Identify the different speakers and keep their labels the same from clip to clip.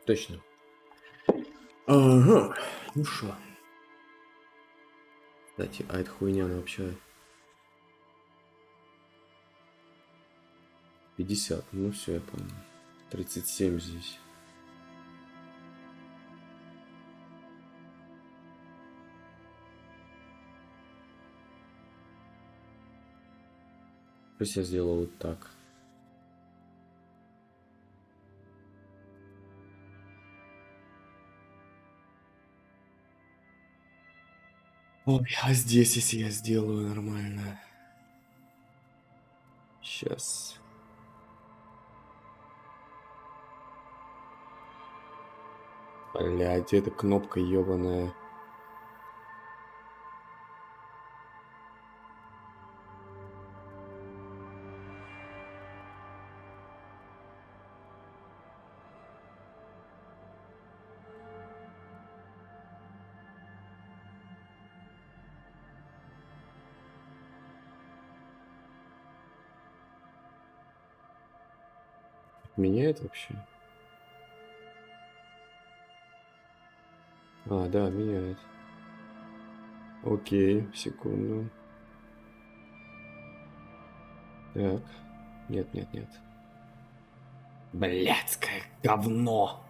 Speaker 1: Точно. Ага. Ну шо. Кстати, а эта хуйня, она вообще 50. Ну все, я понял. 37 здесь. Пусть я сделал вот так. Ой, а здесь, если я сделаю нормально. Сейчас. Блядь, эта кнопка ебаная. Меняет вообще? А, да, меняет. Окей, секунду. Так. Нет, нет, нет. Блядское говно.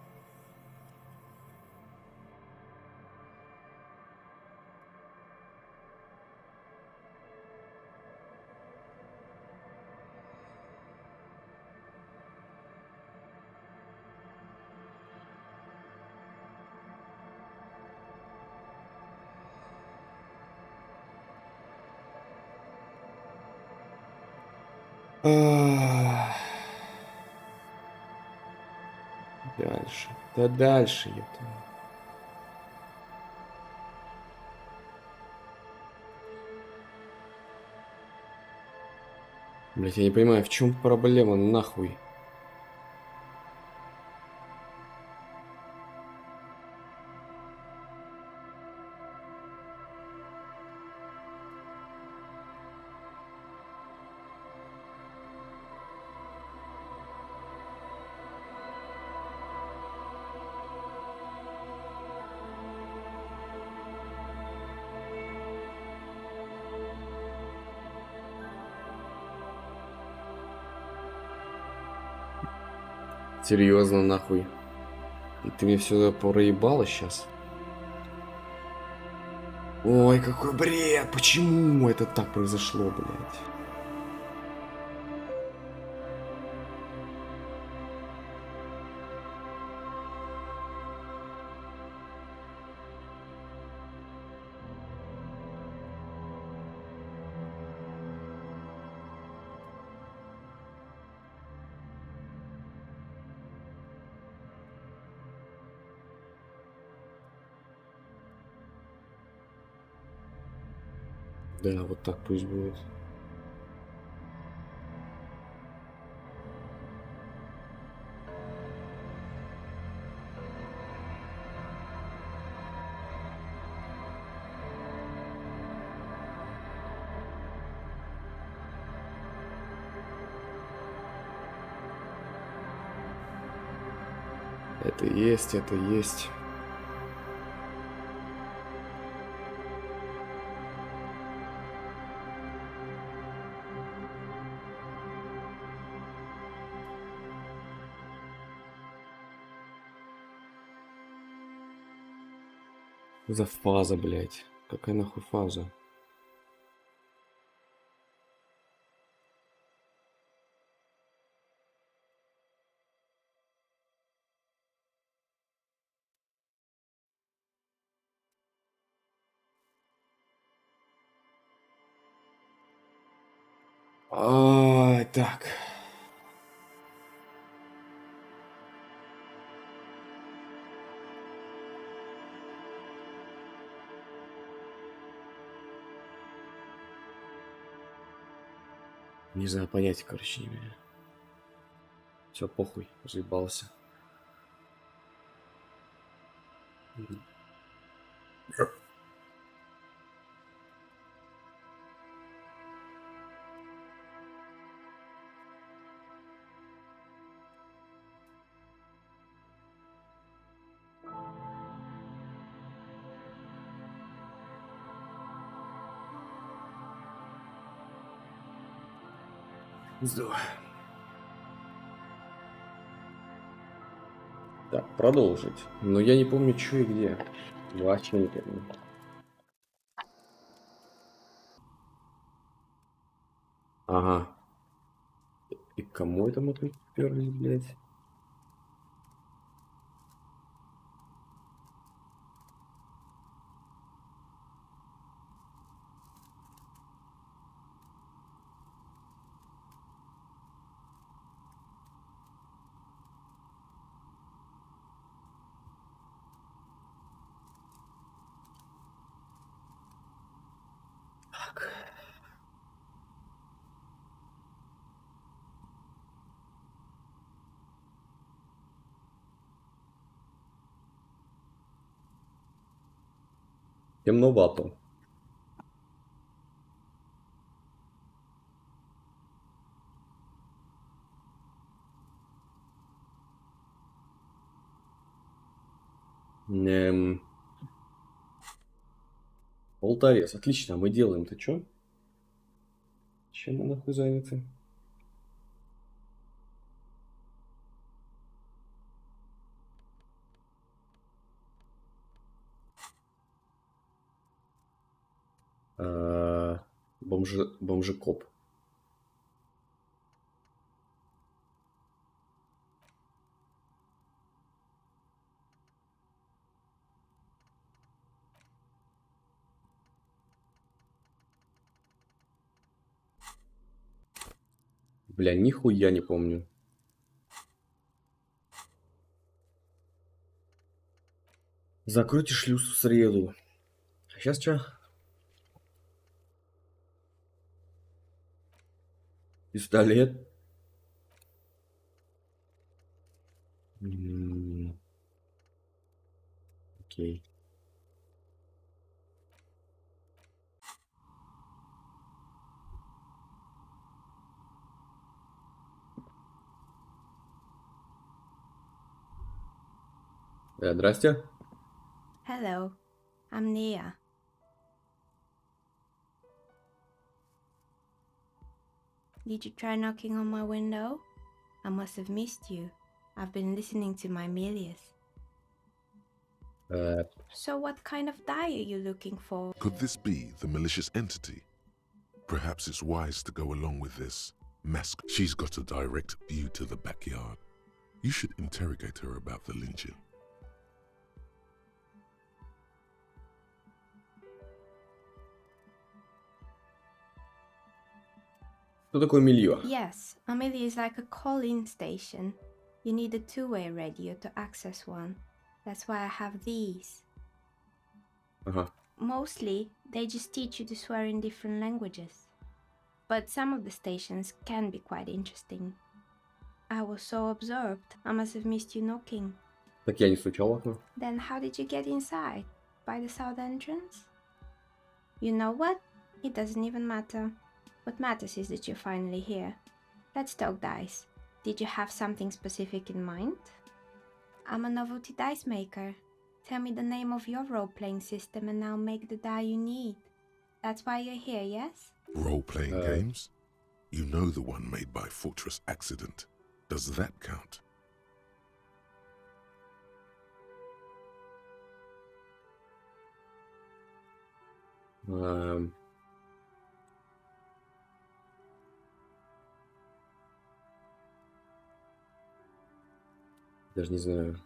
Speaker 1: Ах. Дальше. Да дальше, ёпта. Блять, я не понимаю, в чем проблема, нахуй? Серьезно, нахуй. И ты мне все проебала сейчас? Ой, какой бред! Почему это так произошло, блядь? Да, вот так пусть будет. Это есть, это есть. За фаза, блядь. Какая нахуй фаза? Так. Не знаю, понятия, короче, не имею. Все, похуй, заебался. Здорово. Так, продолжить. Но я не помню, что и где. Вообще не помню. Ага. И к кому это мы приперлись, блядь? Темновато. Полторез. Отлично, мы делаем-то что? Чем мы нахуй заняты? Бомжекоп. Бля, нихуя не помню. Закройте шлюз в среду. А сейчас что? Пистолет. Окей. Здрасте.
Speaker 2: Hello, I'm Nia. Did you try knocking on my window? I must have missed you. I've been listening to my Melius. So what kind of die are you looking for?
Speaker 3: Could this be the malicious entity? Perhaps it's wise to go along with this mask. She's got a direct view to the backyard. You should interrogate her about the lynching.
Speaker 1: Что такое милье?
Speaker 2: Yes, Amelia is like a call-in station. You need a two-way radio to access one. That's why I have these.
Speaker 1: Ага.
Speaker 2: Mostly, they just teach you to swear in different languages. But some of the stations can be quite interesting. I was so absorbed, I must have missed you knocking.
Speaker 1: Так я не стучал в окно.
Speaker 2: Then how did you get inside? By the south entrance? You know what? It doesn't even matter. What matters is that you're finally here. Let's talk dice. Did you have something specific in mind? I'm a novelty dice maker. Tell me the name of your role-playing system and I'll make the die you need. That's why you're here, yes?
Speaker 3: Role-playing games? You know the one made by Fortress Accident. Does that count?
Speaker 1: Даже не знаю.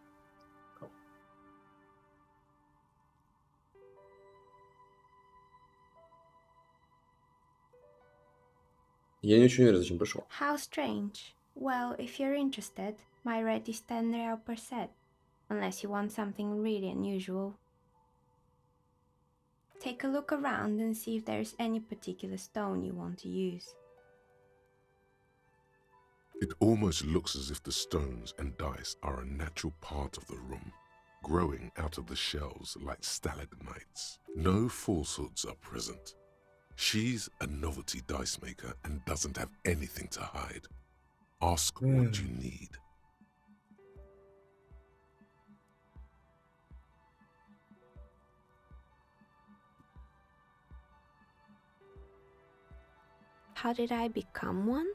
Speaker 1: Я не очень уверен, зачем пришел.
Speaker 2: How strange. Well, if you're interested, my rate is 10 real per set. Unless you want something really unusual. Take a look around and see if there's any particular stone you want to use.
Speaker 3: It almost looks as if the stones and dice are a natural part of the room, growing out of the shells like stalagmites. No falsehoods are present. She's a novelty dice maker and doesn't have anything to hide. Ask what you need.
Speaker 2: How did I become one?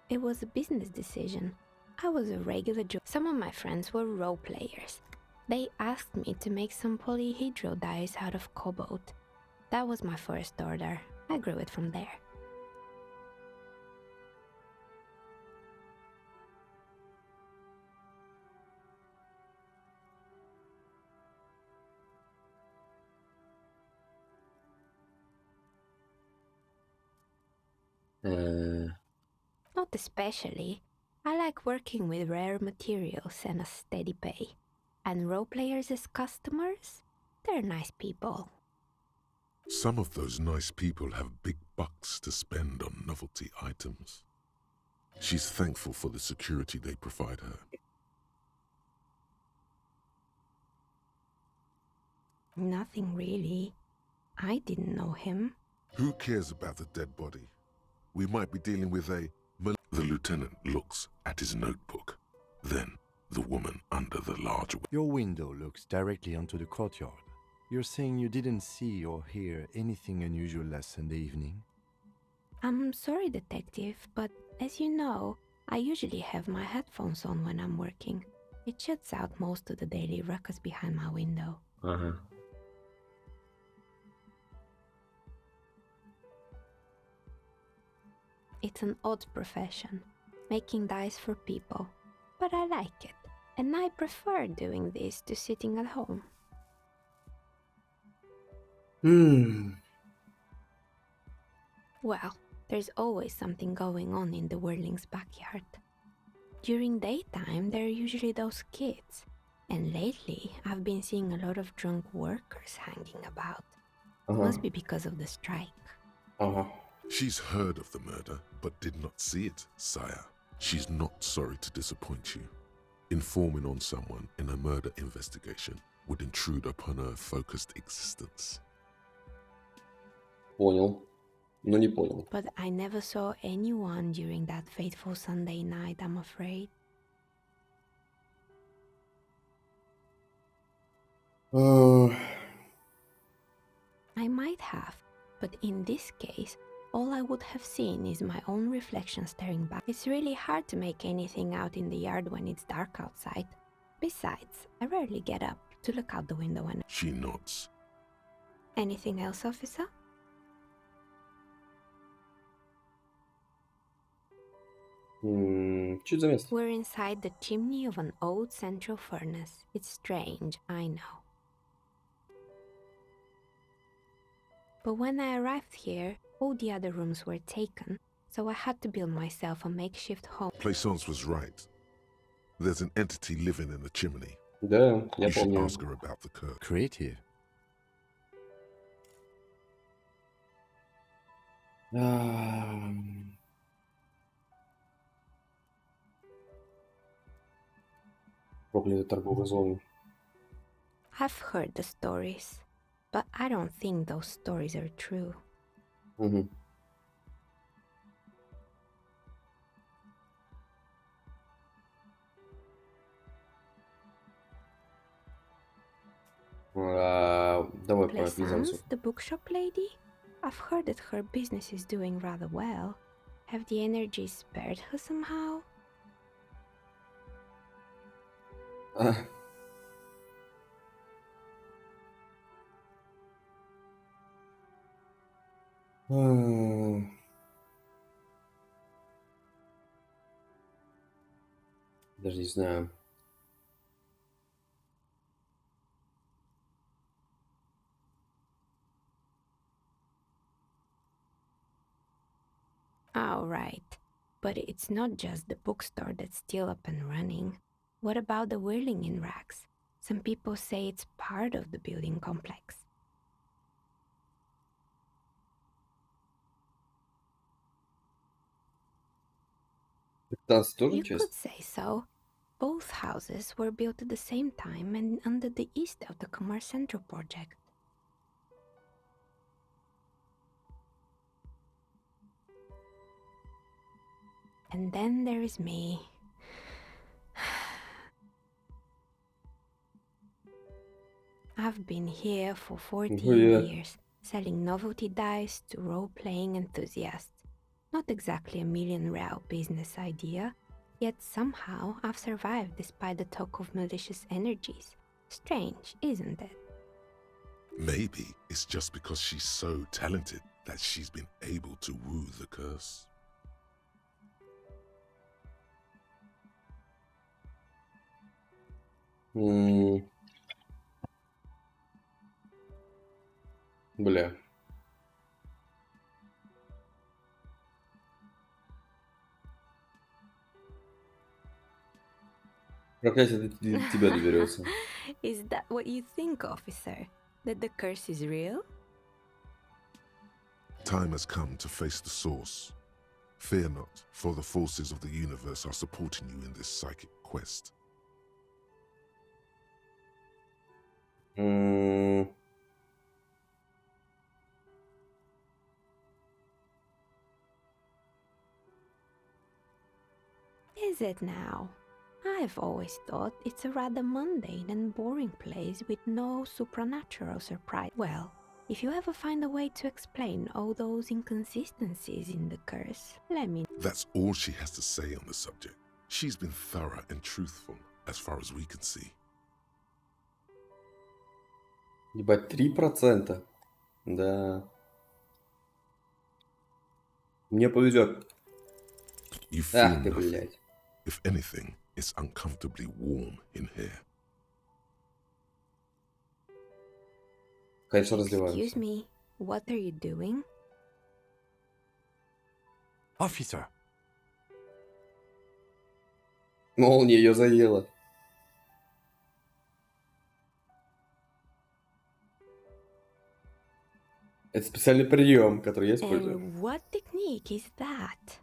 Speaker 2: It was a business decision. I was a regular Joe. Some of my friends were role players. They asked me to make some polyhedral dice out of cobalt. That was my first order. I grew it from there. Not especially. I like working with rare materials and a steady pay. And role players as customers? They're nice people.
Speaker 3: Some of those nice people have big bucks to spend on novelty items. She's thankful for the security they provide her.
Speaker 2: Nothing really. I didn't know him.
Speaker 3: Who cares about the dead body? We might be dealing with a... The lieutenant looks at his notebook. Then, the woman under the large...
Speaker 4: Your window looks directly onto the courtyard. You're saying you didn't see or hear anything unusual last Sunday evening?
Speaker 2: I'm sorry, detective, but as you know, I usually have my headphones on when I'm working. It shuts out most of the daily ruckus behind my window. It's an odd profession, making dice for people, but I like it, and I prefer doing this to sitting at home. Well, there's always something going on in the Whirling's backyard. During daytime, there are usually those kids, and lately I've been seeing a lot of drunk workers hanging about. Must be because of the strike.
Speaker 3: She's heard of the murder, but did not see it, sire. She's not sorry to disappoint you. Informing on someone in a murder investigation would intrude upon her focused existence.
Speaker 1: Понял. Но не понял.
Speaker 2: But I never saw anyone during that fateful Sunday night, I'm afraid. I might have, but in this case, all I would have seen is my own reflection staring back. It's really hard to make anything out in the yard when it's dark outside. Besides, I rarely get up to look out the window when...
Speaker 3: She nods.
Speaker 2: Anything else, officer?
Speaker 1: Чуть за место.
Speaker 2: We're inside the chimney of an old central furnace. It's strange, I know. But when I arrived here, all the other rooms were taken, so I had to build myself a makeshift home.
Speaker 3: Plaisance was right. There's an entity living in the chimney.
Speaker 1: Да, я
Speaker 3: You should
Speaker 1: помню.
Speaker 3: ask her about the curse.
Speaker 4: Creative.
Speaker 1: Проклятая торговая зона.
Speaker 2: I've heard the stories, but I don't think those stories are true.
Speaker 1: Давай про Плезанцу.
Speaker 2: Plaisance, the bookshop lady? I've heard that her business is doing rather well. Have the energies spared her somehow?
Speaker 1: Даже не знаю.
Speaker 2: Oh, right. But it's not just the bookstore that's still up and running. What about the whirling in racks? Some people say it's part of the building complex.
Speaker 1: Танцы тоже
Speaker 2: You
Speaker 1: часть?
Speaker 2: could say so. Both houses were built at the same time and under the east of the Commerce Central project. And then there is me. I've been here for 14
Speaker 1: Yeah.
Speaker 2: years, selling novelty dice to role-playing enthusiasts. Not exactly a million-real business idea, yet somehow I've survived despite the talk of malicious energies. Strange, isn't it?
Speaker 3: Maybe it's just because she's so talented that she's been able to woo the curse.
Speaker 1: Бля. Проклятие до тебя доберется.
Speaker 2: Is that what you think, officer? That the curse is real?
Speaker 3: Time has come to face the source. Fear not, for the forces of the universe are supporting you in this psychic quest.
Speaker 2: Is it now? I've always thought it's a rather mundane and boring place with no supernatural surprise. Well, if you ever find a way to explain all those inconsistencies in the curse, let me know.
Speaker 3: That's all she has to say on the subject. She's been thorough and truthful, as far as we can see.
Speaker 1: Ебать, 3%. Да. Мне повезет.
Speaker 3: You feel
Speaker 1: Ах ты,
Speaker 3: nothing.
Speaker 1: блядь.
Speaker 3: If anything, it's uncomfortably warm in here.
Speaker 1: Конечно,
Speaker 2: Excuse
Speaker 1: разливаемся.
Speaker 2: me, what are you doing?
Speaker 4: Officer!
Speaker 1: Молния ее заела. Это специальный прием, который я использую.
Speaker 2: And what technique is that?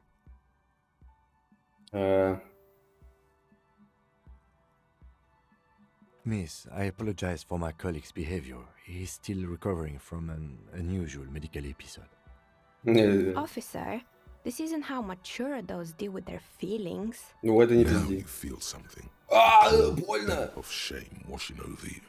Speaker 4: Miss, I apologize for my colleague's behavior. He is still recovering from an unusual medical episode.
Speaker 2: Officer, this isn't how mature adults deal with their feelings.
Speaker 1: Ну, это не
Speaker 3: Now
Speaker 1: пизди.
Speaker 3: you feel something.
Speaker 1: А,
Speaker 3: A
Speaker 1: больно!
Speaker 3: of shame washing over you.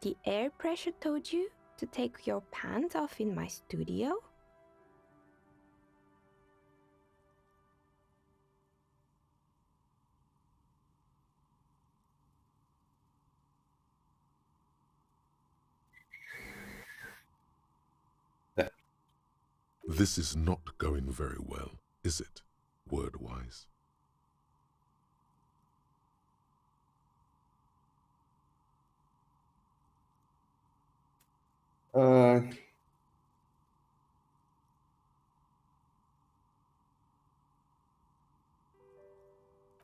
Speaker 2: The air pressure told you to take your pants off in my studio?
Speaker 3: This is not going very well, is it, word-wise?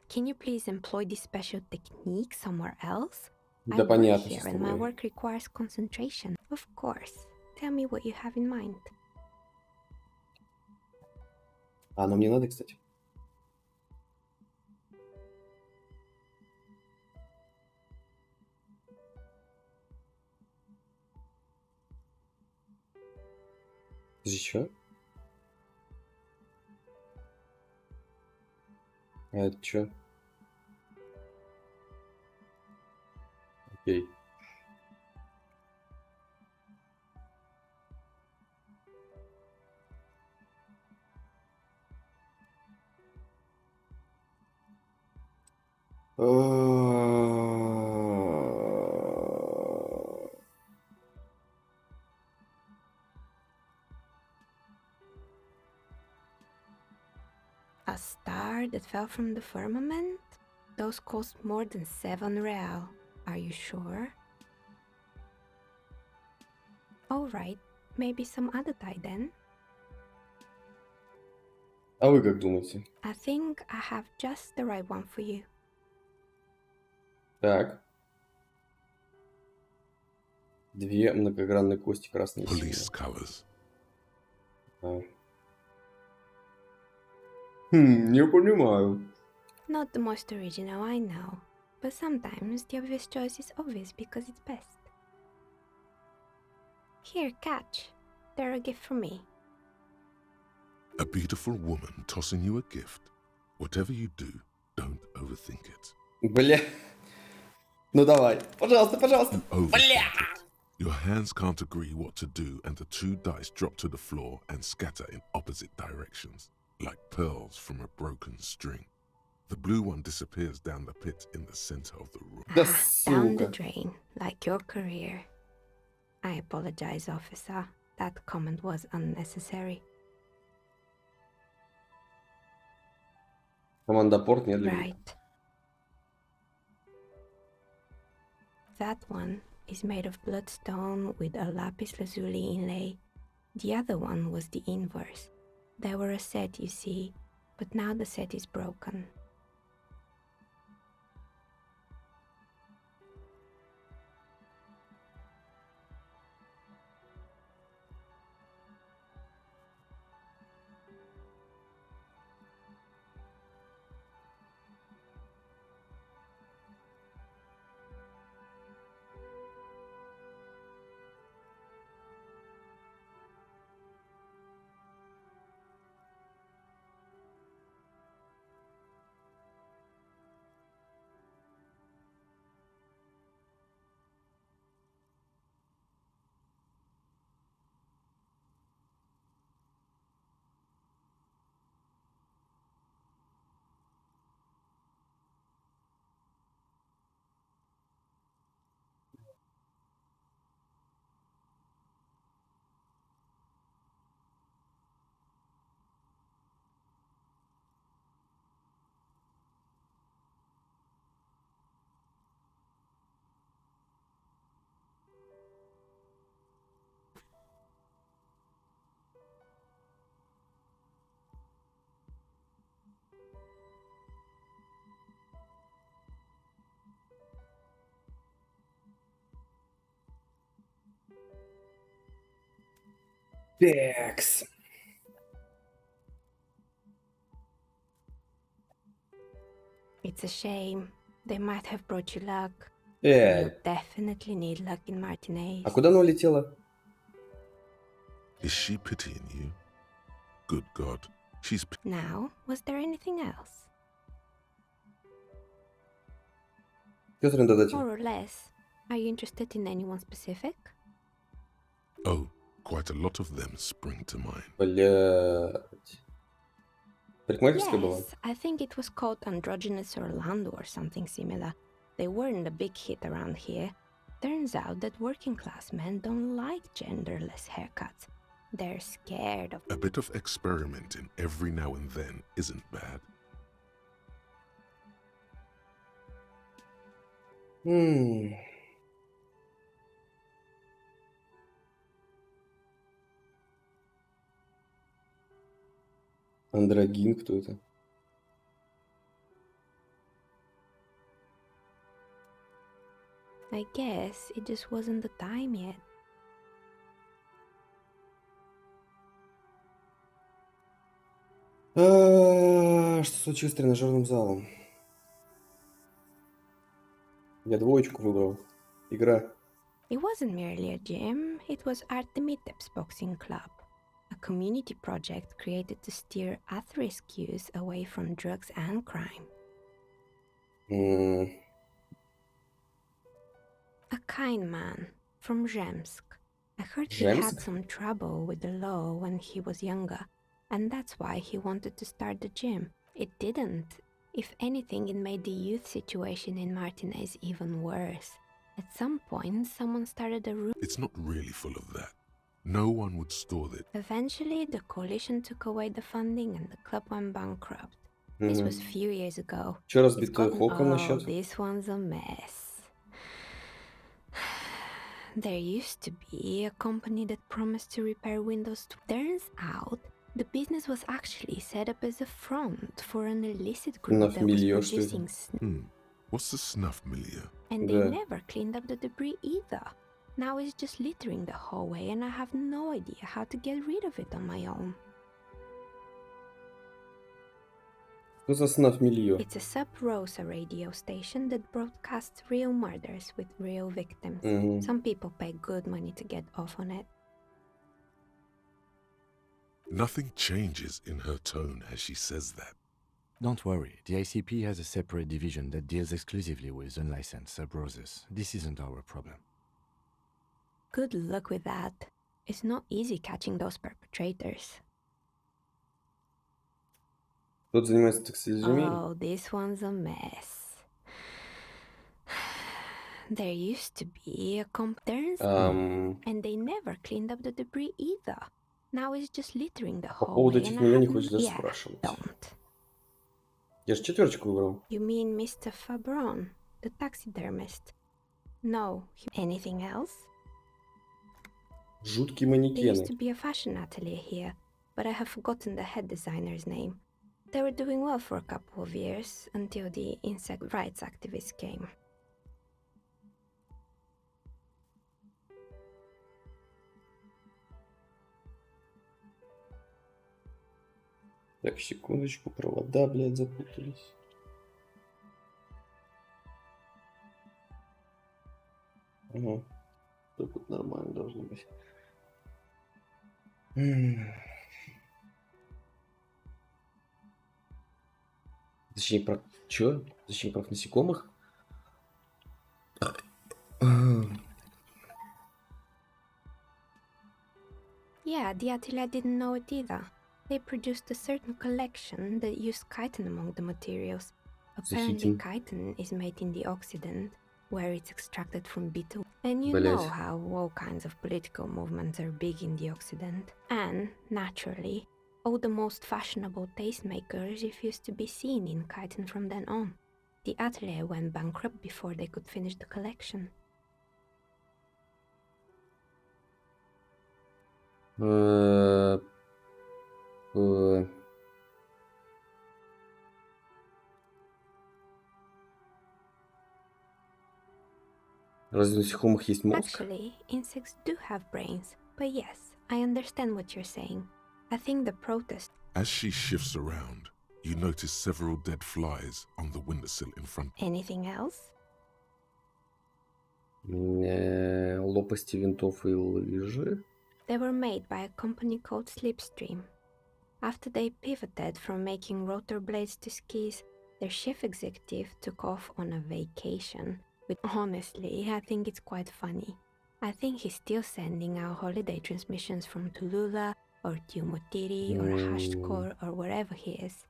Speaker 2: Can you please employ this special technique somewhere else?
Speaker 1: Да
Speaker 2: I work
Speaker 1: понятно,
Speaker 2: here
Speaker 1: что с
Speaker 2: and my
Speaker 1: тобой.
Speaker 2: work requires concentration. Of course. Tell me what you have in mind.
Speaker 1: А, ну мне надо, кстати. Подожди, чё? А это чё? Окей.
Speaker 2: A star that fell from the firmament? Those cost more than 7 real. Are you sure? Alright, maybe some other tie then.
Speaker 1: А вы как думаете?
Speaker 2: I think I have just the right one for you.
Speaker 1: Так. 2 многогранные кости красные и
Speaker 3: Police
Speaker 1: синие.
Speaker 3: colors.
Speaker 1: А. Не понимаю.
Speaker 2: Not the most original, I know, but sometimes the obvious choice is obvious because it's best. Here, catch. They're a gift from me.
Speaker 3: A beautiful woman tossing you a gift. Whatever you do, don't overthink it.
Speaker 1: Бля. Ну давай. Пожалуйста, пожалуйста.
Speaker 3: You overthink it. Your hands can't agree what to do, and the two dice drop to the floor and scatter in opposite directions, like pearls from a broken string. The blue one disappears down the pit in the center of the room.
Speaker 1: Да
Speaker 2: Down the
Speaker 1: сука.
Speaker 2: drain, like your career. I apologize, officer. That comment was unnecessary.
Speaker 1: Команда порт не двигает.
Speaker 2: Right. That one is made of bloodstone with a lapis lazuli inlay. The other one was the inverse. They were a set, you see, but now the set is broken.
Speaker 1: Такс.
Speaker 2: It's a shame. They might have brought you luck.
Speaker 1: Эй,
Speaker 2: You'll definitely need luck in Martinez.
Speaker 1: а куда она улетела?
Speaker 3: Is she pitying you? Good God, she's
Speaker 2: Now, was there anything else?
Speaker 1: Кэтрин Додати.
Speaker 2: More or less. Are you interested in anyone specific?
Speaker 3: Oh, quite a lot of them spring to mind.
Speaker 1: Блядь. Парикмахерская была?
Speaker 2: Yes, I think it was called Androgynous Orlando or something similar. They weren't a big hit around here. Turns out that working class men don't like genderless haircuts. They're scared of...
Speaker 3: A bit of experimenting every now and then isn't bad.
Speaker 1: Андрогин, кто это?
Speaker 2: I guess it just wasn't the time yet.
Speaker 1: Что случилось с тренажерным залом? Я двоечку выбрал. Игра.
Speaker 2: It wasn't merely a gym, it was 𝔻𝕚𝕤𝕤𝕤 Boxing Club, a community project created to steer at-risk youth away from drugs and crime. A kind man from 𝔻𝕚𝕫. I heard he had
Speaker 1: 𝔻𝕚𝕫?
Speaker 2: some trouble with the law when he was younger, and that's why he wanted to start the gym. It didn't. If anything, it made the youth situation in Martinez even worse. At some point, someone started a room.
Speaker 3: It's not really full of that. No one would store it.
Speaker 2: Eventually, the coalition took away the funding and the club went bankrupt. This was a few years ago.
Speaker 1: Чё
Speaker 2: It's
Speaker 1: разбито
Speaker 2: gotten-
Speaker 1: Холком
Speaker 2: oh,
Speaker 1: насчет?
Speaker 2: this one's a mess. There used to be a company that promised to repair windows. Turns out, the business was actually set up as a front for an illicit group that was
Speaker 1: Нафмильё, что это?
Speaker 2: producing
Speaker 3: What's the snuff milieu?
Speaker 2: and they
Speaker 1: Да.
Speaker 2: never cleaned up the debris either. Now it's just littering the hallway and I have no idea how to get rid of it on my own.
Speaker 1: Что за снаф мильё?
Speaker 2: It's a sub-Rosa radio station that broadcasts real murders with real victims.
Speaker 1: Мгм.
Speaker 2: Some people pay good money to get off on it.
Speaker 3: Nothing changes in her tone as she says that.
Speaker 4: Don't worry, the ICP has a separate division that deals exclusively with unlicensed sub-roses. This isn't our problem.
Speaker 2: Good luck with that. It's not easy catching those perpetrators.
Speaker 1: Кто занимается текстиль-земель?
Speaker 2: Oh, this one's a mess. There used to be a competence, and they never cleaned up the debris either. Now it's just littering the
Speaker 1: По поводу
Speaker 2: hallway,
Speaker 1: этих
Speaker 2: and I
Speaker 1: меня не
Speaker 2: haven't...
Speaker 1: хочешь даже
Speaker 2: Yeah,
Speaker 1: спрашивать.
Speaker 2: don't.
Speaker 1: Я же 4 выбрал.
Speaker 2: You mean Mr. Fabron, the taxidermist? No. Anything else?
Speaker 1: Жуткие
Speaker 2: There
Speaker 1: манекены.
Speaker 2: used to be a fashion atelier here, but I have forgotten the head designer's name. They were doing well for a couple of years, until the insect rights activists came.
Speaker 1: Так, секундочку, провода, блядь, запутались. Ага. Так вот нормально должно быть. Защитник прав... Чё? Защитник прав насекомых?
Speaker 2: Yeah, the atelier didn't know it either. They produced a certain collection that used chitin among the materials. Apparently,
Speaker 1: Chitin.
Speaker 2: chitin is made in the Occident, where it's extracted from beetle. And you
Speaker 1: Блять.
Speaker 2: know how all kinds of political movements are big in the Occident. And, naturally, all the most fashionable tastemakers refused to be seen in chitin from then on. The atelier went bankrupt before they could finish the collection.
Speaker 1: Разве у насекомых есть мозг?
Speaker 2: Actually, insects do have brains, but yes, I understand what you're saying. I think the protest...
Speaker 3: As she shifts around, you notice several dead flies on the windowsill in front.
Speaker 2: Anything else?
Speaker 1: Лопасти винтов и лыжи.
Speaker 2: They were made by a company called Slipstream. After they pivoted from making rotor blades to skis, their chief executive took off on a vacation. But honestly, I think it's quite funny. I think he's still sending out holiday transmissions from Tulula or 𝔻𝕚𝕤𝕤𝕤 or Hashcore or wherever he is.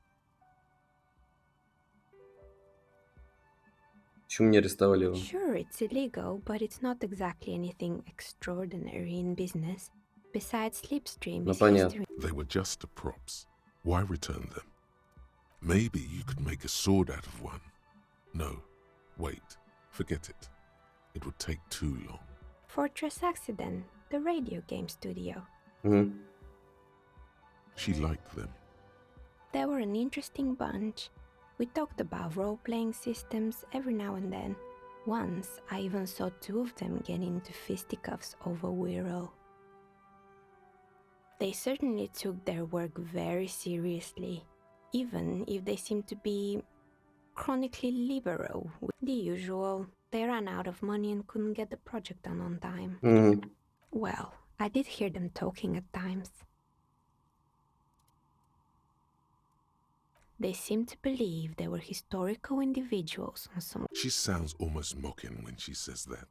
Speaker 1: Почему не арестовали его?
Speaker 2: Sure, it's illegal, but it's not exactly anything extraordinary in business. Besides, Slipstream
Speaker 1: Ну
Speaker 2: is
Speaker 1: понятно.
Speaker 2: history.
Speaker 3: They were just the props. Why return them? Maybe you could make a sword out of one. No, wait, forget it. It would take too long.
Speaker 2: Fortress Accident, the radio game studio.
Speaker 1: Мгм.
Speaker 3: She liked them.
Speaker 2: They were an interesting bunch. We talked about role-playing systems every now and then. Once, I even saw two of them get into fisticuffs over Wirral. They certainly took their work very seriously, even if they seemed to be chronically liberal. The usual, they ran out of money and couldn't get the project done on time.
Speaker 1: Мгм.
Speaker 2: Well, I did hear them talking at times. They seemed to believe they were historical individuals on some...
Speaker 3: She sounds almost mocking when she says that.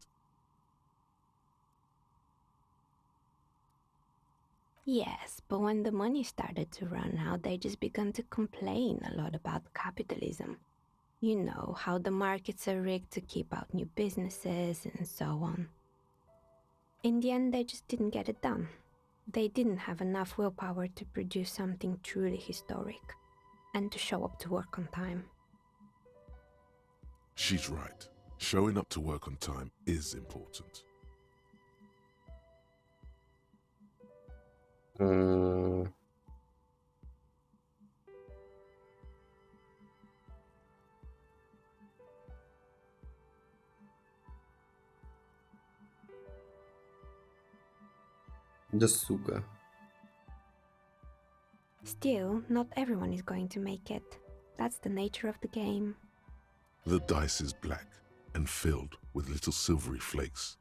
Speaker 2: Yes, but when the money started to run out, they just began to complain a lot about capitalism. You know, how the markets are rigged to keep out new businesses and so on. In the end, they just didn't get it done. They didn't have enough willpower to produce something truly historic and to show up to work on time.
Speaker 3: She's right. Showing up to work on time is important.
Speaker 1: М. Да сука.
Speaker 2: Still, not everyone is going to make it. That's the nature of the game.
Speaker 3: The dice is black and filled with little silvery flakes,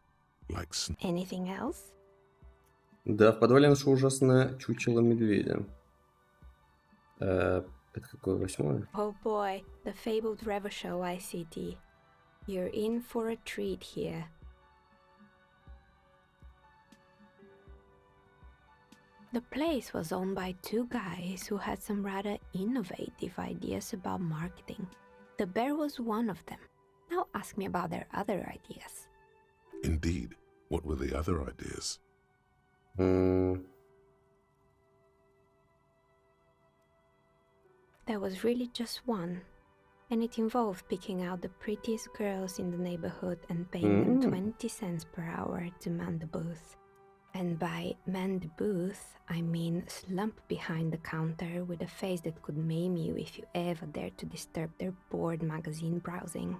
Speaker 3: like snow.
Speaker 2: Anything else?
Speaker 1: Да, в подвале нашел ужасное чучело медведя. Это какое, 8-е?
Speaker 2: Oh boy, the fabled Rever Show ICT. You're in for a treat here. The place was owned by two guys who had some rather innovative ideas about marketing. The bear was one of them. Now ask me about their other ideas.
Speaker 3: Indeed. What were the other ideas?
Speaker 2: There was really just one, and it involved picking out the prettiest girls in the neighborhood and paying them 20 cents per hour to man the booth. And by man the booth, I mean slump behind the counter with a face that could maim you if you ever dared to disturb their bored magazine browsing.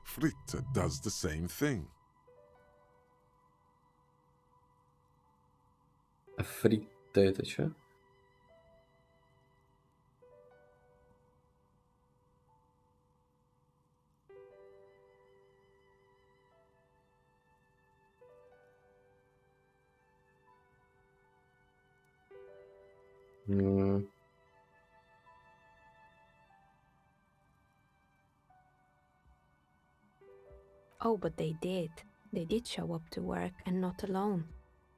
Speaker 3: Fritta does the same thing.
Speaker 1: А фрита это что?
Speaker 2: Oh, but they did. They did show up to work, and not alone.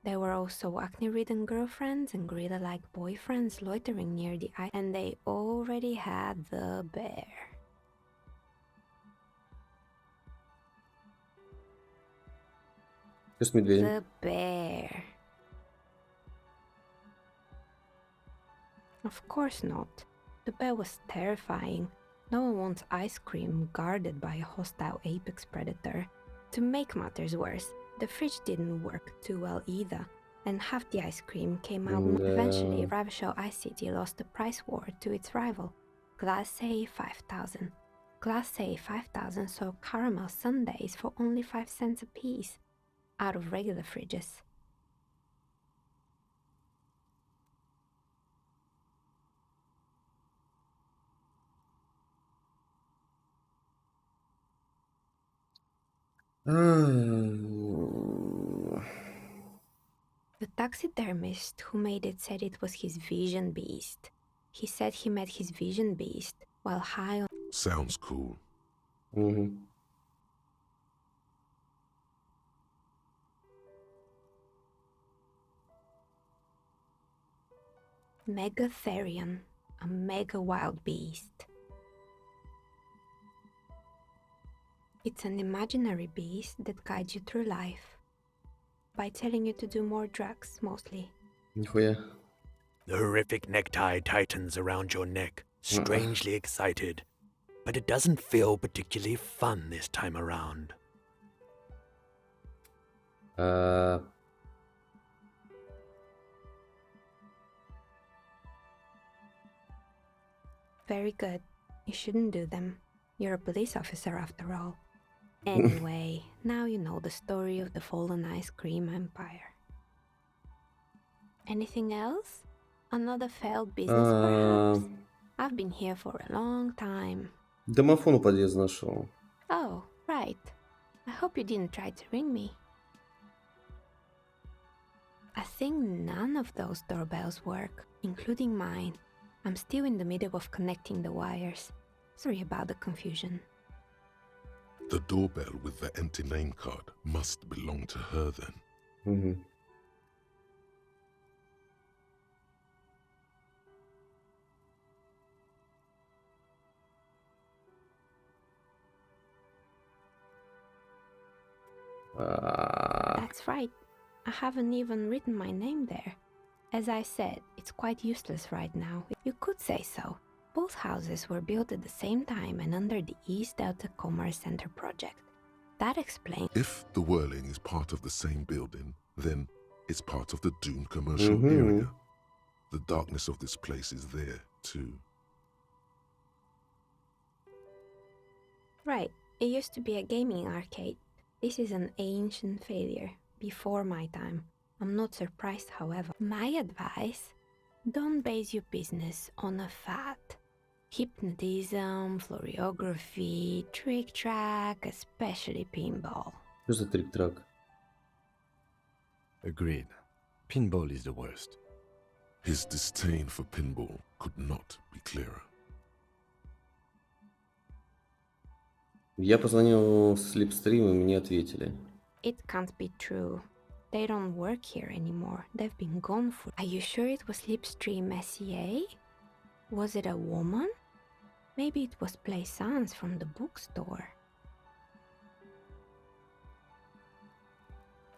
Speaker 2: There were also acne-ridden girlfriends and gorilla-like boyfriends loitering near the eye, and they already had the bear.
Speaker 1: Что с медведем?
Speaker 2: The bear. Of course not. The bear was terrifying. No one wants ice cream guarded by a hostile apex predator. To make matters worse, the fridge didn't work too well either, and half the ice cream came out. Eventually, Ravishell Ice City lost the price war to its rival, Glace 5000. Glace 5000 sold caramel sundaes for only 5 cents a piece, out of regular fridges. The taxidermist who made it said it was his vision beast. He said he met his vision beast while high on...
Speaker 3: Sounds cool.
Speaker 2: 𝔻𝕚𝕤𝕤𝕤𝕤, a mega wild beast. It's an imaginary beast that guides you through life by telling you to do more drugs, mostly.
Speaker 1: Нихуя.
Speaker 5: The horrific necktie tightens around your neck, strangely excited. But it doesn't feel particularly fun this time around.
Speaker 2: Very good. You shouldn't do them. You're a police officer after all. Anyway, now you know the story of the fallen ice cream empire. Anything else? Another failed business, perhaps? I've been here for a long time.
Speaker 1: Домофон у подъезда нашел.
Speaker 2: Oh, right. I hope you didn't try to ring me. I think none of those doorbells work, including mine. I'm still in the middle of connecting the wires. Sorry about the confusion.
Speaker 3: The doorbell with the empty name card must belong to her then.
Speaker 2: That's right. I haven't even written my name there. As I said, it's quite useless right now. You could say so. Both houses were built at the same time and under the East Delta Commerce Center project. That explains...
Speaker 3: If the whirling is part of the same building, then it's part of the Dune commercial area. The darkness of this place is there, too.
Speaker 2: Right. It used to be a gaming arcade. This is an ancient failure, before my time. I'm not surprised, however. My advice? Don't base your business on a fad. Hypnotism, floriography, trick-track, especially pinball.
Speaker 1: Что за трик-трак?
Speaker 4: Agreed. Pinball is the worst.
Speaker 3: His disdain for pinball could not be clearer.
Speaker 1: Я позвонил в 𝔻𝕚𝕪𝕤𝕚, и мне ответили.
Speaker 2: It can't be true. They don't work here anymore. They've been gone for... Are you sure it was 𝔻𝕚𝕪𝕤𝕚? Was it a woman? Maybe it was Plaisance from the bookstore.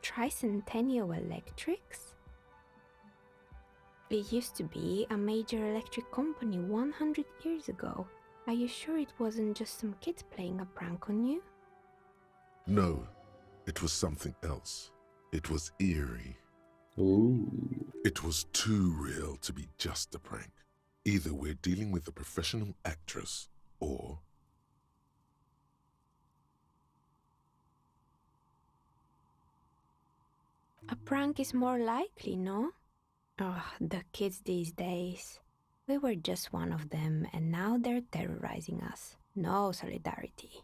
Speaker 2: Tricentennial Electrics? It used to be a major electric company 100 years ago. Are you sure it wasn't just some kids playing a prank on you?
Speaker 3: No, it was something else. It was eerie.
Speaker 1: Ooh.
Speaker 3: It was too real to be just a prank. Either we're dealing with a professional actress, or...
Speaker 2: A prank is more likely, no? Oh, the kids these days. We were just one of them, and now they're terrorizing us. No solidarity.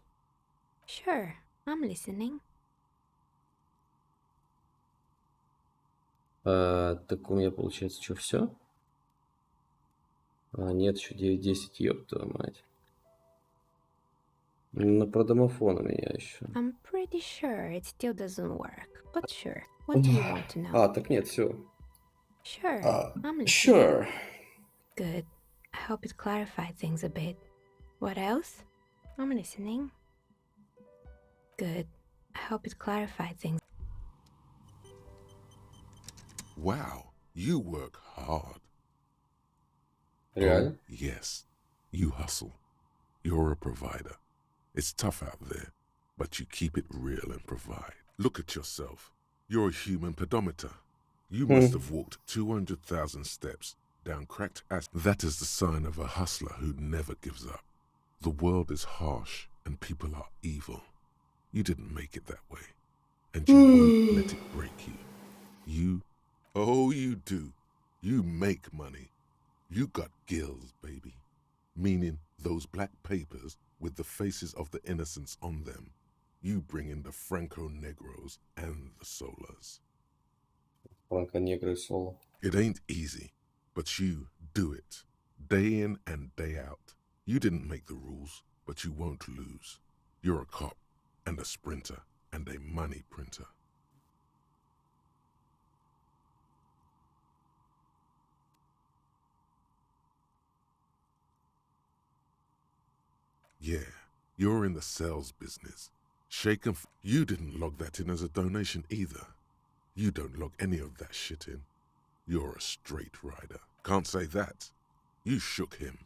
Speaker 2: Sure, I'm listening.
Speaker 1: Так у меня получается, что, все? Нет, еще 9:10, ёб твою мать. Про домофон у меня еще.
Speaker 2: I'm pretty sure it still doesn't work, but sure. What do you want to know?
Speaker 1: Так нет, все.
Speaker 2: Sure, I'm listening.
Speaker 1: Sure.
Speaker 2: Good. I hope it clarified things a bit. What else? I'm listening. Good. I hope it clarified things.
Speaker 3: Wow, you work hard.
Speaker 1: Реально?
Speaker 3: Oh, yes, you hustle. You're a provider. It's tough out there, but you keep it real and provide. Look at yourself. You're a human pedometer. You must have walked 200,000 steps down cracked asphalt. That is the sign of a hustler who never gives up. The world is harsh and people are evil. You didn't make it that way, and you won't let it break you. You do. You make money. You got gills, baby. Meaning those black papers with the faces of the innocents on them. You bring in the Franco-Negros and the Solas.
Speaker 1: Франко-негры соло.
Speaker 3: It ain't easy, but you do it. Day in and day out. You didn't make the rules, but you won't lose. You're a cop and a sprinter and a money printer. Yeah, you're in the sales business. You didn't log that in as a donation either. You don't log any of that shit in. You're a straight rider. Can't say that. You shook him.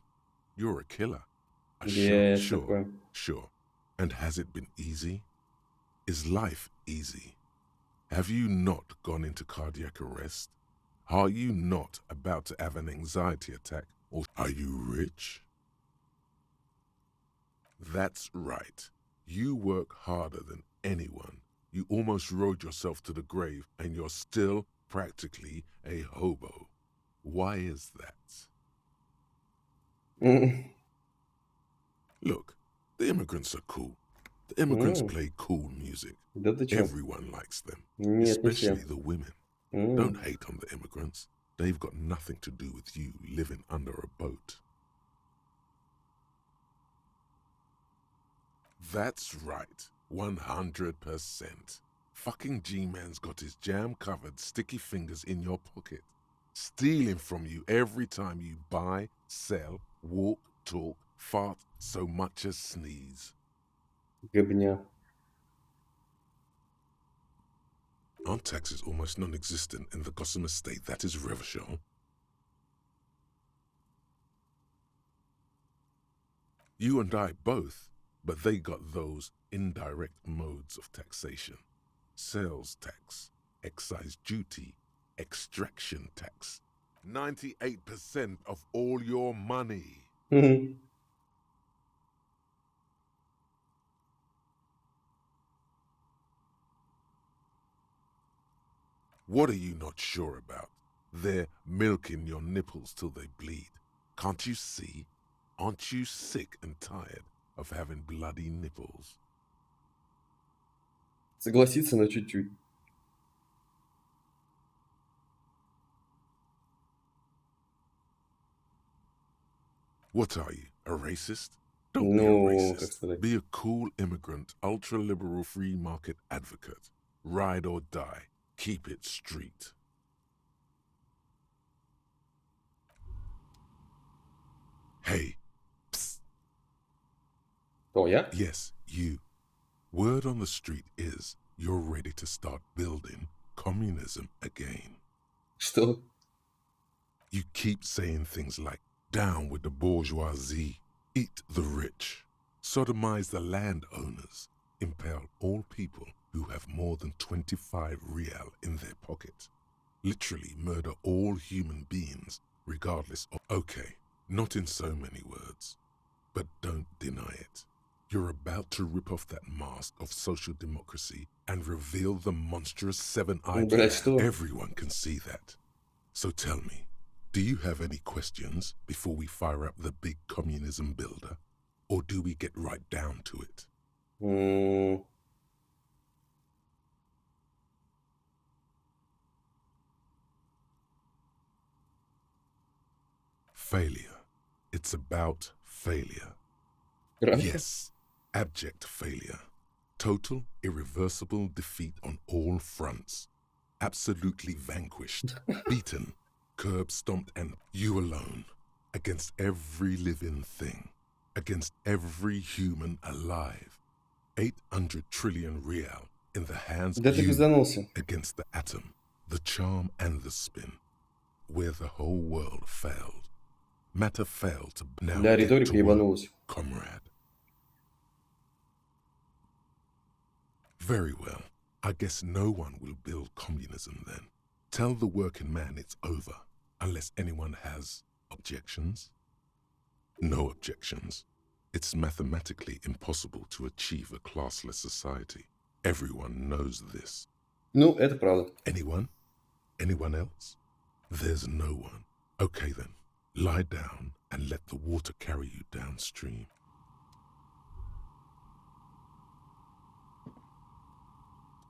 Speaker 3: You're a killer. Sure. And has it been easy? Is life easy? Have you not gone into cardiac arrest? Are you not about to have an anxiety attack? Or are you rich? That's right. You work harder than anyone. You almost rode yourself to the grave, and you're still practically a hobo. Why is that? Look, the immigrants are cool. The immigrants play cool music.
Speaker 1: Да ты чё?
Speaker 3: Everyone likes them,
Speaker 1: Нет, не все.
Speaker 3: especially the women. Don't hate on the immigrants. They've got nothing to do with you living under a boat. That's right, 100%. Fucking G-Man's got his jam-covered sticky fingers in your pocket, stealing from you every time you buy, sell, walk, talk, fart, so much as sneeze.
Speaker 1: Гобня.
Speaker 3: Aren't taxes almost non-existent in the Gossamer state that is Revachol? You and I both, but they got those indirect modes of taxation. Sales tax, excise duty, extraction tax. 98% of all your money. What are you not sure about? They're milking your nipples till they bleed. Can't you see? Aren't you sick and tired of having bloody nipples?
Speaker 1: Согласиться на чуть-чуть.
Speaker 3: What are you, a racist? Don't be a
Speaker 1: Ну, как
Speaker 3: racist.
Speaker 1: сказать.
Speaker 3: Be a cool immigrant, ultra-liberal free market advocate. Ride or die. Keep it street. Hey, psst.
Speaker 1: О, я?
Speaker 3: Yes, you. Word on the street is you're ready to start building communism again.
Speaker 1: Что?
Speaker 3: You keep saying things like, down with the bourgeoisie, eat the rich, sodomize the landowners, impale all people who have more than 25 real in their pocket, literally murder all human beings regardless of... Okay, not in so many words, but don't deny it. You're about to rip off that mask of social democracy and reveal the monstrous seven-eyed
Speaker 1: Блядь,
Speaker 3: man.
Speaker 1: что?
Speaker 3: Everyone can see that. So tell me, do you have any questions before we fire up the big communism builder? Or do we get right down to it? Failure. It's about failure.
Speaker 1: Правда?
Speaker 3: Yes, abject failure. Total, irreversible defeat on all fronts. Absolutely vanquished, beaten, curb-stomped, and you alone. Against every living thing. Against every human alive. 800 trillion real in the hands
Speaker 1: Да
Speaker 3: of
Speaker 1: ты
Speaker 3: you
Speaker 1: пизданулся.
Speaker 3: against the atom, the charm and the spin. Where the whole world failed. Matter failed to now
Speaker 1: Да,
Speaker 3: get
Speaker 1: риторика
Speaker 3: to work,
Speaker 1: ебанулась.
Speaker 3: comrade. Very well. I guess no one will build communism then. Tell the working man it's over, unless anyone has objections. No objections. It's mathematically impossible to achieve a classless society. Everyone knows this.
Speaker 1: Ну, это правда.
Speaker 3: Anyone? Anyone else? There's no one. Okay then, lie down and let the water carry you downstream.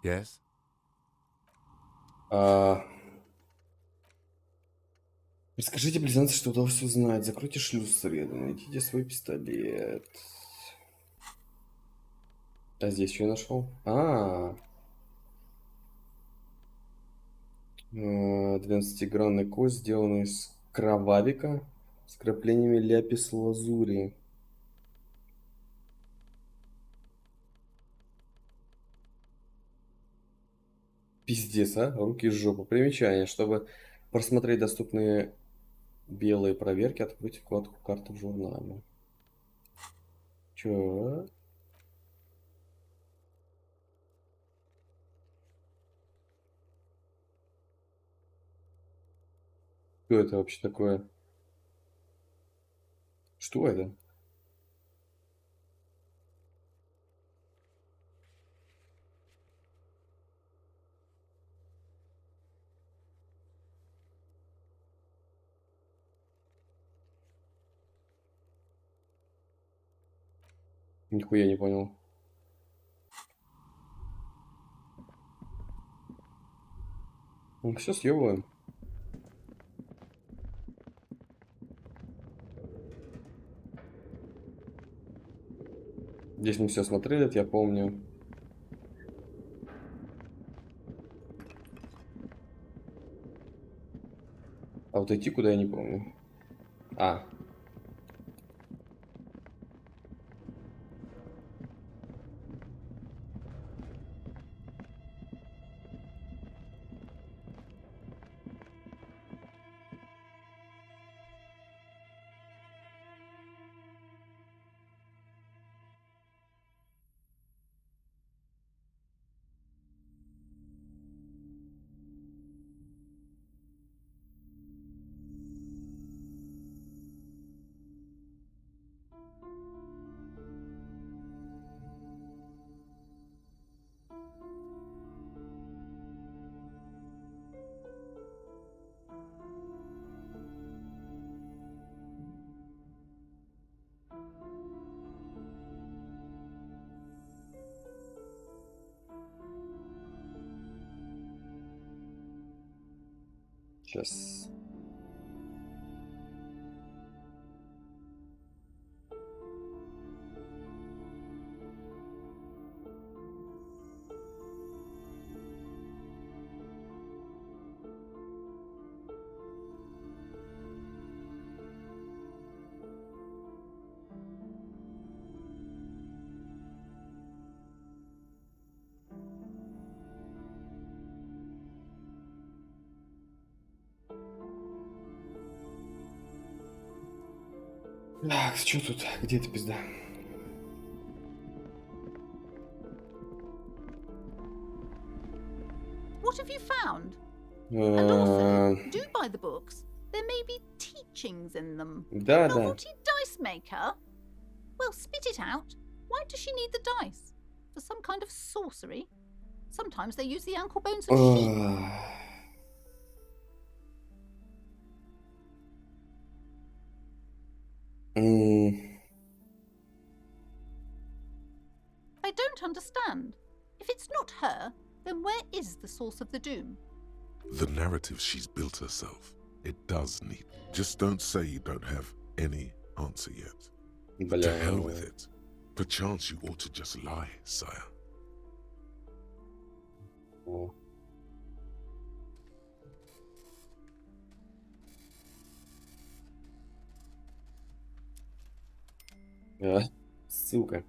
Speaker 4: Yes?
Speaker 1: Расскажите, близнецы, что удалось узнать. Закройте шлюз среду, найдите свой пистолет. А здесь что я нашел? 12-гранный кость, сделанный из кровавика с краплениями ляпис-лазури. Пиздец, а? Руки в жопу. Примечание. Чтобы просмотреть доступные белые проверки, откройте вкладку «Карты в журнале». Чё? Что это вообще такое? Что это? Нихуя не понял. Ну все, съебываем. Здесь мы все смотрели, это я помню. А вот идти куда я не помню. Сейчас. Так, что тут? Где эта пизда?
Speaker 6: What have you found? And also,
Speaker 1: Э,
Speaker 6: do buy the books. There may be teachings in them.
Speaker 1: Да, да.
Speaker 6: Novelty dice maker? Well, spit it out. Why does she need the dice? For some kind of sorcery? Sometimes they use the ankle bones of sheep. I don't understand. If it's not her, then where is the source of the doom?
Speaker 3: The narrative she's built herself. It does need. Just don't say you don't have any answer yet.
Speaker 1: Бля.
Speaker 3: To hell with it. Perchance you ought to just lie, sire.
Speaker 1: О. Сука.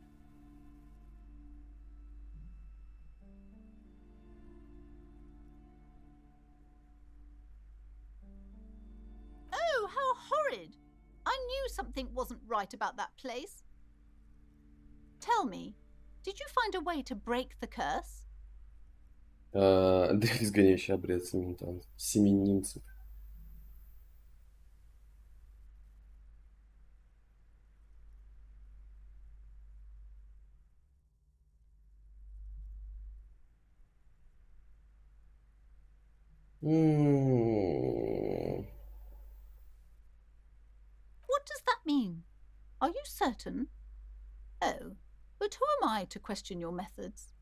Speaker 6: Oh, how horrid! I knew something wasn't right about that place. Tell me, did you find a way to break the curse?
Speaker 1: Древний изгоняющий обряд семенинцев.
Speaker 6: What does that mean? Are you certain? Oh, but who am I to question your methods?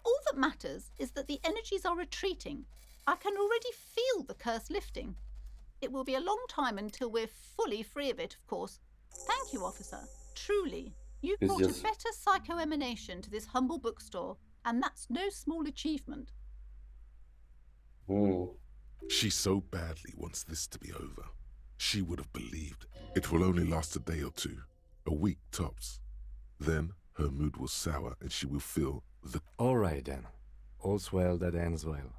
Speaker 6: All that matters is that the energies are retreating. I can already feel the curse lifting. It will be a long time until we're fully free of it, of course. Thank you, officer. Truly, you've brought a
Speaker 1: Пиздец.
Speaker 6: better psychoemanation to this humble bookstore, and that's no small achievement.
Speaker 3: She so badly wants this to be over. She would have believed it will only last a day or two, a week tops. Then her mood will sour and she will feel the...
Speaker 4: All right then. All's well that ends well.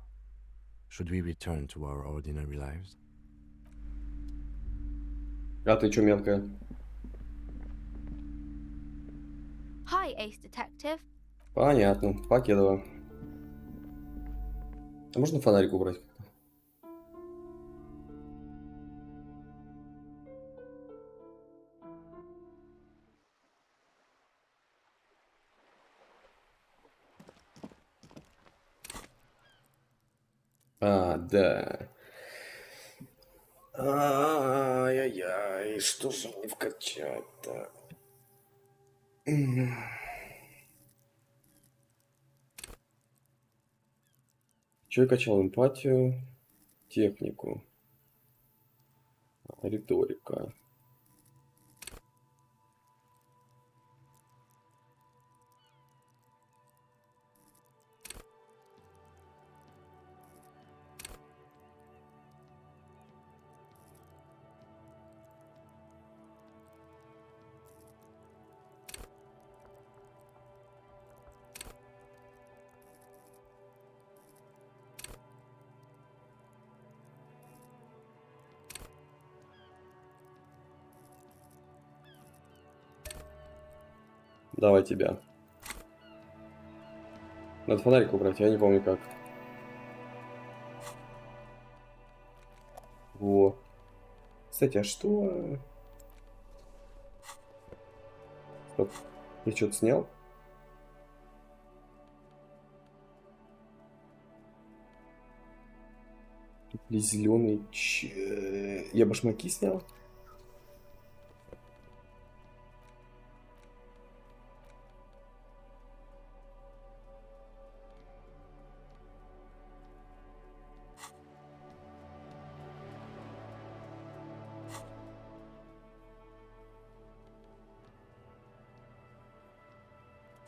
Speaker 4: Should we return to our ordinary lives?
Speaker 1: А ты чё, мелкая?
Speaker 2: Hi, Ace Detective.
Speaker 1: Понятно. Покедова. А можно фонарик убрать? Да. Ай-яй-яй, что же мне вкачать-то? Чё я качал? Эмпатию, технику, риторика. Давай тебя. Надо фонарик убрать, я не помню как. Во. Кстати, а что? Стоп. Я что-то снял? Зеленый. Я башмаки снял?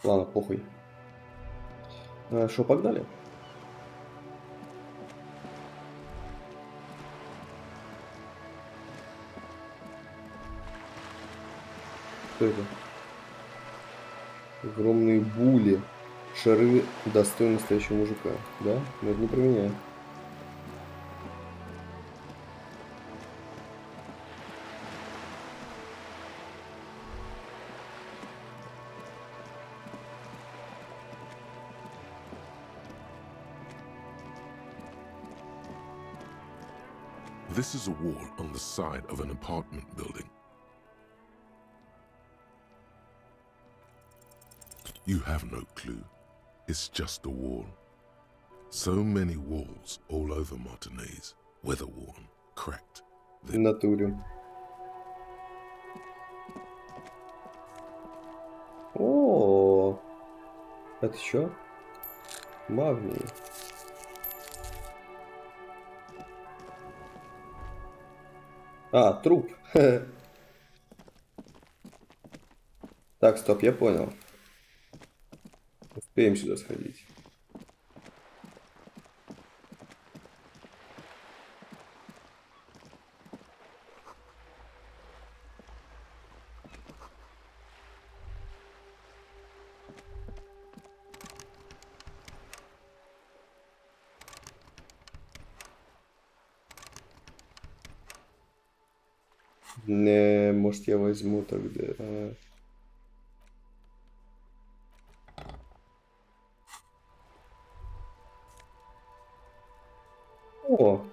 Speaker 1: Ладно, похуй. Что, погнали? Что это? Огромные були. Шары достойны настоящего мужика. Да? Но это не про меня.
Speaker 3: This is a wall on the side of an apartment building. You have no clue. It's just a wall. So many walls all over Martinez, weather-worn, cracked.
Speaker 1: В натуре. О, это что? Магний. А, труп. Так, стоп, я понял. Успеем сюда сходить. Не, может, я возьму тогда. О!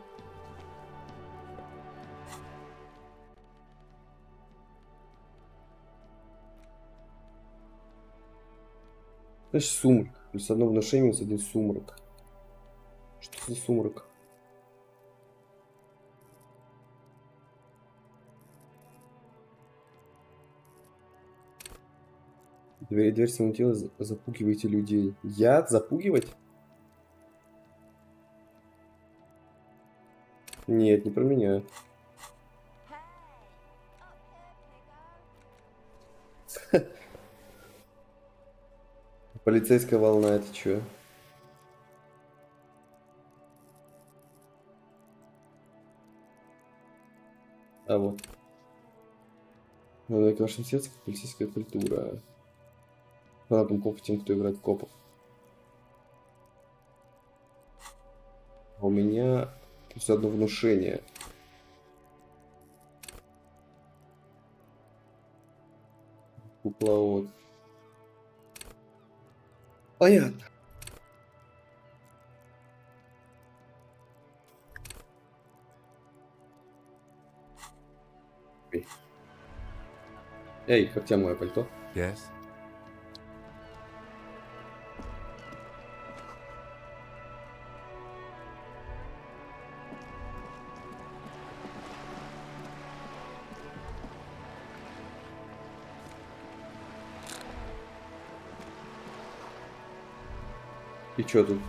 Speaker 1: Значит, сумрак. Плюс одно внушение, минус один сумрак. Что за сумрак? Дверь своего тела запугивайте людей. Яд запугивать? Нет, не про меня. Полицейская волна, это чё? А вот. В вашем сердце как полицейская культура. Надо копов тем, кто играет в копов. А у меня плюс одно внушение. Кукловод. Понятно. Эй, как тебе мое пальто?
Speaker 4: Yes?
Speaker 1: И чё тут?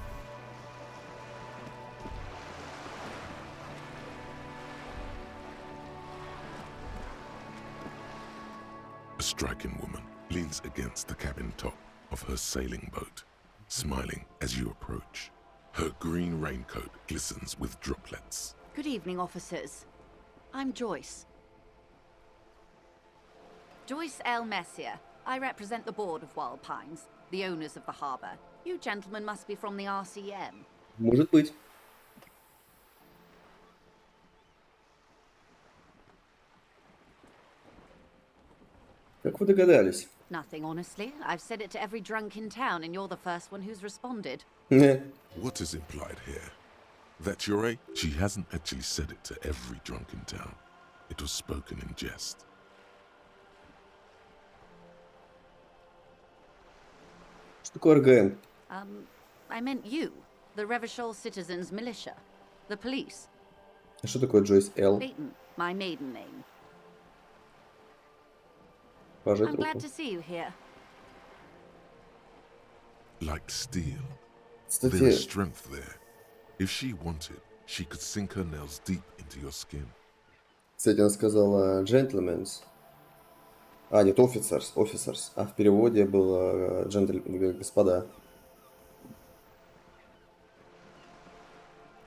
Speaker 3: A striking woman leans against the cabin top of her sailing boat, smiling as you approach. Her green raincoat glistens with droplets.
Speaker 7: Good evening, officers. I'm Joyce. Joyce 𝔻𝕚𝕤𝕤𝕤. I represent the board of Wild Pines, the owners of the harbour. You gentlemen must be from the RCM.
Speaker 1: Может быть. Как вы догадались?
Speaker 7: Nothing, honestly. I've said it to every drunk in town, and you're the first one who's responded.
Speaker 3: What is implied here? That 𝔻𝕚𝕤𝕤? She hasn't actually said it to every drunk in town. It was spoken in jest.
Speaker 1: Что такое РГМ?
Speaker 7: I meant you, the Revachol Citizens Militia, the police.
Speaker 1: А что такое Джойс Л?
Speaker 7: 𝔻𝕚𝕤𝕤𝕤, my maiden name.
Speaker 1: Пожать
Speaker 7: I'm glad
Speaker 1: руку.
Speaker 7: to see you here.
Speaker 3: Like steel. There is
Speaker 1: Кстати,
Speaker 3: strength there. If she wanted, she could sink her nails deep into your skin.
Speaker 1: она сказала gentlemen's. А, нет, officers. А в переводе было господа.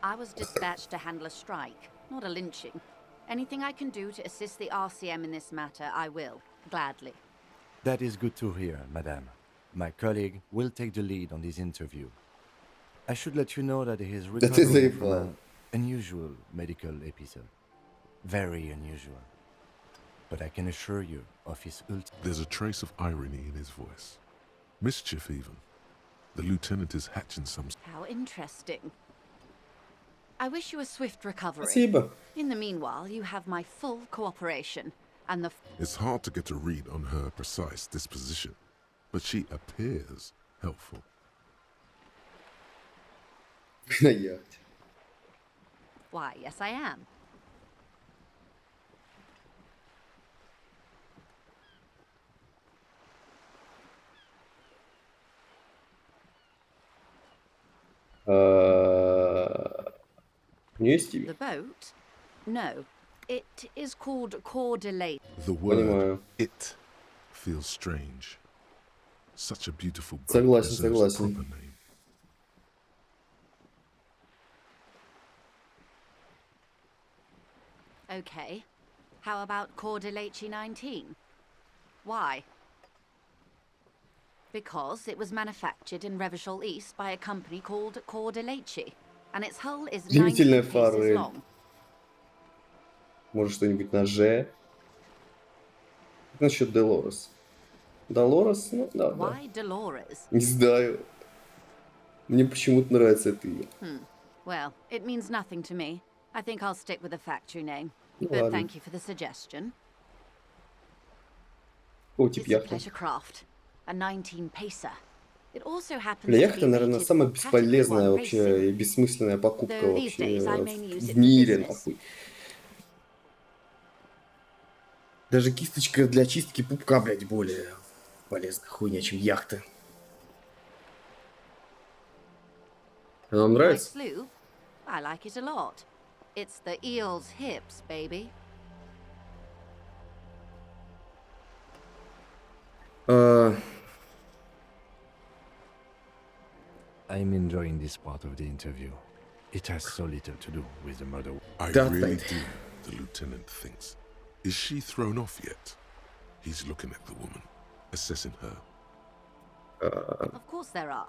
Speaker 7: I was dispatched to handle a strike, not a lynching. Anything I can do to assist the RCM in this matter, I will, gladly.
Speaker 4: That is good to hear, madame. My colleague will take the lead on this interview. I should let you know that he is
Speaker 1: is
Speaker 4: recovering from
Speaker 1: April.
Speaker 4: an unusual medical episode. Very unusual. But I can assure you of his
Speaker 3: There's a trace of irony in his voice. Mischief even. The lieutenant is hatching some...
Speaker 7: How interesting. I wish you a swift recovery.
Speaker 1: Спасибо.
Speaker 7: In the meanwhile, you have my full cooperation, and the
Speaker 3: It's hard to get a read on her precise disposition, but she appears helpful.
Speaker 1: На яхте.
Speaker 7: Why, yes, I am.
Speaker 1: У нее есть имя?
Speaker 7: The boat? No. It is called 𝔻𝕚𝕤𝕤𝕤𝕤.
Speaker 3: The word
Speaker 1: Понимаю.
Speaker 3: "it" feels strange. Such a beautiful boat
Speaker 1: Согласен,
Speaker 3: deserves a
Speaker 1: согласен.
Speaker 3: proper name.
Speaker 7: Okay. How about 𝔻𝕚𝕤𝕤𝕤𝕤? Why? Because it was manufactured in Revachol East by a company called 𝔻𝕚𝕤𝕤𝕤, and its hull is 19
Speaker 1: Удивительная
Speaker 7: paces
Speaker 1: форель.
Speaker 7: long.
Speaker 1: Может, что-нибудь на «Ж»? Как насчет Долорес? Долорес? Ну, да, да.
Speaker 7: Why Dolores?
Speaker 1: Не знаю. Мне почему-то нравится это имя.
Speaker 7: Well, it means nothing to me. I think I'll stick with the factory name.
Speaker 1: Ну,
Speaker 7: But
Speaker 1: ладно.
Speaker 7: thank you for the suggestion.
Speaker 1: О, тип
Speaker 7: It's a
Speaker 1: яхты.
Speaker 7: pleasure craft. A 19-pacer. It also happens
Speaker 1: Для
Speaker 7: to
Speaker 1: яхты,
Speaker 7: be
Speaker 1: наверное,
Speaker 7: rated
Speaker 1: самая
Speaker 7: for Category
Speaker 1: бесполезная
Speaker 7: 1
Speaker 1: вообще
Speaker 7: racing.
Speaker 1: и бессмысленная покупка
Speaker 7: Though these
Speaker 1: вообще
Speaker 7: days I mainly use it
Speaker 1: в
Speaker 7: for
Speaker 1: мире,
Speaker 7: business.
Speaker 1: нахуй. Даже кисточка для чистки пупка, блядь, более полезная хуйня, чем яхта. Она вам
Speaker 7: My
Speaker 1: нравится?
Speaker 7: sloop? I like it a lot. It's the eel's hips, baby.
Speaker 4: I'm enjoying this part of the interview. It has so little to do with the murder.
Speaker 3: I
Speaker 1: That
Speaker 3: really
Speaker 1: night.
Speaker 3: do, the lieutenant thinks. Is she thrown off yet? He's looking at the woman, assessing her.
Speaker 7: Of course there are.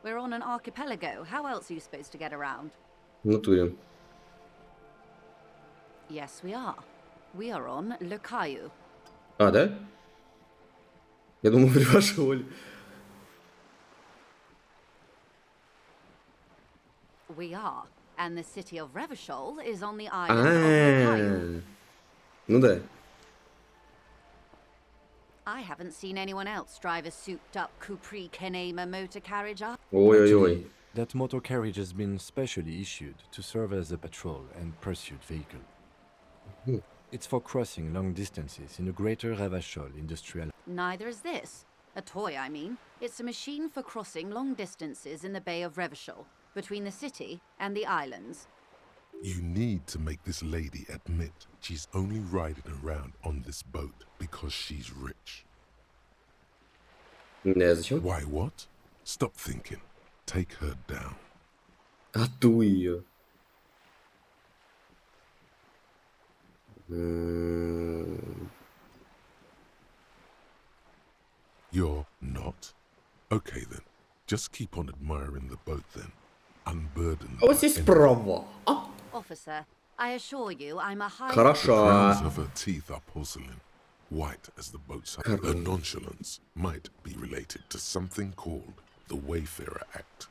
Speaker 7: We're on an archipelago. How else are you supposed to get around?
Speaker 1: В натуре.
Speaker 7: Yes, we are. We are on 𝔻𝕚𝕬𝕤𝕤𝕤.
Speaker 1: А, да? Я думал, при вашей воле.
Speaker 7: We are. And the city of Revachol is on the island of 𝔻𝕚𝕬𝕤𝕤.
Speaker 1: Ну да.
Speaker 7: I haven't seen anyone else drive a souped-up Capri Kenema motor carriage up.
Speaker 1: Ой-ой-ой.
Speaker 4: That motor carriage has been specially issued to serve as a patrol and pursuit vehicle. It's for crossing long distances in the greater Revachol industrial.
Speaker 7: Neither is this. A toy, I mean. It's a machine for crossing long distances in the Bay of Revachol, between the city and the islands.
Speaker 3: You need to make this lady admit she's only riding around on this boat because she's rich.
Speaker 1: Да, зачем?
Speaker 3: Why what? Stop thinking. Take her down.
Speaker 1: А ту ее.
Speaker 3: You're not? Okay then. Just keep on admiring the boat then. Unburden.
Speaker 1: А вот здесь права.
Speaker 7: Officer, I assure you I'm a high...
Speaker 1: Хорошо.
Speaker 3: Crowns of her teeth are porcelain, white as the boat's hull. Her nonchalance might be related to something called the Wayfarer Act,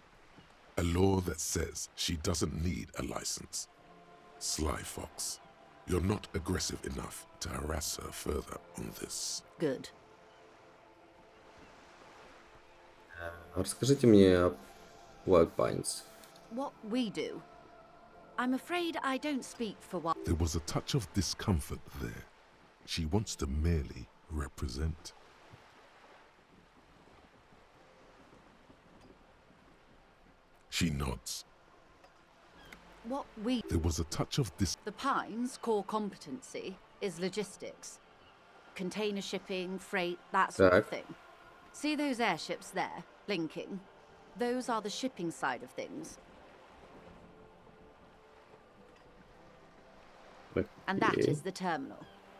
Speaker 3: a law that says she doesn't need a license. Sly fox, you're not aggressive enough to harass her further on this.
Speaker 7: Good.
Speaker 1: Расскажите мне о Wild Pines.
Speaker 7: What we do. I'm afraid I don't speak for what...
Speaker 3: There was a touch of discomfort there. She wants to merely represent. She nods.
Speaker 7: What we...
Speaker 3: There was a touch of
Speaker 7: The Pines' core competency is logistics. Container shipping, freight, that sort of
Speaker 1: Так.
Speaker 7: thing. See those airships there, blinking? Those are the shipping side of things. And that
Speaker 1: Okay.
Speaker 7: is the terminal.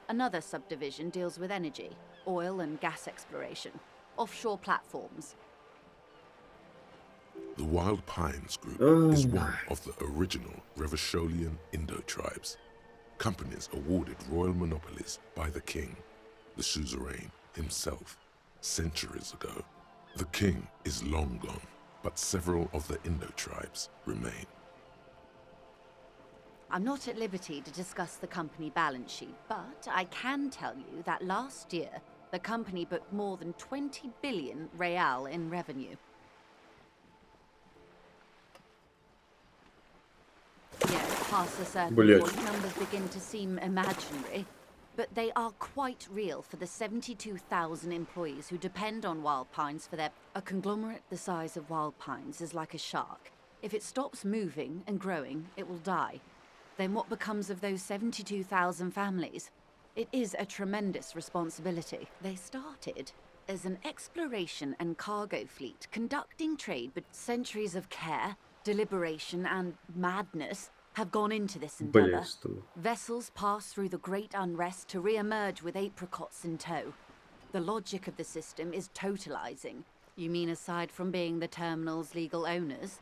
Speaker 7: Another subdivision deals with energy, oil and gas exploration, offshore platforms.
Speaker 3: The Wild Pines Group is one of the original Revacholian Indo-tribes. Companies awarded royal monopolies by the king, the suzerain himself, centuries ago. The king is long gone, but several of the Indo-tribes remain.
Speaker 7: I'm not at liberty to discuss the company balance sheet, but I can tell you that last year, the company booked more than 20 billion real in revenue. Yes, past a certain
Speaker 1: Блять.
Speaker 7: point, numbers begin to seem imaginary, but they are quite real for the 72,000 employees who depend on Wild Pines for their... A conglomerate the size of Wild Pines is like a shark. If it stops moving and growing, it will die. Then what becomes of those 72,000 families? It is a tremendous responsibility. They started as an exploration and cargo fleet conducting trade, but centuries of care, deliberation, and madness have gone into this endeavor.
Speaker 1: Блять, что?
Speaker 7: Vessels pass through the great unrest to re-emerge with apricots in tow. The logic of the system is totalizing. You mean aside from being the terminal's legal owners,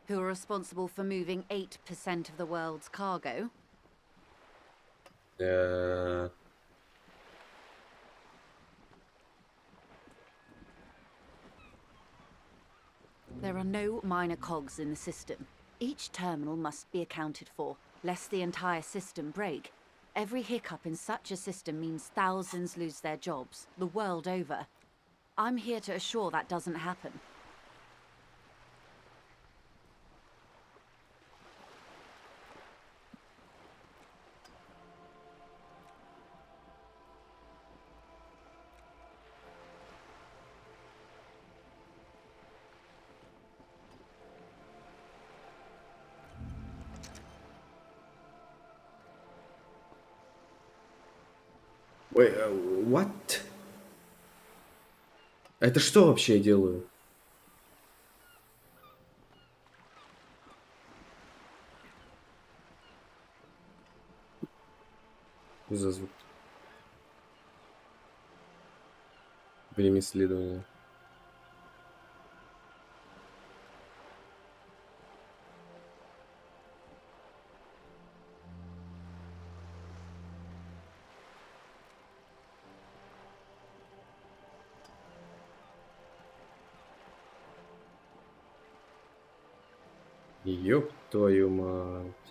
Speaker 7: who are responsible for moving 8% of the world's cargo?
Speaker 1: Э,
Speaker 7: There are no minor cogs in the system. Each terminal must be accounted for, lest the entire system break. Every hiccup in such a system means thousands lose their jobs, the world over. I'm here to assure that doesn't happen.
Speaker 1: Ой, what? Это что вообще я делаю? Что за звук? Время исследования. Ёб твою мать.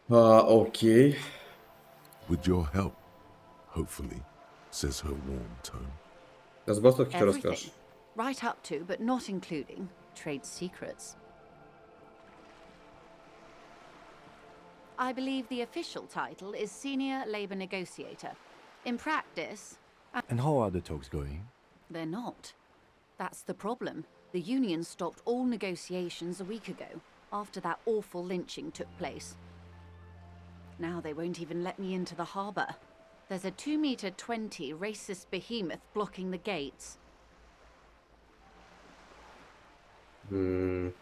Speaker 1: Окей.
Speaker 3: With your help, hopefully, says her warm tone.
Speaker 1: А забастовки что
Speaker 7: Everything.
Speaker 1: расскажешь?
Speaker 7: Right up to, but not including, trade secrets. I believe the official title is Senior Labor Negotiator. In practice,
Speaker 4: And how are the talks going?
Speaker 7: they're not. That's the problem. The union stopped all negotiations a week ago, after that awful lynching took place. Now they won't even let me into the harbour. There's a 2-meter-20 racist behemoth blocking the gates.
Speaker 1: М,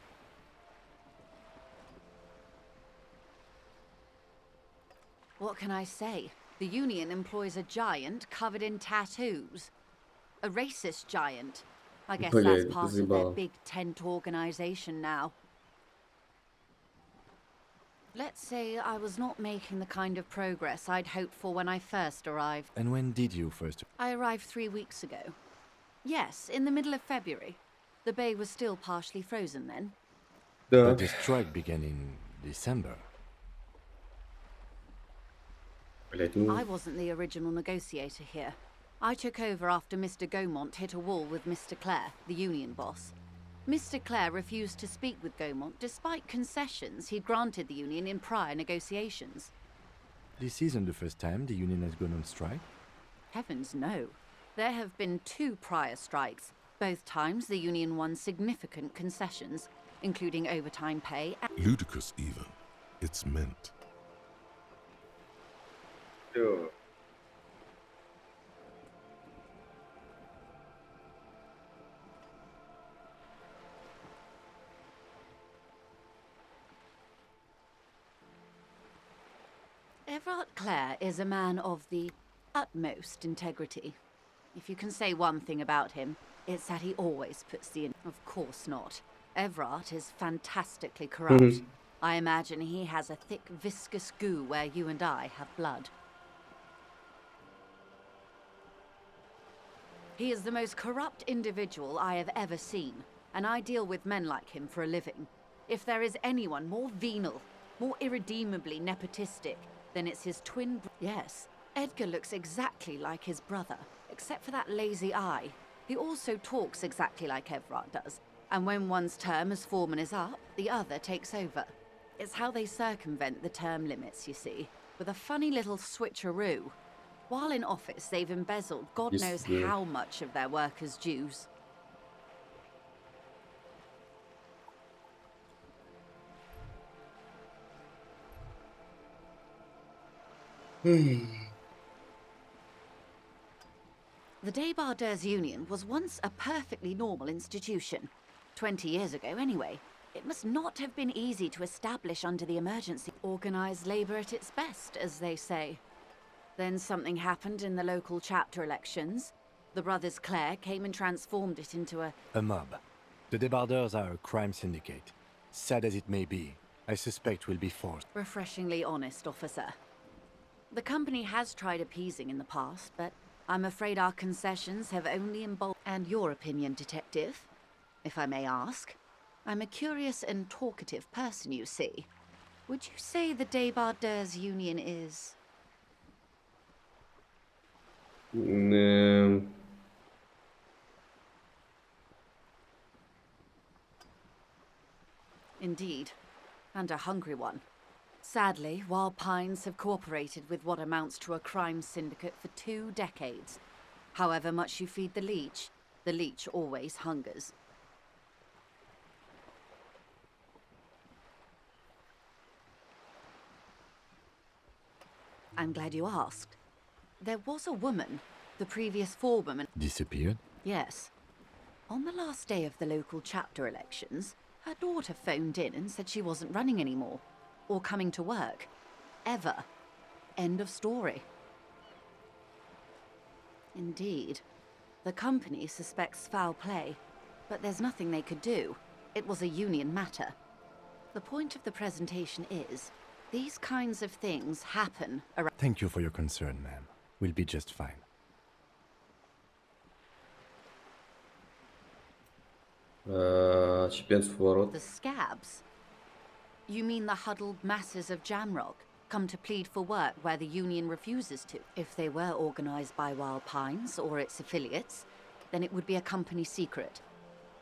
Speaker 7: What can I say? The union employs a giant covered in tattoos. A racist giant. I guess
Speaker 1: Блядь,
Speaker 7: that's
Speaker 1: это
Speaker 7: part of their
Speaker 1: заебало.
Speaker 7: big tent organization now. Let's say I was not making the kind of progress I'd hoped for when I first arrived.
Speaker 4: And when did you first...
Speaker 7: I arrived 3 weeks ago. Yes, in the middle of February. The bay was still partially frozen then.
Speaker 1: Да.
Speaker 4: But the strike began in December.
Speaker 1: Блять, ну...
Speaker 7: I wasn't the original negotiator here. I took over after Mr. 𝔻𝕠𝕠𝕤 hit a wall with Mr. 𝔻𝕚𝕁, the union boss. Mr. 𝔻𝕚𝕁 refused to speak with 𝔻𝕠𝕠𝕤 despite concessions he'd granted the union in prior negotiations.
Speaker 4: This isn't the first time the union has gone on strike.
Speaker 7: Heavens no. There have been 2 prior strikes. Both times the union won significant concessions, including overtime pay and...
Speaker 3: Ludicrous, even. It's meant.
Speaker 1: Всё.
Speaker 7: Everard 𝔻𝕚𝕁 is a man of the utmost integrity. If you can say one thing about him, it's that he always puts the in. Of course not. Everard is fantastically corrupt. I imagine he has a thick, viscous goo where you and I have blood. He is the most corrupt individual I have ever seen, and I deal with men like him for a living. If there is anyone more venal, more irredeemably nepotistic, then it's his twin Yes, Edgar looks exactly like his brother, except for that lazy eye. He also talks exactly like Evrard does, and when one's term as foreman is up, the other takes over. It's how they circumvent the term limits, you see, with a funny little switcheroo. While in office, they've embezzled God knows how much of their workers' dues. The 𝔻𝕝𝕪𝕤𝕚𝕤𝕤 Union was once a perfectly normal institution. 20 years ago, anyway. It must not have been easy to establish under the emergency. Organized labor at its best, as they say. Then something happened in the local chapter elections. The brothers 𝔻𝕚𝕬𝕤 came and transformed it into a
Speaker 4: mob. The débardeurs are a crime syndicate. Sad as it may be, I suspect we'll be forced.
Speaker 7: Refreshingly honest, officer. The company has tried appeasing in the past, but I'm afraid our concessions have only emboldened. And your opinion, detective, if I may ask? I'm a curious and talkative person, you see. Would you say the 𝔻𝕝𝕬𝕤𝕤 Union is... Indeed, and a hungry one. Sadly, Wild Pines have cooperated with what amounts to a crime syndicate for 2 decades. However much you feed the leech always hungers. I'm glad you asked. There was a woman, the previous forewoman.
Speaker 4: Disappeared?
Speaker 7: Yes. On the last day of the local chapter elections, her daughter phoned in and said she wasn't running anymore. Or coming to work. Ever. End of story. Indeed. The company suspects foul play, but there's nothing they could do. It was a union matter. The point of the presentation is, these kinds of things happen around...
Speaker 4: Thank you for your concern, ma'am. We'll be just fine.
Speaker 1: Чепенство ворот.
Speaker 7: The scabs? You mean the huddled masses of Jamrock come to plead for work where the union refuses to? If they were organized by Wild Pines or its affiliates, then it would be a company secret.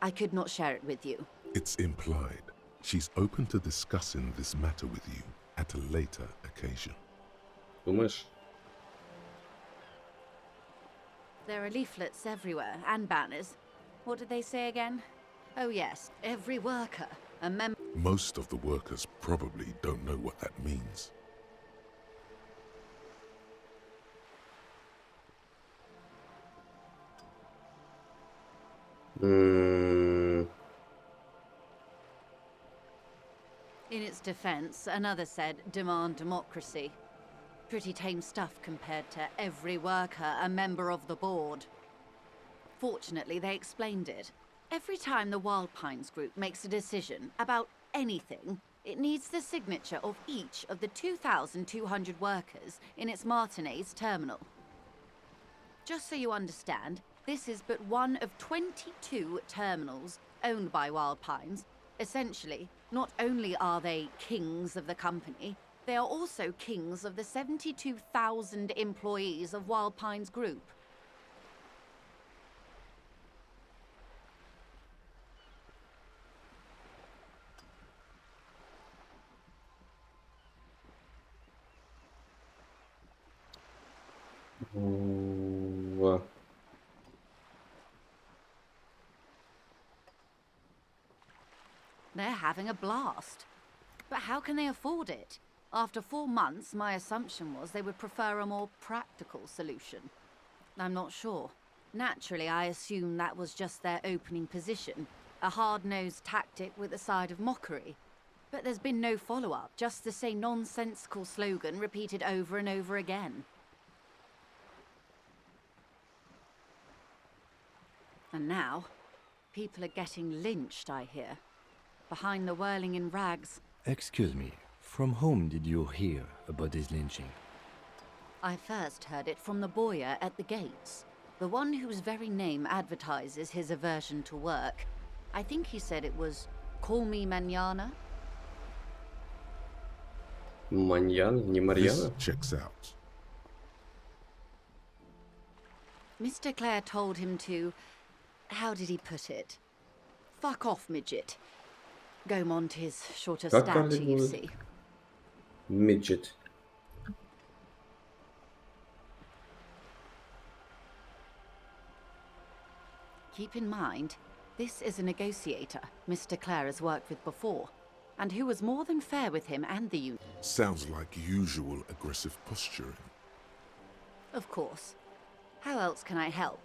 Speaker 7: I could not share it with you.
Speaker 3: It's implied. She's open to discussing this matter with you at a later occasion.
Speaker 1: Думаешь?
Speaker 7: There are leaflets everywhere, and banners. What did they say again? Oh yes, every worker, a member...
Speaker 3: Most of the workers probably don't know what that means.
Speaker 7: In its defense, another said, demand democracy. Pretty tame stuff compared to every worker, a member of the board. Fortunately, they explained it. Every time the Wild Pines group makes a decision about anything, it needs the signature of each of the 2,200 workers in its Martinez terminal. Just so you understand, this is but one of 22 terminals owned by Wild Pines. Essentially, not only are they kings of the company, they are also kings of the 72,000 employees of Wild Pines Group. They're having a blast. But how can they afford it? After 4 months, my assumption was they would prefer a more practical solution. I'm not sure. Naturally, I assumed that was just their opening position, a hard-nosed tactic with a side of mockery. But there's been no follow-up, just the same nonsensical slogan repeated over and over again. And now, people are getting lynched, I hear. Behind the whirling in rags.
Speaker 4: Excuse me, from whom did you hear about this lynching?
Speaker 7: I first heard it from the boyar at the gates. The one whose very name advertises his aversion to work. I think he said it was "Call me Manana."
Speaker 1: Маньяна? Не
Speaker 3: This
Speaker 1: Марьяна?
Speaker 3: checks out.
Speaker 7: Mr. Clare told him to, how did he put it? Fuck off, midget. Gaumont is short of
Speaker 1: Как
Speaker 7: stature,
Speaker 1: карлик
Speaker 7: you
Speaker 1: будет?
Speaker 7: see.
Speaker 1: Midget.
Speaker 7: Keep in mind, this is a negotiator Mr. Clare has worked with before, and who was more than fair with him and the union.
Speaker 3: Sounds like usual aggressive posturing.
Speaker 7: Of course. How else can I help?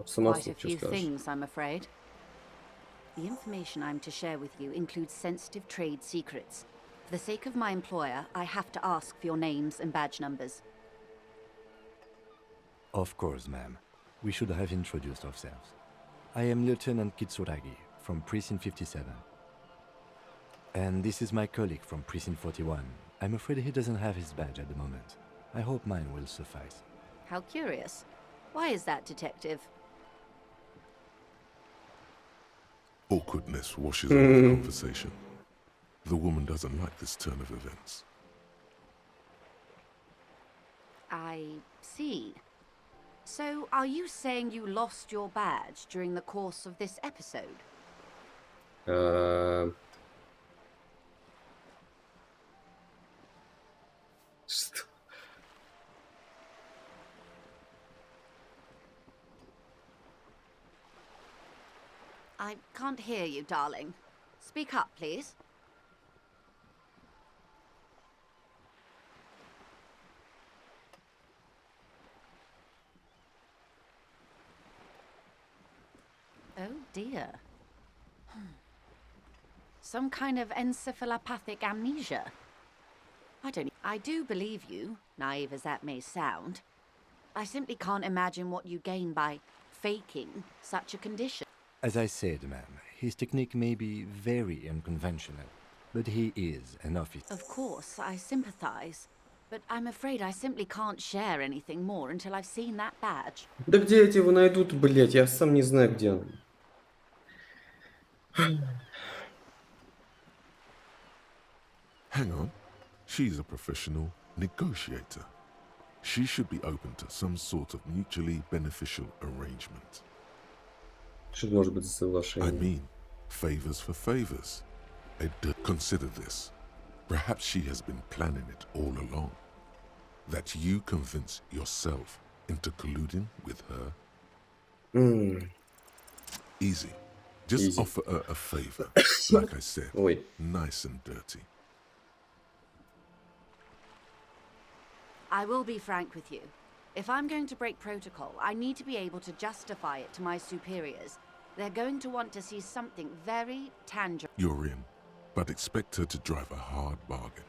Speaker 1: Сама
Speaker 7: Quite a
Speaker 1: что
Speaker 7: few
Speaker 1: скажешь.
Speaker 7: things, I'm afraid. The information I'm to share with you includes sensitive trade secrets. For the sake of my employer, I have to ask for your names and badge numbers.
Speaker 4: Of course, ma'am. We should have introduced ourselves. I am Lieutenant Kitsuragi from Precinct 57. And this is my colleague from Precinct 41. I'm afraid he doesn't have his badge at the moment. I hope mine will suffice.
Speaker 7: How curious. Why is that, Detective?
Speaker 3: Awkwardness washes over the conversation. The woman doesn't like this turn of events.
Speaker 7: I see. So, are you saying you lost your badge during the course of this episode?
Speaker 1: Что?
Speaker 7: I can't hear you, darling. Speak up, please. Oh dear. Some kind of encephalopathic amnesia. I do believe you, naive as that may sound. I simply can't imagine what you gain by faking such a condition.
Speaker 4: As I said, ma'am, his technique may be very unconventional, but he is an officer.
Speaker 7: Of course, I sympathize. But I'm afraid I simply can't share anything more until I've seen that badge.
Speaker 1: Да где эти его найдут, блять? Я сам не знаю, где он.
Speaker 3: Hang on. She's a professional negotiator. She should be open to some sort of mutually beneficial arrangement.
Speaker 1: Что может быть за
Speaker 3: I
Speaker 1: соглашение?
Speaker 3: mean, favors for favors. Consider this. Perhaps she has been planning it all along. That you convince yourself into colluding with her. Easy. Just
Speaker 1: Easy.
Speaker 3: offer her a favor. Like I said,
Speaker 1: Ой.
Speaker 3: nice and dirty.
Speaker 7: I will be frank with you. If I'm going to break protocol, I need to be able to justify it to my superiors. They're going to want to see something very tangible.
Speaker 3: You're in, but expect her to drive a hard bargain.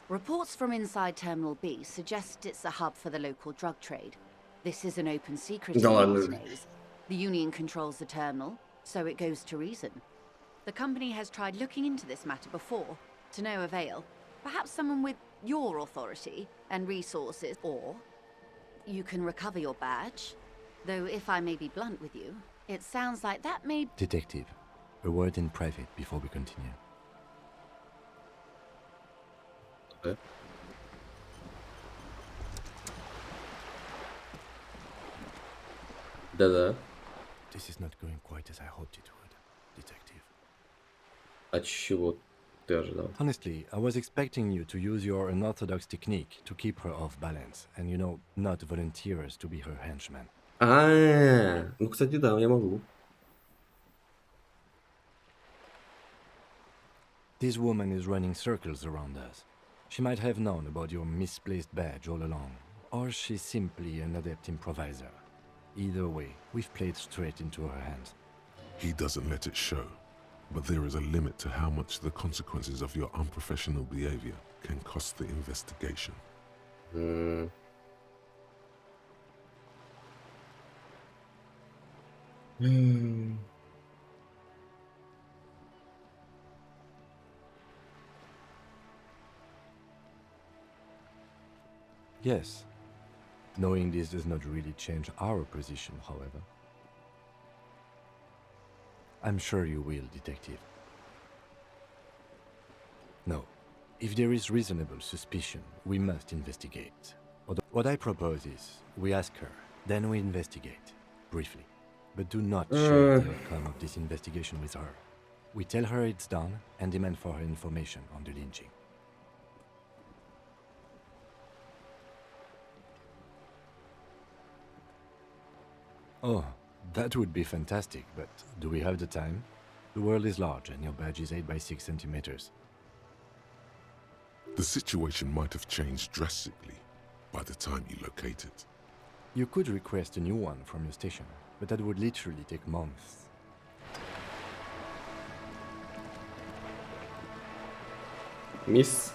Speaker 7: Reports from inside Terminal B suggest it's a hub for the local drug trade. This is an open secret
Speaker 1: Да
Speaker 7: in
Speaker 1: ладно.
Speaker 7: these days. The Union controls the terminal, so it goes to reason. The company has tried looking into this matter before, to no avail. Perhaps someone with your authority and resources, or you can recover your badge. Though if I may be blunt with you, it sounds like that may...
Speaker 4: Detective, a word in private before we continue.
Speaker 1: Да. Да-да.
Speaker 4: This is not going quite as I hoped it would, Detective.
Speaker 1: А чего ты ожидал?
Speaker 4: Honestly, I was expecting you to use your unorthodox technique to keep her off balance and, not volunteer us to be her henchman.
Speaker 1: Ну, кстати, да, я могу.
Speaker 4: This woman is running circles around us. She might have known about your misplaced badge all along, or she's simply an adept improviser. Either way, we've played straight into her hands.
Speaker 3: He doesn't let it show, but there is a limit to how much the consequences of your unprofessional behavior can cost the investigation.
Speaker 4: Yes, Knowing this does not really change our position, however. I'm sure you will, Detective. No. If there is reasonable suspicion, we must investigate. What I propose is, we ask her, then we investigate, briefly. But do not share the outcome of this investigation with her. We tell her it's done and demand for her information on the lynching. Oh, that would be fantastic, but do we have the time? The world is large and your badge is 8 by 6 centimeters.
Speaker 3: The situation might have changed drastically by the time you locate it.
Speaker 4: You could request a new one from your station, but that would literally take months.
Speaker 1: Miss.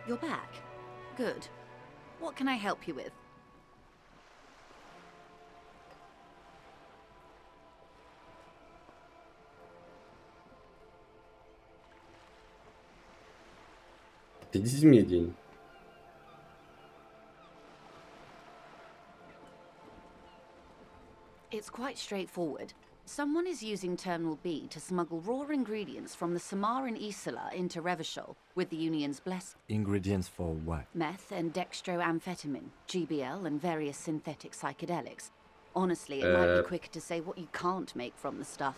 Speaker 7: You're back. Good. What can I help you with?
Speaker 1: Идите мне день.
Speaker 7: It's quite straightforward. Someone is using Terminal B to smuggle raw ingredients from the Samar and Isola into Revachol with the Union's blessing.
Speaker 4: Ingredients for what?
Speaker 7: Meth and dextroamphetamine, GBL, and various synthetic psychedelics. Honestly, it might be quicker to say what you can't make from the stuff.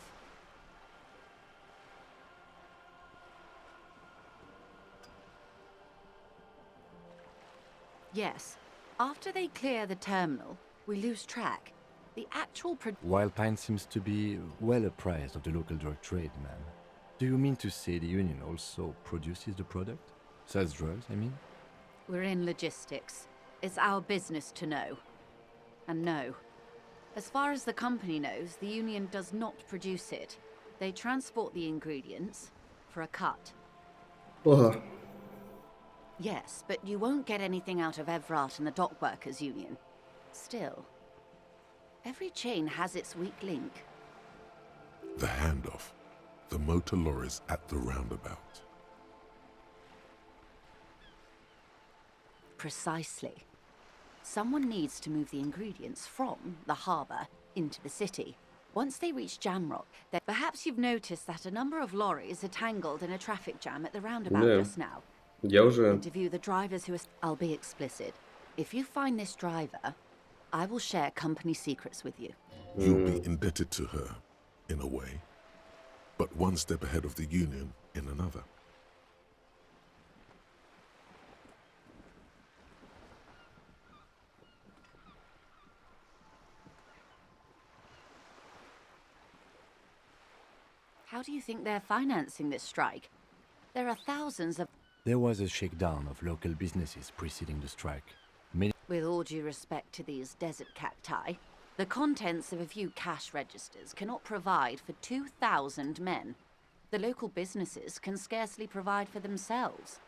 Speaker 7: Yes. After they clear the terminal, we lose track. The actual
Speaker 4: Wild Pine seems to be well apprised of the local drug trade, ma'am. Do you mean to say the Union also produces the product? Sells drugs, I mean?
Speaker 7: We're in logistics. It's our business to know. And no. As far as the company knows, the Union does not produce it. They transport the ingredients for a cut.
Speaker 1: Ugh.
Speaker 7: Yes, but you won't get anything out of 𝔻𝕚𝕬𝕤𝕚 and the Dock Workers Union. Still, every chain has its weak link.
Speaker 3: The handoff. The motor lorries at the roundabout.
Speaker 7: Precisely. Someone needs to move the ingredients from the harbour into the city. Once they reach Jamrock, then perhaps you've noticed that a number of lorries are tangled in a traffic jam at the roundabout just now.
Speaker 1: Я уже...
Speaker 7: Interview the drivers who are... I'll be explicit. If you find this driver, I will share company secrets with you.
Speaker 3: You'll be indebted to her, in a way, but one step ahead of the Union in another.
Speaker 7: How do you think they're financing this strike? There are thousands of...
Speaker 4: There was a shakedown of local businesses preceding the strike.
Speaker 7: With all due respect to these desert cacti, the contents of a few cash registers cannot provide for 2,000 men. The local businesses can scarcely provide for themselves.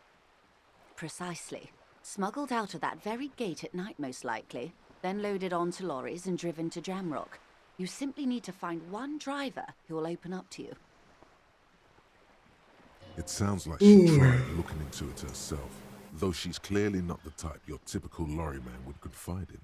Speaker 7: Precisely. Smuggled out of that very gate at night, most likely, then loaded onto lorries and driven to Jamrock. You simply need to find one driver who will open up to you.
Speaker 3: It sounds like she tried looking into it herself, though she's clearly not the type your typical lorryman would confide in.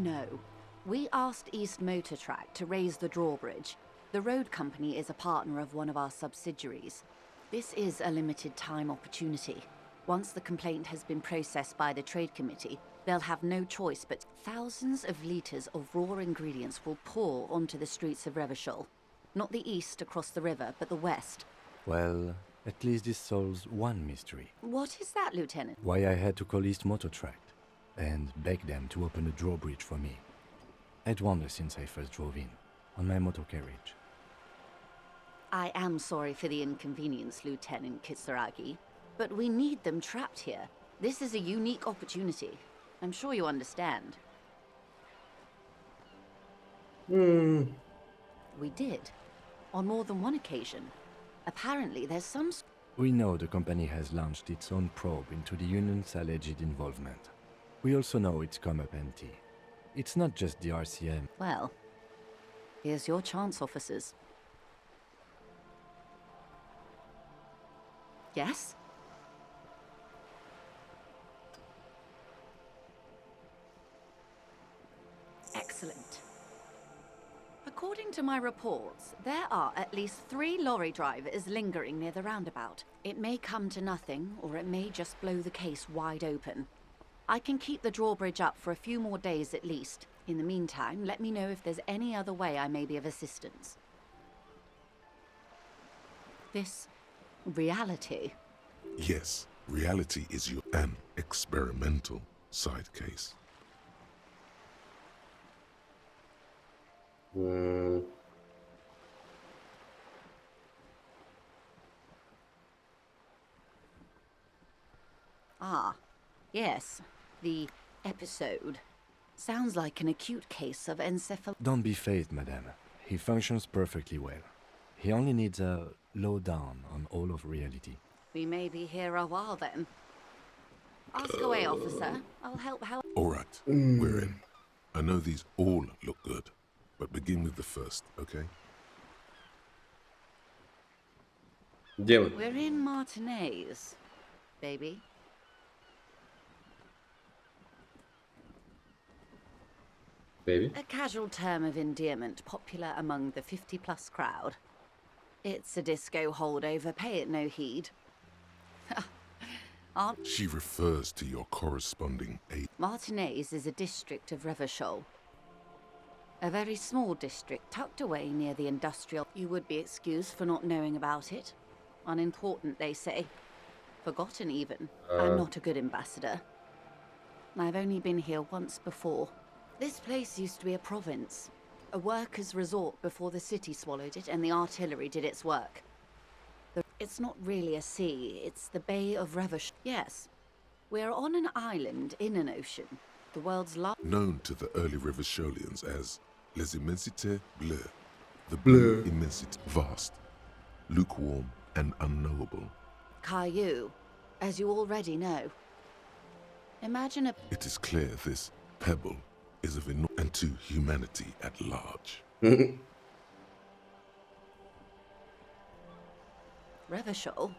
Speaker 7: No. We asked East Motor Track to raise the drawbridge. The road company is a partner of one of our subsidiaries. This is a limited time opportunity. Once the complaint has been processed by the trade committee, they'll have no choice but thousands of litres of raw ingredients will pour onto the streets of Revachol. Not the east across the river, but the west.
Speaker 4: Well, at least this solves one mystery.
Speaker 7: What is that, Lieutenant?
Speaker 4: Why I had to call East Motor Tract and beg them to open a drawbridge for me. I'd wondered since I first drove in, on my motor carriage.
Speaker 7: I am sorry for the inconvenience, Lieutenant Kisaragi, but we need them trapped here. This is a unique opportunity. I'm sure you understand. We did. On more than one occasion. Apparently, there's some...
Speaker 4: We know the company has launched its own probe into the Union's alleged involvement. We also know it's come up empty. It's not just the RCM.
Speaker 7: Well, here's your chance, officers. Yes? Excellent. According to my reports, there are at least 3 lorry drivers lingering near the roundabout. It may come to nothing, or it may just blow the case wide open. I can keep the drawbridge up for a few more days at least. In the meantime, let me know if there's any other way I may be of assistance. This reality.
Speaker 3: Yes, reality is an experimental side case.
Speaker 7: Ah, yes, the episode. Sounds like an acute case of encephal...
Speaker 4: Don't be phased, madame. He functions perfectly well. He only needs a lowdown on all of reality.
Speaker 7: We may be here a while then. Ask away, officer. I'll help.
Speaker 3: All right, we're in. I know these all look good, but begin with the first, okay?
Speaker 1: Где мы?
Speaker 7: We're in Martinez, baby.
Speaker 1: Baby?
Speaker 7: A casual term of endearment popular among the 50-plus crowd. It's a disco holdover, pay it no heed.
Speaker 3: She refers to your corresponding aid.
Speaker 7: Martinez is a district of Revachol. A very small district tucked away near the industrial... You would be excused for not knowing about it. Unimportant, they say. Forgotten, even. I'm not a good ambassador. I've only been here once before. This place used to be a province. A workers' resort before the city swallowed it and the artillery did its work. It's not really a sea, it's the Bay of Revachol. Yes, we're on an island in an ocean. The world's largest...
Speaker 3: Known to the early Revacholians as 𝔻𝕚𝕪𝕤𝕚, the blue immensity, vast, lukewarm, and unknowable.
Speaker 7: Caillou, as you already know. Imagine a...
Speaker 3: It is clear this pebble is of enormous and to humanity at large.
Speaker 7: Revachol?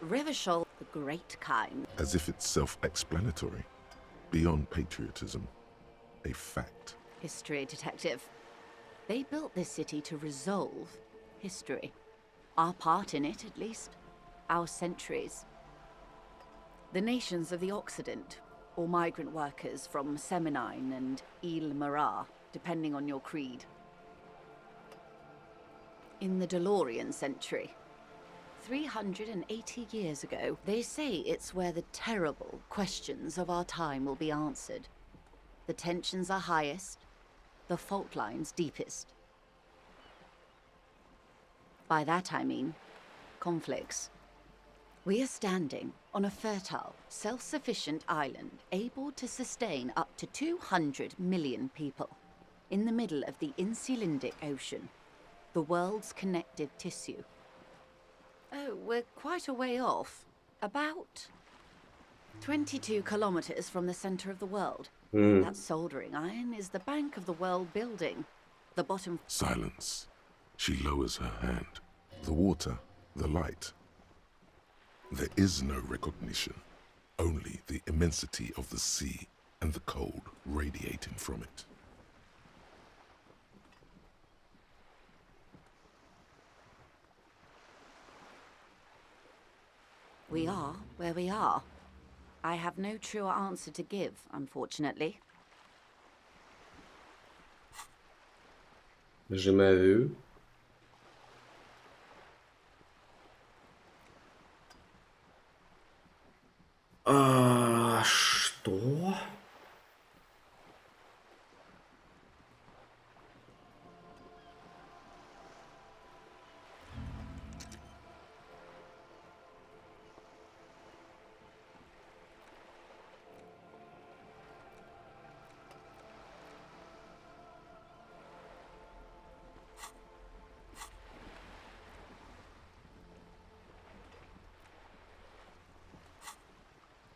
Speaker 7: Revachol, the great kind.
Speaker 3: As if it's self-explanatory, beyond patriotism, a fact.
Speaker 7: History detective. They built this city to resolve history. Our part in it, at least. Our centuries. The nations of the Occident, or migrant workers from 𝔻𝕚𝕤𝕤 and 𝔻𝕚𝕪𝕤, depending on your creed. In the DeLorean century, 380 years ago, they say it's where the terrible questions of our time will be answered. The tensions are highest, the fault lines deepest. By that I mean conflicts. We are standing on a fertile, self-sufficient island able to sustain up to 200 million people in the middle of the Indo-Pacific Ocean, the world's connective tissue. Oh, we're quite a way off. About 22 kilometers from the center of the world. That soldering iron is the bank of the world building. The bottom...
Speaker 3: Silence. She lowers her hand. The water, the light. There is no recognition, only the immensity of the sea and the cold radiating from it.
Speaker 7: We are where we are. I have no truer answer to give, unfortunately.
Speaker 1: Je m'ai vu. Что?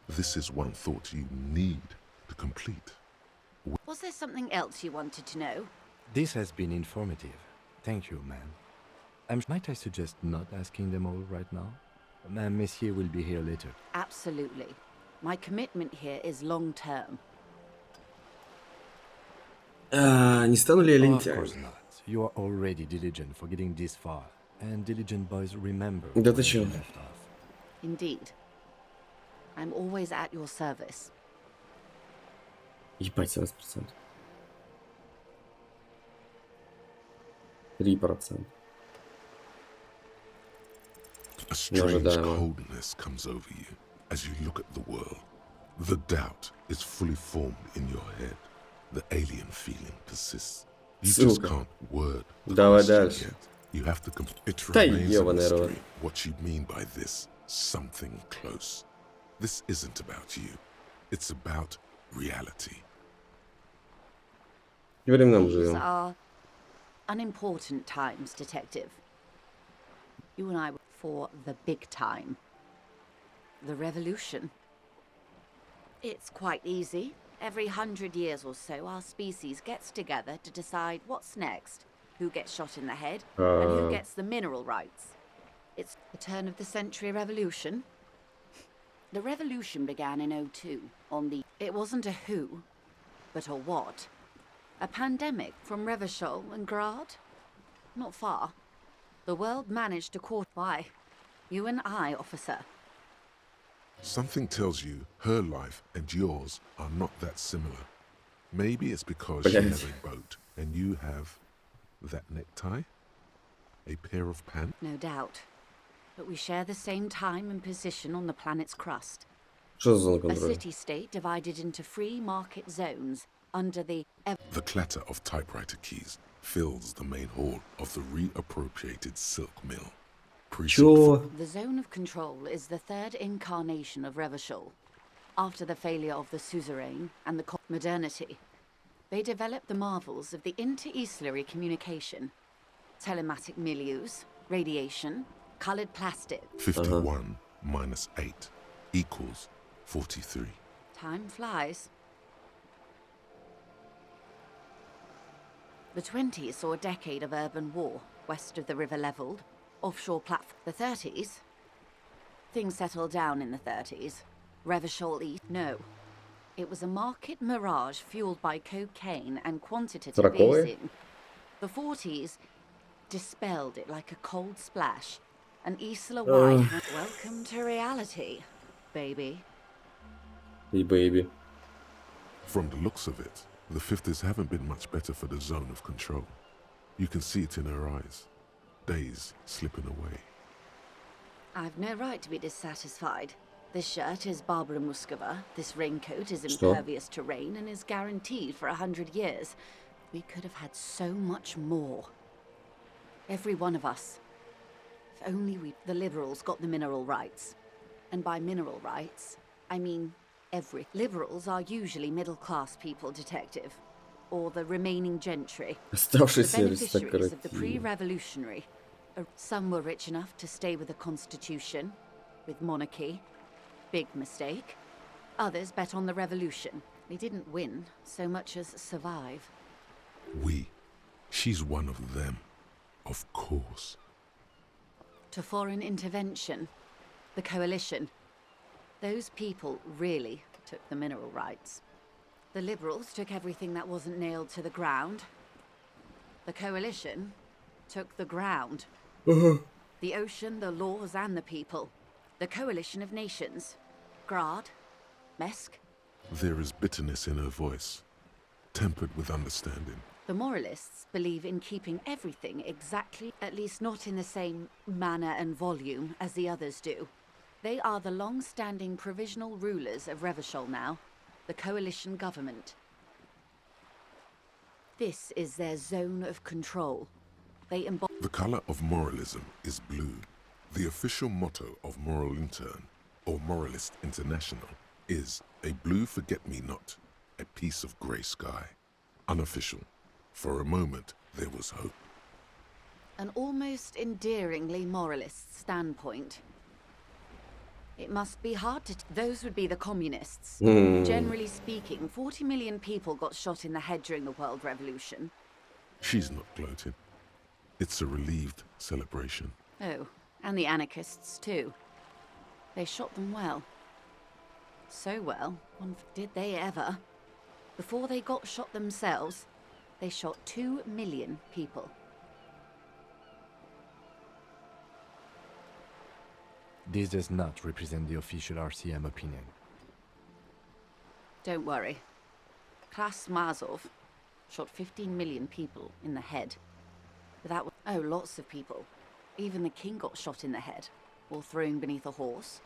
Speaker 3: This is one thought you need to complete.
Speaker 7: Was there something else you wanted to know?
Speaker 4: This has been informative. Thank you, ma'am. Might I suggest not asking them all right now? Madame Messier will be here later.
Speaker 7: Absolutely. My commitment here is long-term.
Speaker 1: Не стану ли я
Speaker 4: Of
Speaker 1: лентяем?
Speaker 4: course not. You are already diligent for getting this far, and diligent boys remember
Speaker 1: Да ты
Speaker 4: where
Speaker 1: чё?
Speaker 4: they left off.
Speaker 7: Indeed. I'm always at your service.
Speaker 1: Ебать, 70%. 3%.
Speaker 3: A strange
Speaker 1: Неожидаемо.
Speaker 3: coldness comes over you as you look at the world. The doubt is fully formed in your head. The alien feeling persists. You just
Speaker 1: Ссылка.
Speaker 3: can't word the
Speaker 1: Давай
Speaker 3: question
Speaker 1: дальше.
Speaker 3: yet. You have to It
Speaker 1: Да
Speaker 3: remains a
Speaker 1: ёбаный рот.
Speaker 3: mystery what you mean by this something close. This isn't about you. It's about reality.
Speaker 1: Времена мы
Speaker 7: These
Speaker 1: живем.
Speaker 7: are unimportant times, Detective. You and I were for the big time. The revolution. It's quite easy. Every 100 years or so, our species gets together to decide what's next, who gets shot in the head, and who gets the mineral rights. It's the turn of the century revolution. The revolution began in '02 on the... It wasn't a who, but a what. A pandemic from Revachol and Grad? Not far. The world managed to court by you and I, officer.
Speaker 3: Something tells you her life and yours are not that similar. Maybe it's because she
Speaker 1: Блядь.
Speaker 3: has a boat and you have that necktie? A pair of pants?
Speaker 7: No doubt. But we share the same time and position on the planet's crust.
Speaker 1: Что за зона
Speaker 7: A
Speaker 1: контроля?
Speaker 7: city-state divided into free market zones under the...
Speaker 3: The clatter of typewriter keys fills the main hall of the reappropriated silk mill.
Speaker 1: Чё?
Speaker 7: The zone of control is the third incarnation of Revachol. After the failure of the suzerain and the modernity, they developed the marvels of the inter-stellary communication, telematic milieus, radiation, colored plastic.
Speaker 3: 51 minus 8 equals 43.
Speaker 7: Time flies. The 20s saw a decade of urban war, west of the river leveled, offshore platform. The 30s? Things settled down in the 30s. Revachol East? No. It was a market mirage fueled by cocaine and quantitative
Speaker 1: Сороковые?
Speaker 7: easing. The 40s dispelled it like a cold splash. And 𝔻𝕚𝕤𝕤𝕚 had welcome to reality, baby.
Speaker 1: И baby.
Speaker 3: From the looks of it, the 50s haven't been much better for the zone of control. You can see it in her eyes. Days slipping away.
Speaker 7: I've no right to be dissatisfied. This shirt is Barbara Muscova, this raincoat is
Speaker 1: Что?
Speaker 7: impervious to rain and is guaranteed for 100 years. We could have had so much more. Every one of us. If only the liberals got the mineral rights. And by mineral rights, I mean every... Liberals are usually middle-class people, Detective. Or the remaining gentry. The
Speaker 1: Оставшиеся
Speaker 7: beneficiaries of the
Speaker 1: аристократы.
Speaker 7: pre-revolutionary. Some were rich enough to stay with the constitution, with monarchy. Big mistake. Others bet on the revolution. They didn't win so much as survive.
Speaker 3: We. She's one of them. Of course.
Speaker 7: To foreign intervention. The coalition. Those people really took the mineral rights. The liberals took everything that wasn't nailed to the ground. The coalition took the ground. The ocean, the laws, and the people. The coalition of nations. Grad, Mesk.
Speaker 3: There is bitterness in her voice, tempered with understanding.
Speaker 7: The moralists believe in keeping everything exactly, at least not in the same manner and volume as the others do. They are the long-standing provisional rulers of Revachol now, the coalition government. This is their zone of control. They embody...
Speaker 3: The color of moralism is blue. The official motto of Moral Intern, or Moralist International, is a blue forget-me-not, a piece of grey sky. Unofficial. For a moment, there was hope.
Speaker 7: An almost endearingly moralist standpoint. It must be hard to... Those would be the communists. Generally speaking, 40 million people got shot in the head during the World Revolution.
Speaker 3: She's not gloating. It's a relieved celebration.
Speaker 7: Oh, and the anarchists too. They shot them well. So well, did they ever? Before they got shot themselves, they shot 2 million people.
Speaker 4: This does not represent the official RCM opinion.
Speaker 7: Don't worry. 𝔻𝕚𝕬𝕤𝕚 shot 15 million people in the head. Oh, lots of people. Even the king got shot in the head, or thrown beneath a horse,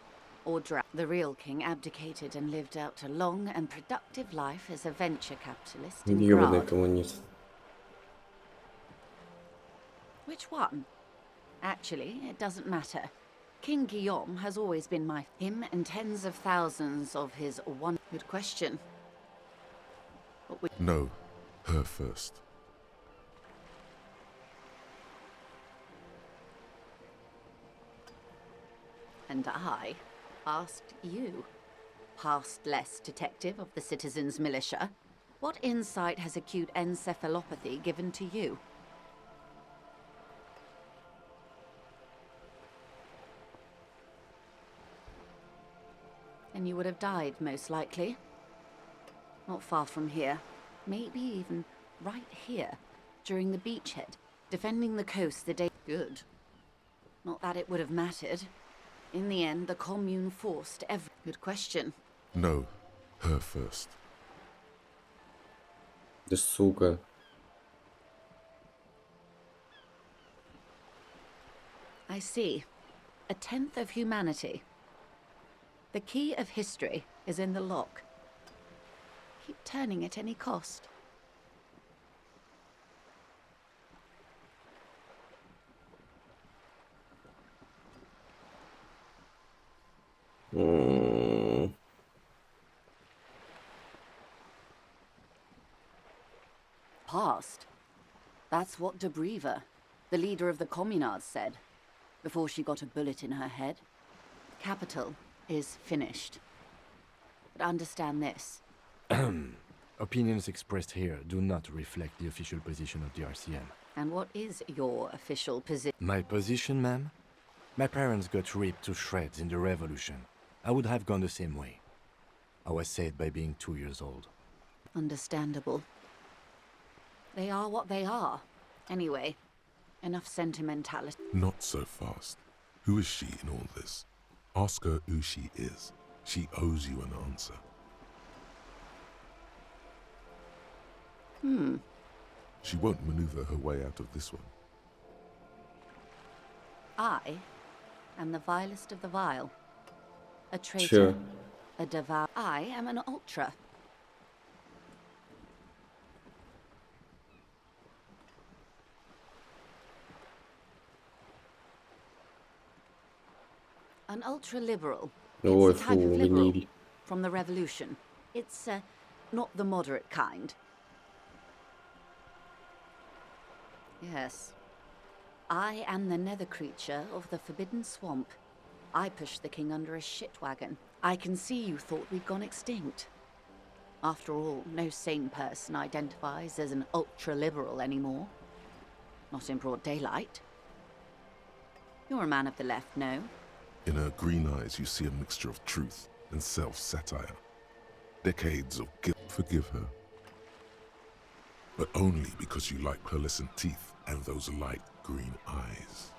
Speaker 7: or drowned. The real king abdicated and lived out a long and productive life as a venture capitalist in
Speaker 1: Ёбаный
Speaker 7: Prague.
Speaker 1: коммунист.
Speaker 7: Which one? Actually, it doesn't matter. King Guillaume has always been him and tens of thousands of his one. Good question.
Speaker 3: No, her first.
Speaker 7: And I asked you, past-less detective of the citizens' militia, what insight has acute encephalopathy given to you? And you would have died, most likely. Not far from here. Maybe even right here, during the beachhead, defending the coast the day. Good. Not that it would have mattered. In the end, the commune forced every. Good question.
Speaker 3: No, her first.
Speaker 1: Да сука.
Speaker 7: I see. A tenth of humanity. The key of history is in the lock. Keep turning at any cost. Past. That's what 𝔻𝕝𝕪𝕤𝕚, the leader of the communards, said, before she got a bullet in her head. Capital is finished. But understand this.
Speaker 4: Opinions expressed here do not reflect the official position of the RCM.
Speaker 7: And what is your official position?
Speaker 4: My position, ma'am? My parents got ripped to shreds in the revolution. I would have gone the same way. I was saved by being 2 years old.
Speaker 7: Understandable. They are what they are. Anyway, enough sentimentality.
Speaker 3: Not so fast. Who is she in all this? Ask her who she is. She owes you an answer. She won't maneuver her way out of this one.
Speaker 7: I am the vilest of the vile. A traitor.
Speaker 1: Sure.
Speaker 7: A devour. I am an ultra. An ultra-liberal.
Speaker 1: Ой,
Speaker 7: It's a type
Speaker 1: фу,
Speaker 7: of liberal
Speaker 1: гниль.
Speaker 7: from the revolution. It's not the moderate kind. Yes. I am the nether creature of the Forbidden Swamp. I pushed the king under a shit wagon. I can see you thought we'd gone extinct. After all, no sane person identifies as an ultra-liberal anymore. Not in broad daylight. You're a man of the left, no?
Speaker 3: In her green eyes, you see a mixture of truth and self-satire. Decades of guilt. Forgive her. But only because you like pearlescent teeth and those light green eyes.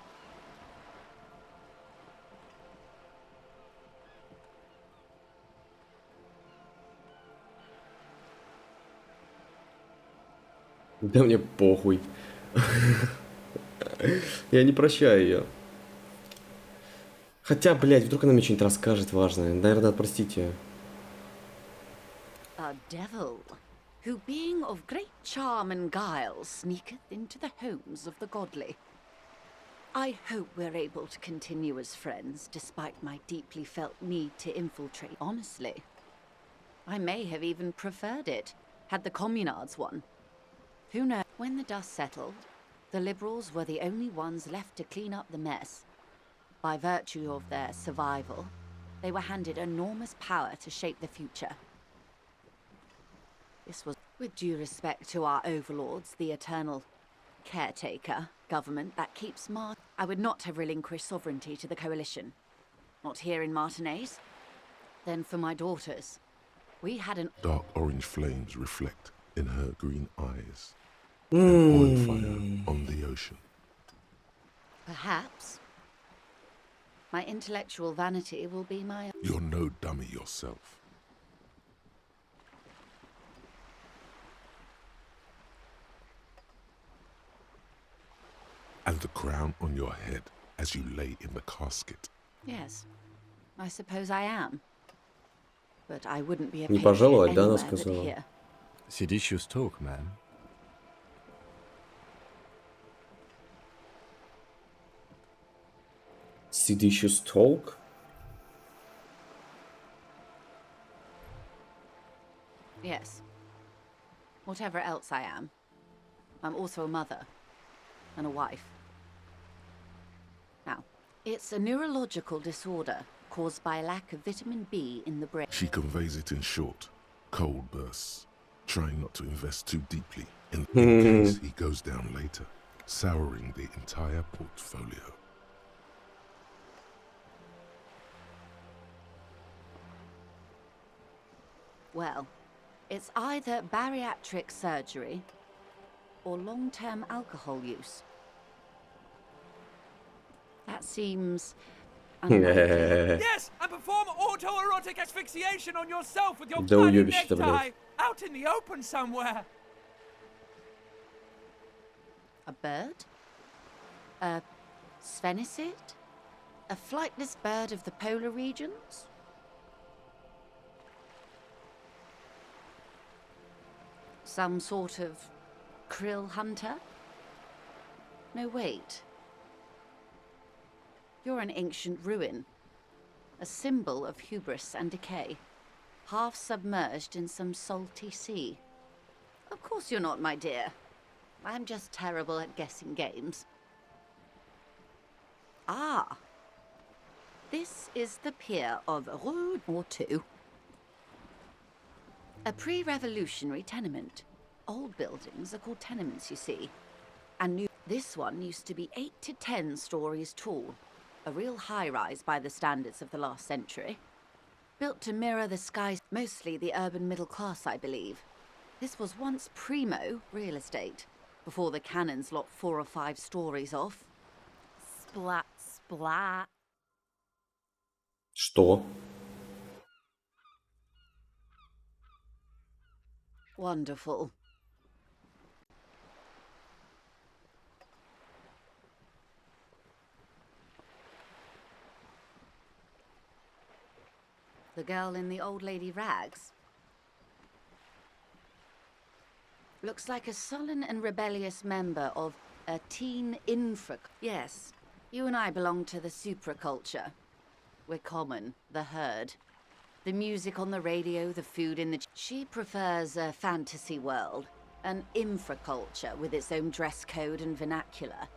Speaker 1: Да мне похуй. Я не прощаю ее. Хотя, блядь, вдруг она мне что-нибудь расскажет важное. Наверное, отпростить ее.
Speaker 7: A devil, who being of great charm and guile sneaketh into the homes of the godly. I hope we're able to continue as friends, despite my deeply felt need to infiltrate. Honestly, I may have even preferred it, had the communards won. Who knows? When the dust settled, the liberals were the only ones left to clean up the mess. By virtue of their survival, they were handed enormous power to shape the future. This was, with due respect to our overlords, the eternal caretaker government that keeps I would not have relinquished sovereignty to the coalition. Not here in Martinez. Then for my daughters. We had an...
Speaker 3: Dark orange flames reflect in her green eyes. An oil fire on the ocean.
Speaker 7: Perhaps. My intellectual vanity will be my...
Speaker 3: You're no dummy yourself. And the crown on your head as you lay in the casket.
Speaker 7: Yes, I suppose I am. But I wouldn't be a
Speaker 1: Не
Speaker 7: patriot
Speaker 1: пожаловать, да, она
Speaker 7: anywhere but
Speaker 1: сказала?
Speaker 7: here.
Speaker 4: Seditious talk, man.
Speaker 1: Seditious talk?
Speaker 7: Yes. Whatever else I am, I'm also a mother and a wife. Now, it's a neurological disorder caused by a lack of vitamin B in the brain.
Speaker 3: She conveys it in short, cold bursts, trying not to invest too deeply in case he goes down later, souring the entire portfolio.
Speaker 7: Well, it's either bariatric surgery or long-term alcohol use. That seems unlikely.
Speaker 8: Yes, and perform autoerotic asphyxiation on yourself with your
Speaker 1: Да
Speaker 8: bloody
Speaker 1: уёбище-то,
Speaker 8: necktie
Speaker 1: блядь.
Speaker 8: out in the open somewhere.
Speaker 7: A bird? A sphenicid? A flightless bird of the polar regions? Some sort of krill hunter? No, wait. You're an ancient ruin. A symbol of hubris and decay. Half submerged in some salty sea. Of course you're not, my dear. I'm just terrible at guessing games. Ah. This is the pier of Rue or two. A pre-revolutionary tenement. Old buildings are called tenements, you see. And this one used to be 8 to 10 stories tall. A real high-rise by the standards of the last century. Built to mirror the skies, mostly the urban middle class, I believe. This was once primo real estate, before the cannons lopped 4 or 5 stories off.
Speaker 6: Splat, splat.
Speaker 1: Что?
Speaker 7: Wonderful. The girl in the old lady rags. Looks like a sullen and rebellious member of a teen infra... Yes, you and I belong to the supraculture. We're common, the herd. The music on the radio, the food in the... She prefers a fantasy world, an infraculture with its own dress code and vernacular.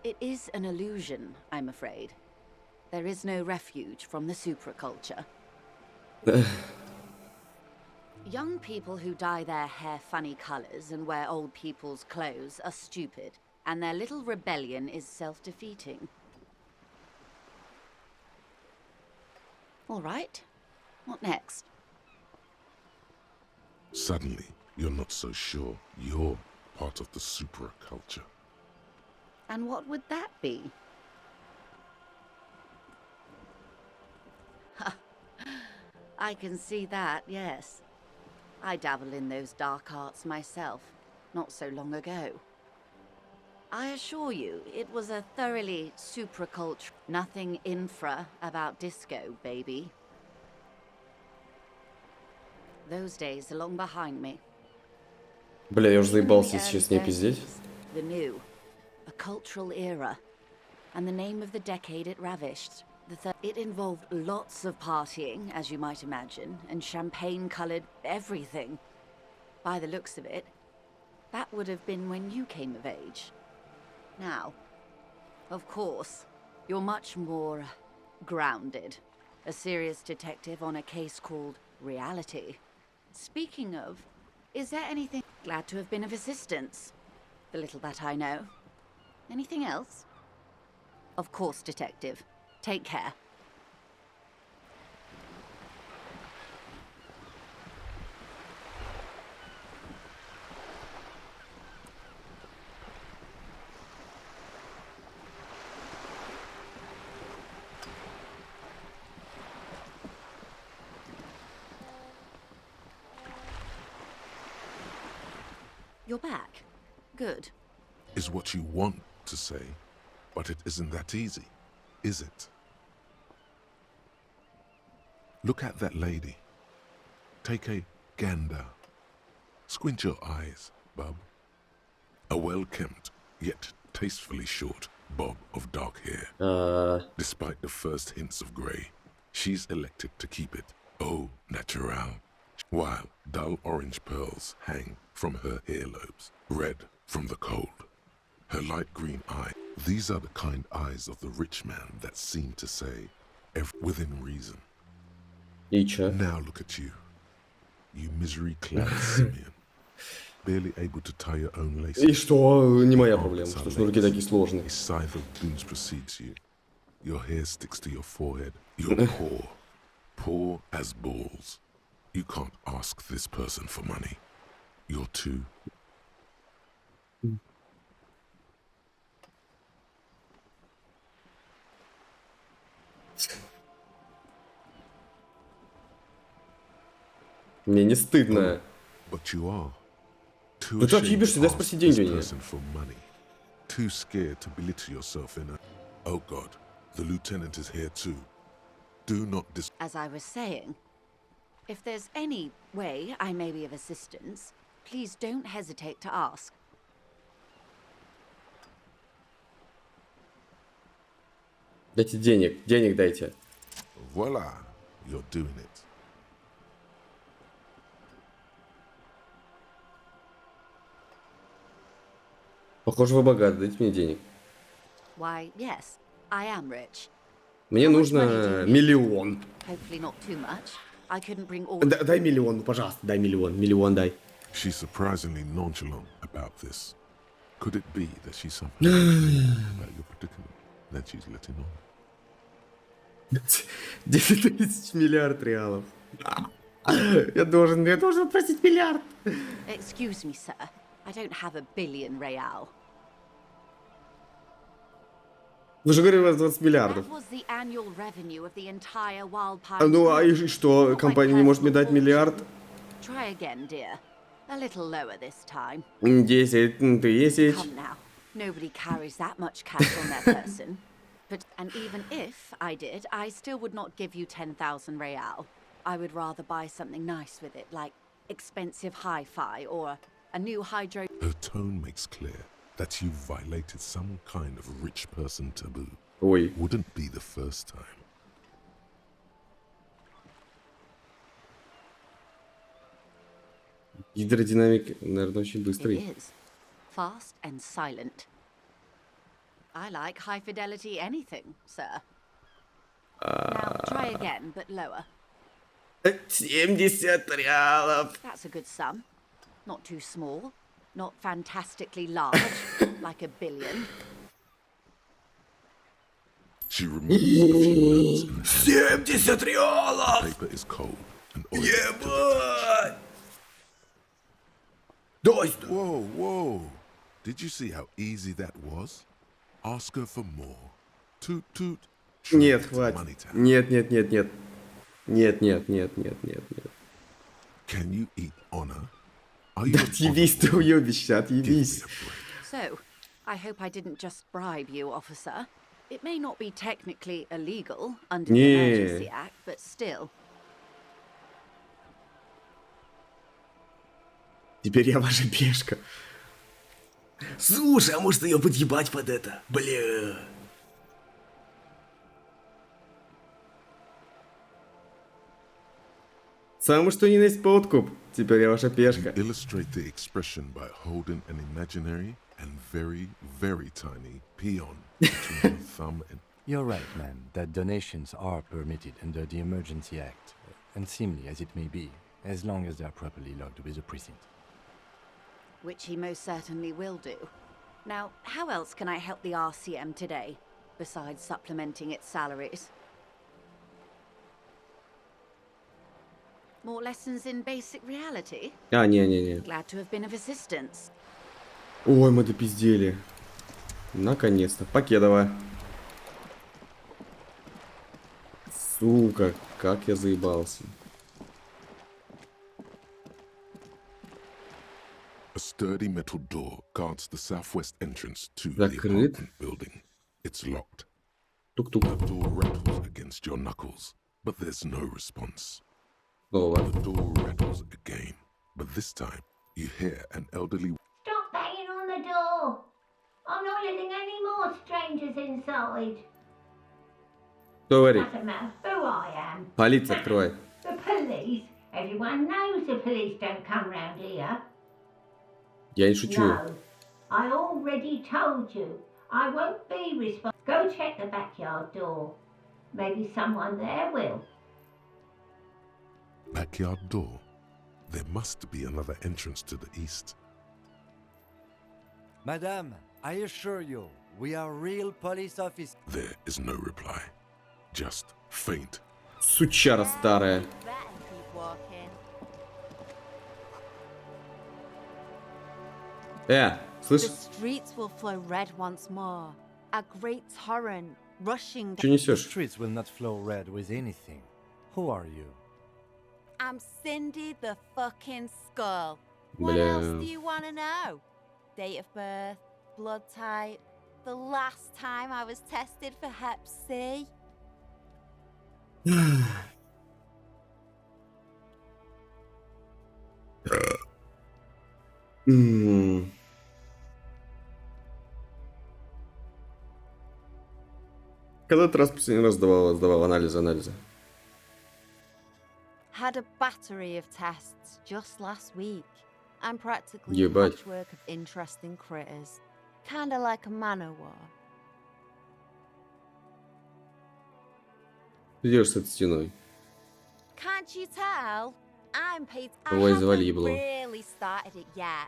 Speaker 7: It is an illusion, I'm afraid. There is no refuge from the supraculture. Young people who dye their hair funny colors and wear old people's clothes are stupid, and their little rebellion is self-defeating. All right. What next?
Speaker 3: Suddenly, you're not so sure you're part of the supraculture.
Speaker 7: And what would that be? I can see that, yes. I dabble in those dark arts myself, not so long ago. I assure you, it was a thoroughly supraculture. Nothing infra about disco, baby. Those days are long behind me.
Speaker 1: Бля, я уже
Speaker 7: Even in
Speaker 1: заебался,
Speaker 7: the
Speaker 1: если
Speaker 7: early
Speaker 1: с ней пиздеть.
Speaker 7: 30s, the new, a cultural era, and the name of the decade it ravished. It involved lots of partying, as you might imagine, and champagne-colored everything. By the looks of it, that would have been when you came of age. Now, of course, you're much more grounded. A serious detective on a case called Reality. Speaking of, is there anything... Glad to have been of assistance. The little that I know. Anything else? Of course, detective. Take care. You're back. Good.
Speaker 3: Is what you want to say, but it isn't that easy, is it? Look at that lady. Take a gander. Squint your eyes, bub. A well-kempt, yet tastefully short bob of dark hair. Despite the first hints of grey, she's elected to keep it au naturel, while dull orange pearls hang from her earlobes, red from the cold. Her light green eye, these are the kind eyes of the rich man that seem to say, within reason.
Speaker 1: И чё?
Speaker 3: Now look at you, you misery-clad simian, barely able to tie your own laces.
Speaker 1: И что? Не моя проблема,
Speaker 3: Arms
Speaker 1: что
Speaker 3: are
Speaker 1: шнурки
Speaker 3: lax.
Speaker 1: такие сложные.
Speaker 3: A scythe of booze precedes you. Your hair sticks to your forehead. You're poor. Poor as balls. You can't ask this person for money. You're too...
Speaker 1: Мне не стыдно.
Speaker 3: But you are. Too
Speaker 1: Ну ты
Speaker 3: ashamed
Speaker 1: отъебешься,
Speaker 3: to
Speaker 1: дай
Speaker 3: ask
Speaker 1: спроси
Speaker 3: this
Speaker 1: деньги у нее.
Speaker 3: person for money. Too scared to belittle yourself in a... Oh God, the lieutenant is here too. Do not dis...
Speaker 7: As I was saying, if there's any way I may be of assistance, please don't hesitate to ask.
Speaker 1: Дайте денег, денег дайте.
Speaker 3: Voila, you're doing it.
Speaker 1: Похоже, вы богаты, дайте мне денег.
Speaker 7: Why, yes, I am rich.
Speaker 1: Мне
Speaker 7: How much
Speaker 1: нужно
Speaker 7: money do you need?
Speaker 1: миллион.
Speaker 7: Hopefully not too much. I couldn't bring all...
Speaker 1: Дай миллион, ну, пожалуйста, дай миллион. Миллион дай.
Speaker 3: She's surprisingly nonchalant about this. Could it be that she's somehow about your predicament that she's letting on?
Speaker 1: 10 тысяч миллиард реалов. Я должен просить миллиард.
Speaker 7: Excuse me, sir. I don't have a billion real.
Speaker 1: Вы же говорили, у вас 20 миллиардов.
Speaker 7: That was the annual revenue of the entire Wild
Speaker 1: А
Speaker 7: Pines
Speaker 1: ну, а и
Speaker 7: Group.
Speaker 1: что,
Speaker 7: Not my
Speaker 1: компания не может мне
Speaker 7: personal
Speaker 1: дать
Speaker 7: fortune.
Speaker 1: миллиард?
Speaker 7: Try again, dear. A little lower this time.
Speaker 1: 10, 10.
Speaker 7: Come now. Nobody carries that much cash on their person. And even if I did, I still would not give you 10,000 real. I would rather buy something nice with it, like expensive hi-fi or a new hydro...
Speaker 3: Her tone makes clear that you've violated some kind of rich person taboo.
Speaker 1: Ой.
Speaker 3: Wouldn't be the first time.
Speaker 1: Гидродинамик, наверное, очень
Speaker 7: It
Speaker 1: быстрый.
Speaker 7: is. Fast and silent. I like high-fidelity anything, sir. Now, try again, but lower.
Speaker 1: 70 реалов.
Speaker 7: That's a good sum. Not too small. Not fantastically large, like a billion.
Speaker 3: She removes a few notes in the hand.
Speaker 1: 70 реалов!
Speaker 3: Paper is cold and oriented to the touch.
Speaker 1: Ебать! Дай сюда!
Speaker 3: Whoa, whoa. Did you see how easy that was? Ask her for more. Toot toot.
Speaker 1: Нет,
Speaker 3: Money
Speaker 1: хватит.
Speaker 3: town.
Speaker 1: Нет, нет, нет, нет. Нет, нет, нет, нет, нет, нет.
Speaker 3: Can you eat honor? Are you an
Speaker 1: Отъебись ты,
Speaker 3: honorable?
Speaker 1: уебище,
Speaker 3: Give me
Speaker 1: отъебись.
Speaker 3: a break.
Speaker 7: So, I hope I didn't just bribe you, officer. It may not be technically illegal under the
Speaker 1: Не.
Speaker 7: Emergency Act, but still.
Speaker 1: Теперь я ваша пешка. Слушай, а может ее подъебать под это? Бля. Самый что ни на есть подкуп. Теперь я ваша
Speaker 3: You
Speaker 1: пешка.
Speaker 3: illustrate the expression by holding an imaginary and very, very tiny peon between your thumb and...
Speaker 4: You're right, man, that donations are permitted under the Emergency Act, unseemly as it may be, as long as they are properly logged with the precinct.
Speaker 7: Which he most certainly will do. Now, how else can I help the RCM today, besides supplementing its salaries? More lessons in basic reality?
Speaker 1: А, не-не-не.
Speaker 7: Glad to have been of assistance.
Speaker 1: Ой, мы допиздели. Наконец-то. Покедова. Сука, как я заебался.
Speaker 3: sturdy metal door guards the southwest entrance to the
Speaker 1: Закрыт.
Speaker 3: apartment building. It's locked.
Speaker 1: Тук-тук.
Speaker 3: The door rattles against your knuckles, but there's no response.
Speaker 1: Снова.
Speaker 3: The door rattles again, but this time you hear an elderly
Speaker 9: Stop banging on the door. I'm not letting any more strangers inside.
Speaker 1: Кто говорит?
Speaker 9: Doesn't matter who I am.
Speaker 1: Полиция открывает.
Speaker 9: The police? Everyone knows the police don't come round here.
Speaker 1: Я не шучу.
Speaker 9: No, I already told you. I won't be responsible. Go check the backyard door. Maybe someone there will.
Speaker 3: backyard door. There must be another entrance to the east.
Speaker 4: Madame, I assure you, we are real police officers.
Speaker 3: There is no reply. Just faint.
Speaker 1: Сучара старая.
Speaker 7: Better keep walking. The
Speaker 1: Слышь,
Speaker 7: streets will flow red once more. A great torrent rushing
Speaker 1: что
Speaker 7: down.
Speaker 4: The
Speaker 1: несешь?
Speaker 4: streets will not flow red with anything. Who are you?
Speaker 7: I'm Cindy the fucking Skull. What
Speaker 1: Бля.
Speaker 7: else do you want to know? Date of birth, blood type, the last time I was tested for Hep C.
Speaker 1: Когда ты раз последний раз сдавал анализы?
Speaker 7: Had a battery of tests just last week. I'm practically a
Speaker 1: Ебать.
Speaker 7: patchwork of interesting critters. Kinda like a man-o'-war.
Speaker 1: Ты держишься от стеной.
Speaker 7: Can't you tell? I'm paid. I
Speaker 1: Давай, завали
Speaker 7: haven't
Speaker 1: ебло.
Speaker 7: really started it yet.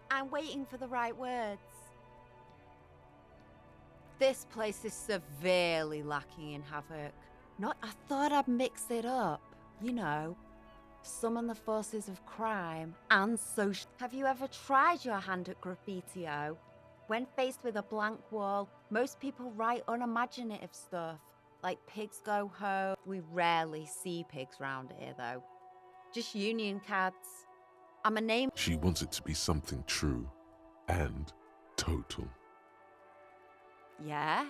Speaker 7: I'm waiting for the right words. This place is severely lacking in havoc. I thought I'd mix it up. You know, summon the forces of crime and social. Have you ever tried your hand at graffiti-o? When faced with a blank wall, most people write unimaginative stuff, like pigs go home. We rarely see pigs round here, though. Just union cards. I'm a name.
Speaker 3: She wants it to be something true and total.
Speaker 7: Yeah?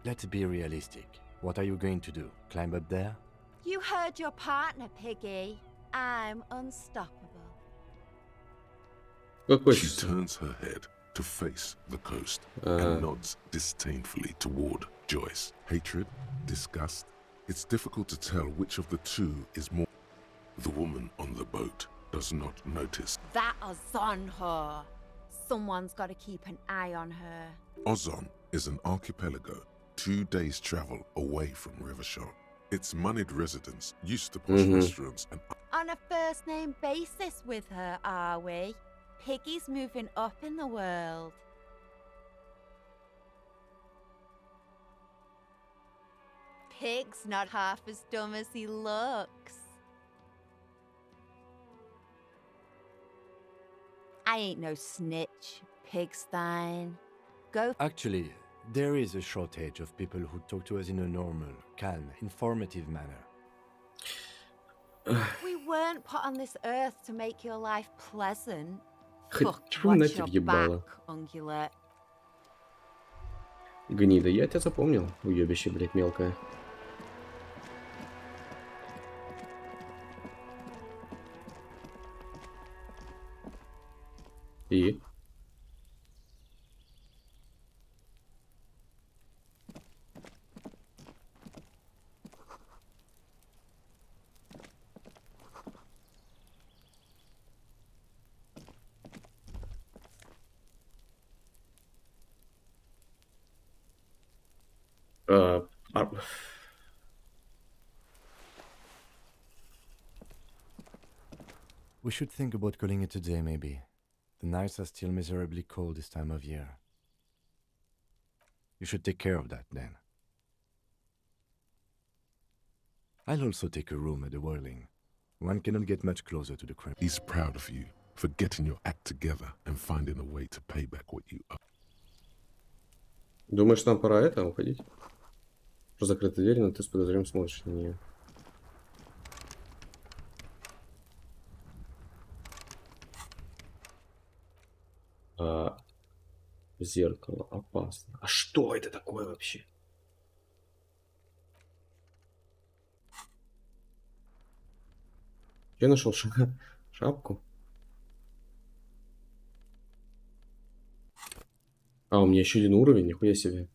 Speaker 4: Let's be realistic. What are you going to do? Climb up there?
Speaker 7: You heard your partner, Piggy. I'm unstoppable.
Speaker 1: Как
Speaker 3: She
Speaker 1: хочется.
Speaker 3: turns her head to face the coast
Speaker 1: Uh.
Speaker 3: and nods disdainfully toward Joyce. Hatred, disgust. It's difficult to tell which of the two is more. The woman on the boat does not notice.
Speaker 7: That is on her. Someone's got to keep an eye on her.
Speaker 3: Ozon is an archipelago 2 days' travel away from Rivershore. Its moneyed residents used to posh restaurants and
Speaker 7: On a first name basis with her, are we? Piggy's moving up in the world. Pig's not half as dumb as he looks. I ain't no snitch, Pigstein. Go
Speaker 4: Actually, there is a shortage of people who talk to us in a normal, calm, informative manner.
Speaker 7: We weren't put on this earth to make your life pleasant. Fuck,
Speaker 1: Хочу
Speaker 7: watch
Speaker 1: нафиг
Speaker 7: your
Speaker 1: ебало.
Speaker 7: back, ungulate.
Speaker 1: Гнида, я тебя запомнил, уебище, блядь, мелкое. И? А, а,
Speaker 4: We should think about calling it a day, maybe. The nights are still miserably cold this time of year. You should take care of that, then. I'll also take a room at the Whirling. One cannot get much closer to the Kremlin.
Speaker 3: he's proud of you for getting your act together and finding a way to pay back what you owe.
Speaker 1: Думаешь, нам пора это уходить? Про закрытую дверь, но ты с подозрением смотришь на нее. Зеркало опасно. А что это такое вообще? Я нашел шапку. А, у меня еще один уровень, нихуя себе.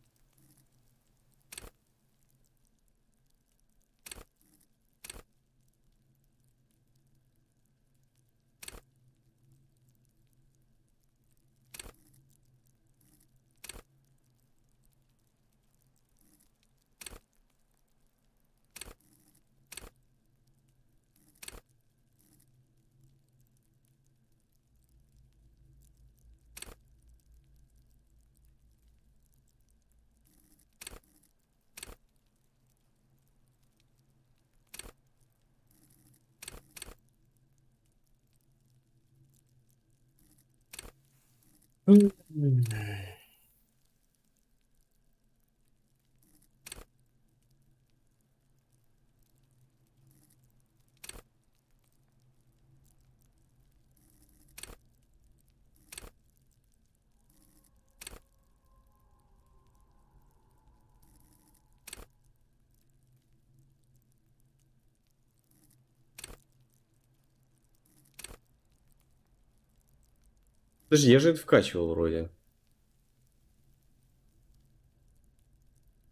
Speaker 1: Подожди, я же это вкачивал вроде.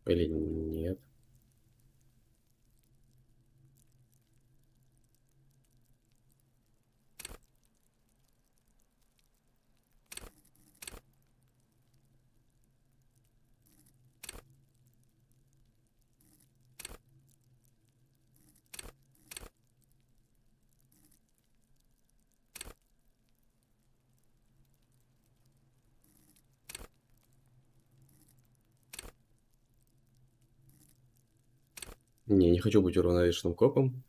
Speaker 1: Или нет? Не хочу быть уравновешенным копом.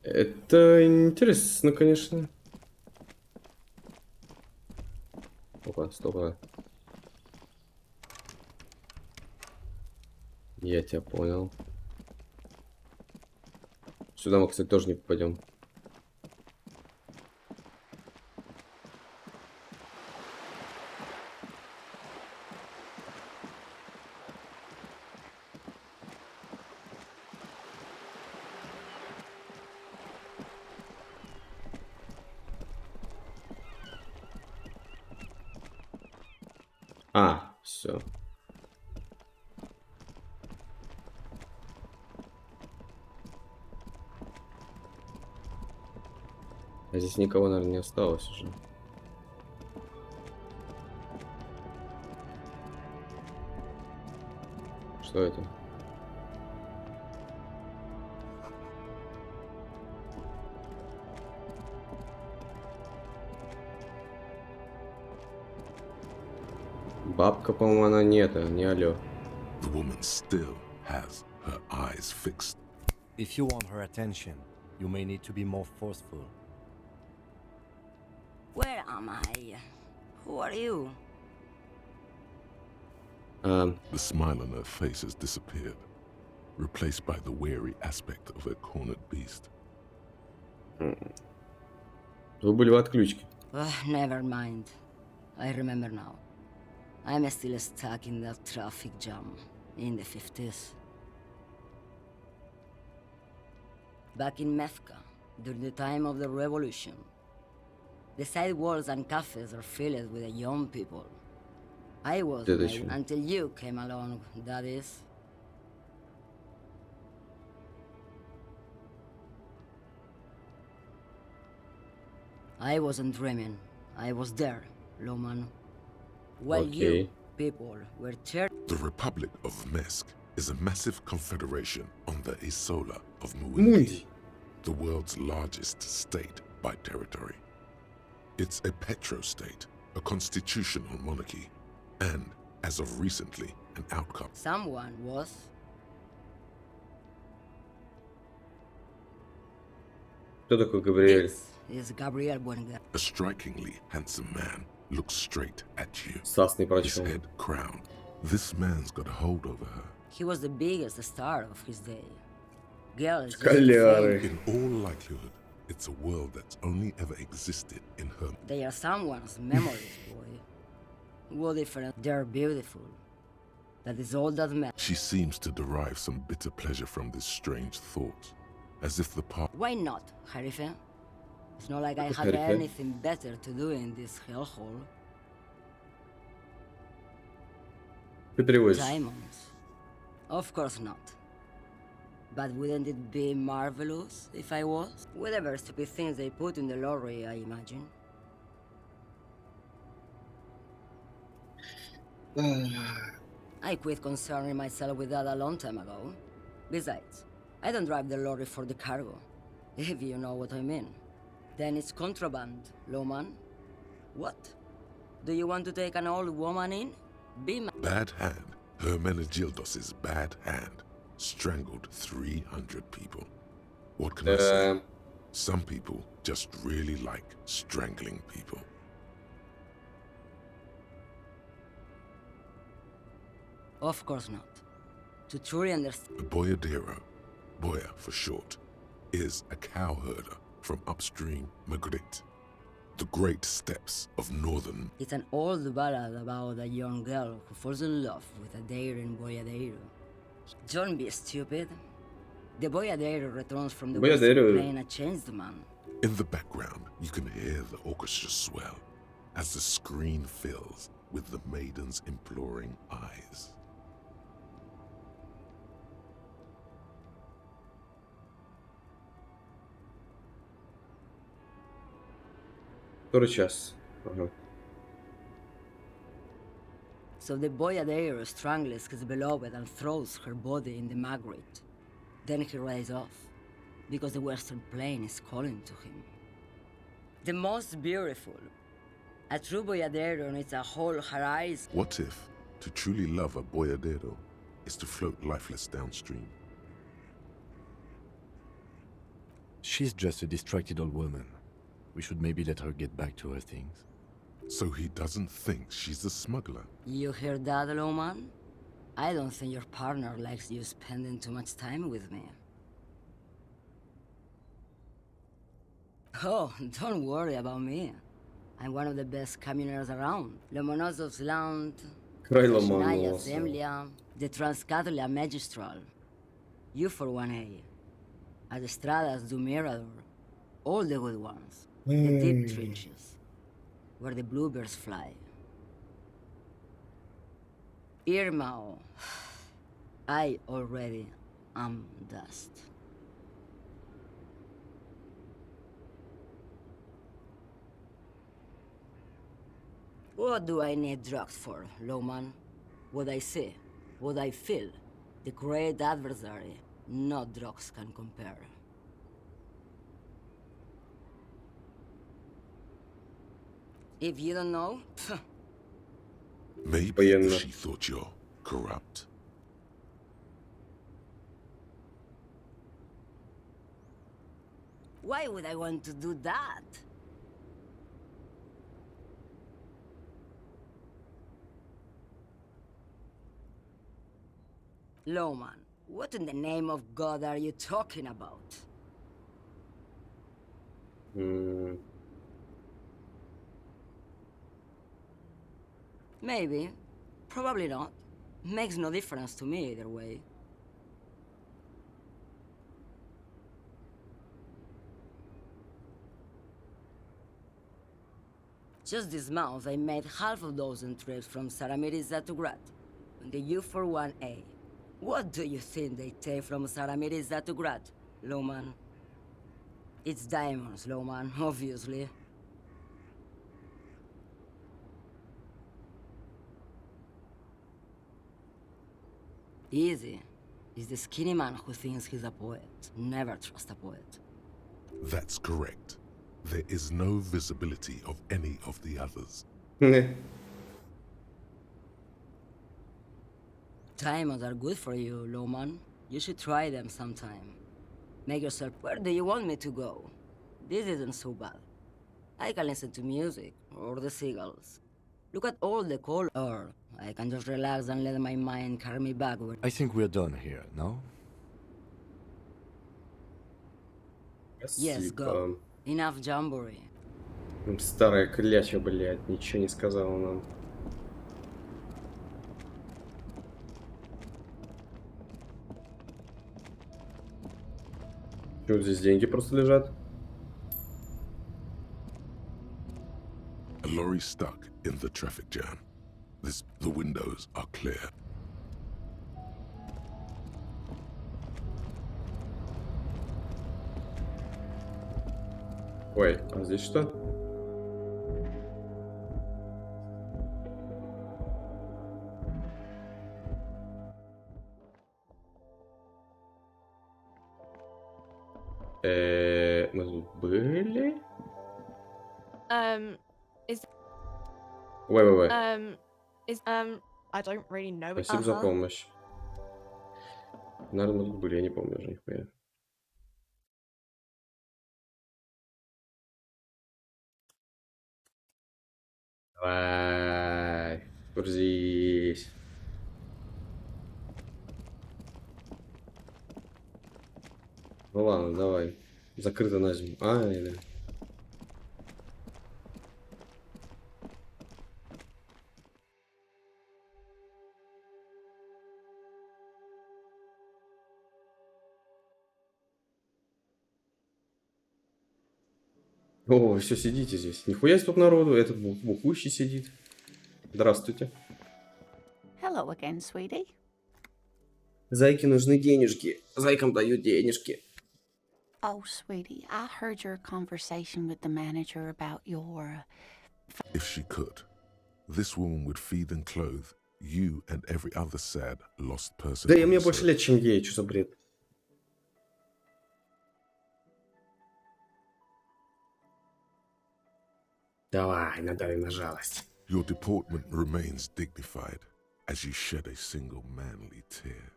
Speaker 1: Это интересно, конечно. Опа, стоп. Я тебя понял. Сюда мы, кстати, тоже не попадем. А, все. А здесь никого, наверное, не осталось уже. Что это? Бабка, по-моему, она не это, не алё.
Speaker 3: The woman still has her eyes fixed.
Speaker 4: If you want her attention, you may need to be more forceful.
Speaker 10: Where am I? Who are you?
Speaker 3: The smile on her face has disappeared, replaced by the weary aspect of a cornered beast.
Speaker 1: Вы были в отключке.
Speaker 10: Never mind. I remember now. I'm still stuck in that traffic jam in the 50s. Back in Mecca, during the time of the revolution. The sidewalks and cafes are filled with young people. I was
Speaker 1: Следующий.
Speaker 10: naive until you came along, that is. I wasn't dreaming. I was there, Loman. While you,
Speaker 1: Okay.
Speaker 10: people, were cheering.
Speaker 3: The Republic of Mesk is a massive confederation on the Isola of
Speaker 1: Mundi.
Speaker 3: Mundi, the world's largest state by territory. It's a petrostate, a constitutional monarchy, and, as of recently, an outcome.
Speaker 10: Someone was.
Speaker 1: Кто такой Габриэль?
Speaker 10: This is Gabriel Buenga.
Speaker 3: A strikingly handsome man looks straight at you,
Speaker 1: Сас не
Speaker 3: his
Speaker 1: прочел.
Speaker 3: head crowned. This man's got a hold over her.
Speaker 10: He was the biggest star of his day. Girls just
Speaker 1: Школяры.
Speaker 10: think
Speaker 3: In all likelihood, it's a world that's only ever existed in her.
Speaker 10: they are someone's memories, boy. What different? They're beautiful. That is all that matters.
Speaker 3: She seems to derive some bitter pleasure from this strange thought, as if the past.
Speaker 10: Why not, Harife? It's not like I
Speaker 1: Who's
Speaker 10: had
Speaker 1: Harife?
Speaker 10: anything better to do in this hellhole.
Speaker 1: Ты переводишь.
Speaker 10: Diamonds? Of course not. But wouldn't it be marvelous if I was? Whatever stupid things they put in the lorry, I imagine. I quit concerning myself with that a long time ago. Besides, I don't drive the lorry for the cargo, if you know what I mean. Then it's contraband, Loman. What? Do you want to take an old woman in? Be my...
Speaker 3: Bad hand. 𝔻𝕚𝕤𝕤𝕚𝕤 bad hand strangled 300 people. What can I say? Some people just really like strangling people.
Speaker 10: Of course not. To truly understand...
Speaker 3: A boyadero, boya for short, is a cow herder from upstream 𝔻𝕬𝕤𝕤, the great steppes of northern.
Speaker 10: It's an old ballad about a young girl who falls in love with a daring boyadero. Don't be stupid. The boyadero returns from the west
Speaker 1: Boyadero.
Speaker 10: playing a changed man.
Speaker 3: In the background, you can hear the orchestra swell as the screen fills with the maiden's imploring eyes.
Speaker 1: Который час? Ага.
Speaker 10: So the boyadero strangles his beloved and throws her body in the maggot. Then he rides off, because the western plain is calling to him. The most beautiful. A true boyadero needs a whole horizon.
Speaker 3: What if to truly love a boyadero is to float lifeless downstream?
Speaker 4: She's just a distracted old woman. We should maybe let her get back to her things.
Speaker 3: So he doesn't think she's a smuggler.
Speaker 10: You hear that, Loman? I don't think your partner likes you spending too much time with me. Oh, don't worry about me. I'm one of the best communers around. Lomonosov's land,
Speaker 1: Край
Speaker 10: Krasnaya
Speaker 1: Ломоносова.
Speaker 10: Zemlya, the Transcatolia Magistral. You for 1A. At Estradas do Mirador. All the good ones. The deep trenches, where the bluebirds fly. 𝔻𝕚𝕤𝕤𝕤. I already am dust. What do I need drugs for, Loman? What I see, what I feel, the great adversary, no drugs can compare. If you don't know,
Speaker 3: Maybe
Speaker 1: Военно.
Speaker 3: she thought you're corrupt.
Speaker 10: why would I want to do that? Loman, what in the name of God are you talking about?
Speaker 1: М,
Speaker 10: Maybe. Probably not. Makes no difference to me either way. Just this month, I made half a dozen trips from 𝔻𝕚𝕬𝕤𝕚 to Grad on the U41A. What do you think they take from 𝔻𝕚𝕬𝕤𝕚 to Grad, 𝔻𝕚𝕪? It's diamonds, 𝔻𝕚𝕪, obviously. Easy. He's the skinny man who thinks he's a poet. Never trust a poet.
Speaker 3: That's correct. There is no visibility of any of the others.
Speaker 10: Diamonds are good for you, 𝔻𝕚𝕪. You should try them sometime. Make yourself, where do you want me to go? This isn't so bad. I can listen to music, or the seagulls. Look at all the color. I can just relax and let my mind carry me backward.
Speaker 4: I think we're done here, no?
Speaker 10: Yes, go. Enough jamboree.
Speaker 1: Старая кляча, блядь, ничего не сказала нам. Что, здесь деньги просто лежат?
Speaker 3: A lorry stuck in the traffic jam. The windows are clear.
Speaker 1: Ой, а здесь что? Мы тут были? Ой.
Speaker 11: I don't really know.
Speaker 1: Спасибо за помощь. Наверное, мы тут были, я не помню уже нихуя. Давай, грузись. Ну ладно, давай. Закрыто на зиму. Да. О, все сидите здесь. Нихуя тут народу. Этот бухущий сидит. Здравствуйте.
Speaker 6: Hello again, sweetie.
Speaker 1: Зайке нужны денежки. Зайкам дают денежки.
Speaker 6: Oh, sweetie, I heard your conversation with the manager about your...
Speaker 3: If she could, this woman would feed and clothe you and every other sad, lost person.
Speaker 1: Да, мне больше лет, чем ей. Что за бред? Давай, надавим на жалость.
Speaker 3: Your deportment remains dignified as you shed a single manly tear.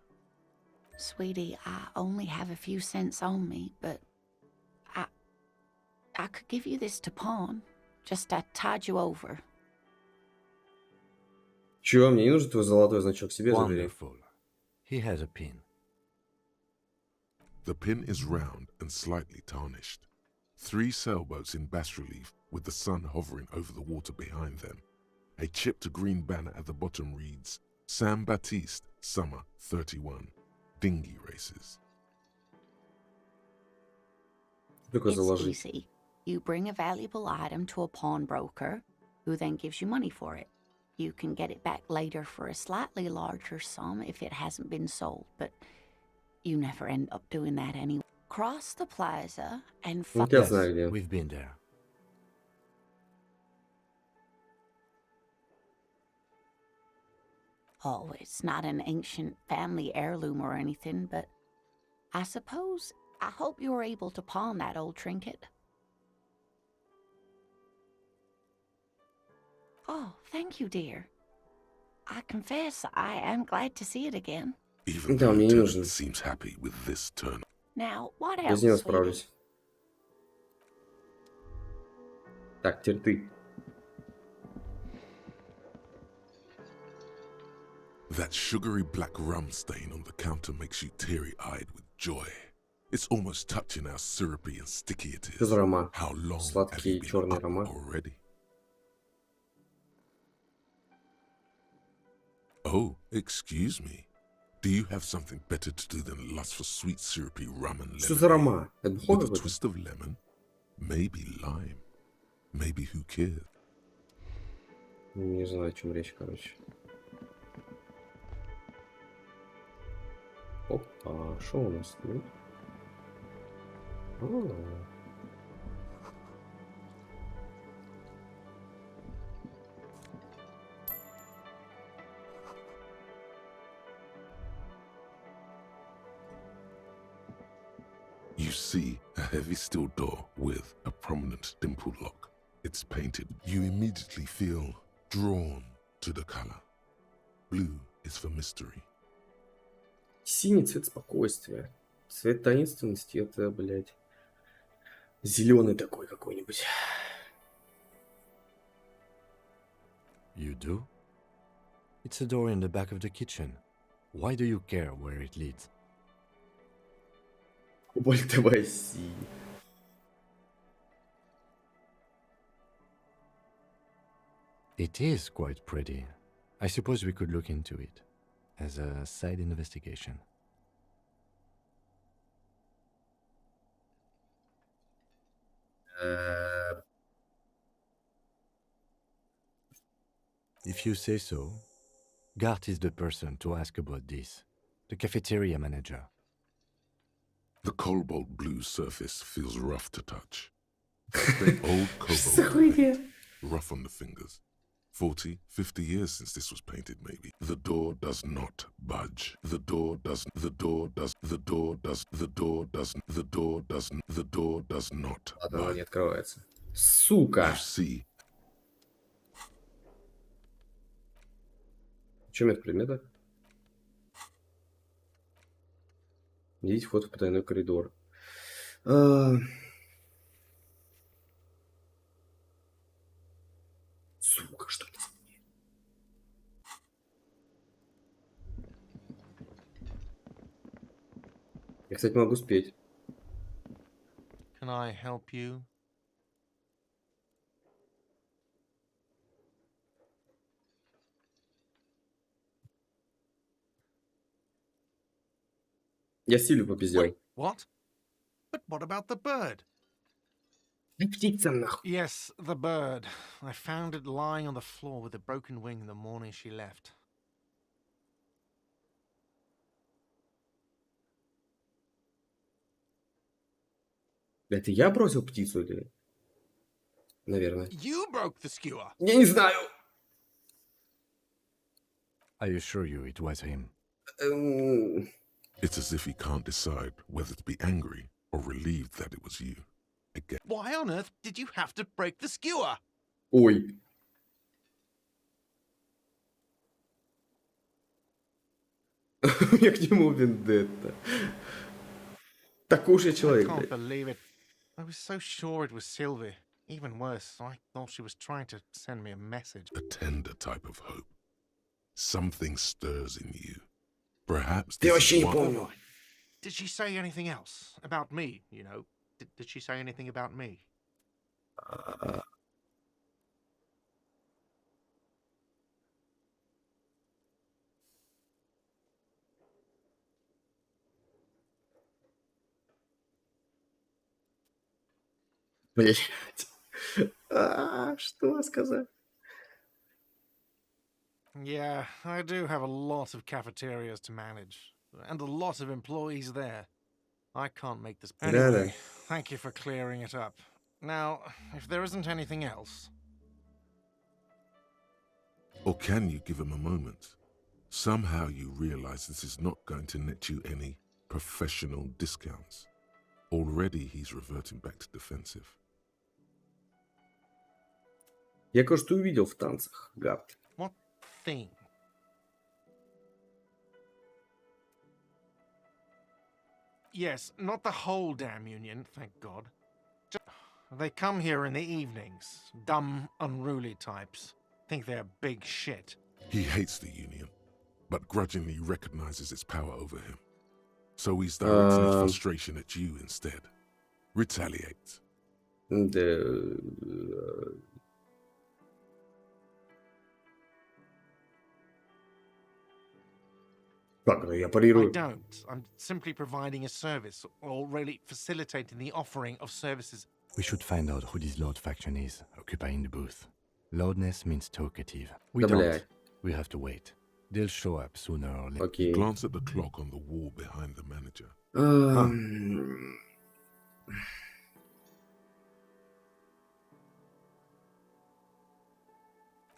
Speaker 6: Sweetie, I only have a few cents on me, but I could give you this to pawn. Just to tide you over.
Speaker 1: Чё, мне не нужен твой золотой значок, себе забери.
Speaker 4: Wonderful. He has a pin.
Speaker 3: The pin is round and slightly tarnished. 3 sailboats in bas-relief with the sun hovering over the water behind them. A chipped green banner at the bottom reads, San Baptiste, Summer 31. Dinghy races.
Speaker 6: It's easy. You bring a valuable item to a pawnbroker, who then gives you money for it. You can get it back later for a slightly larger sum if it hasn't been sold, but you never end up doing that anyway. Cross the plaza and find...
Speaker 1: Я знаю где.
Speaker 4: We've been there.
Speaker 6: Oh, it's not an ancient family heirloom or anything, but I suppose I hope you're able to pawn that old trinket. Oh, thank you, dear. I confess I am glad to see it again.
Speaker 3: Even the lieutenant seems happy with this turn.
Speaker 6: Now, what else,
Speaker 1: Без него
Speaker 6: sweetie?
Speaker 1: справлюсь. Так, теперь ты.
Speaker 3: That sugary black rum stain on the counter makes you teary-eyed with joy. It's almost touching how syrupy and sticky it is.
Speaker 1: Что за рома?
Speaker 3: How long have
Speaker 1: Сладкий
Speaker 3: you been
Speaker 1: черный
Speaker 3: up
Speaker 1: рома.
Speaker 3: already? Oh, excuse me. Do you have something better to do than lust for sweet syrupy rum and lemon?
Speaker 1: Что за рома? Это
Speaker 3: With a twist of lemon, maybe lime, maybe who cares?
Speaker 1: Не знаю, о чем речь, короче. Опа, что у нас тут? А.
Speaker 3: You see a heavy steel door with a prominent dimpled lock. It's painted. You immediately feel drawn to the color. Blue is for mystery.
Speaker 1: Синий цвет спокойствия. Цвет таинственности это, блядь, зеленый такой какой-нибудь.
Speaker 4: You do? It's a door in the back of the kitchen. Why do you care where it leads?
Speaker 1: Кобальтовая си.
Speaker 4: It is quite pretty. I suppose we could look into it as a side investigation. If you say so, Gart is the person to ask about this. The cafeteria manager.
Speaker 3: The cobalt blue surface feels rough to touch. The old
Speaker 1: Что за
Speaker 3: cobalt
Speaker 1: хуйня?
Speaker 3: paint, rough on the fingers. 40, 50 years since this was painted, maybe. The door does not budge. The door does not
Speaker 1: Ладно, она не
Speaker 3: budge.
Speaker 1: открывается. Сука!
Speaker 3: You see,
Speaker 1: Чем это предмета? Найдите вход в потайной коридор. Сука, что это? Я, кстати, могу спеть.
Speaker 12: Can I help you?
Speaker 1: Я Силю попиздел.
Speaker 12: Wait, what? But what about the bird?
Speaker 1: Птица нахуй.
Speaker 12: Yes, the bird. I found it lying on the floor with a broken wing the morning she left.
Speaker 1: Это я бросил птицу или? Наверное.
Speaker 12: You broke the skewer.
Speaker 1: Я не знаю.
Speaker 4: I assure you it was him.
Speaker 3: it's as if he can't decide whether to be angry or relieved that it was you. Again.
Speaker 12: Why on earth did you have to break the skewer?
Speaker 1: Ой. У меня к нему вендетта. Такой уж я
Speaker 12: I
Speaker 1: человек,
Speaker 12: can't
Speaker 1: блядь.
Speaker 12: believe it. I was so sure it was Sylvie. Even worse, I thought she was trying to send me a message.
Speaker 3: A tender type of hope. Something stirs in you. Perhaps
Speaker 1: Ты
Speaker 3: this
Speaker 1: вообще
Speaker 3: is
Speaker 1: не
Speaker 3: one-
Speaker 1: помню.
Speaker 12: Did she say anything else? About me, you know? Did she say anything about me?
Speaker 1: Блядь. Что сказать?
Speaker 12: Yeah, I do have a lot of cafeterias to manage, and a lot of employees there. I can't make this.
Speaker 1: Да,
Speaker 12: Anyway,
Speaker 1: да.
Speaker 12: thank you for clearing it up. Now, if there isn't anything else,
Speaker 3: Or can you give him a moment? Somehow you realize this is not going to net you any professional discounts. Already he's reverting back to defensive.
Speaker 1: Я кое-что увидел в танцах, Гарт.
Speaker 12: what thing? Yes, not the whole damn union, thank God. They come here in the evenings. Dumb, unruly types. Think they're big shit.
Speaker 3: He hates the Union, but grudgingly recognizes its power over him. So he's directing his frustration at you instead. Retaliate.
Speaker 1: Как это? Я
Speaker 12: I
Speaker 1: парирую.
Speaker 12: don't. I'm simply providing a service, or really facilitating the offering of services.
Speaker 4: We should find out who this Lord faction is, occupying the booth. Loudness means talkative. We
Speaker 1: Да,
Speaker 4: don't.
Speaker 1: блядь.
Speaker 4: We have to wait. They'll show up sooner or later.
Speaker 1: Окей.
Speaker 3: Glance at the clock on the wall behind the manager.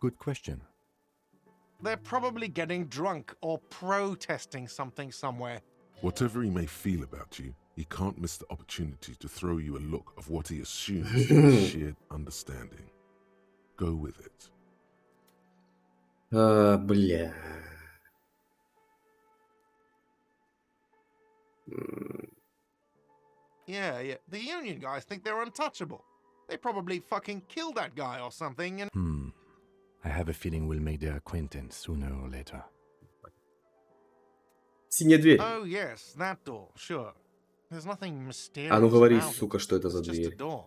Speaker 4: Good question.
Speaker 12: They're probably getting drunk or protesting something somewhere.
Speaker 3: Whatever he may feel about you, he can't miss the opportunity to throw you a look of what he assumes to be shared understanding. Go with it.
Speaker 1: Бля.
Speaker 12: Yeah. The Union guys think they're untouchable. They probably fucking killed that guy or something and...
Speaker 4: I have a feeling we'll make their acquaintance sooner or later.
Speaker 1: Синяя дверь.
Speaker 12: Oh, yes, that door, sure. There's nothing mysterious
Speaker 1: А ну говори,
Speaker 12: about it.
Speaker 1: сука, что это за
Speaker 12: It's just a
Speaker 1: дверь.
Speaker 12: door.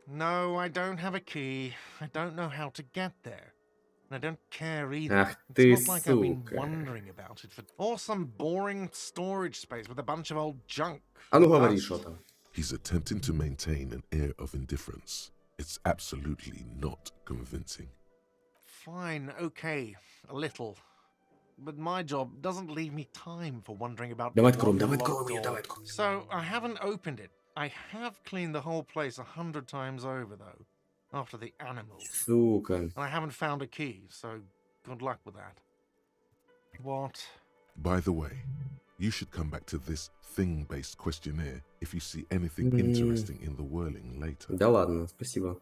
Speaker 12: No, I don't have a key. I don't know how to get there. And I don't care either.
Speaker 1: Ах ты,
Speaker 12: It's not like I've been
Speaker 1: сука.
Speaker 12: wondering about it for... Or some boring storage space with a bunch of old junk.
Speaker 1: А ну говори, что там.
Speaker 3: He's attempting to maintain an air of indifference. It's absolutely not convincing.
Speaker 12: Fine, okay, a little. But my job doesn't leave me time for wondering about...
Speaker 1: Давай откроем,
Speaker 12: one
Speaker 1: давай
Speaker 12: locked
Speaker 1: откроем ее,
Speaker 12: door.
Speaker 1: давай откроем.
Speaker 12: So, I haven't opened it. I have cleaned the whole place 100 times over, though, after the animals.
Speaker 1: Сука.
Speaker 12: And I haven't found a key, so good luck with that. What?
Speaker 3: By the way, you should come back to this thing-based questionnaire if you see anything interesting in the whirling later.
Speaker 1: Да ладно, спасибо.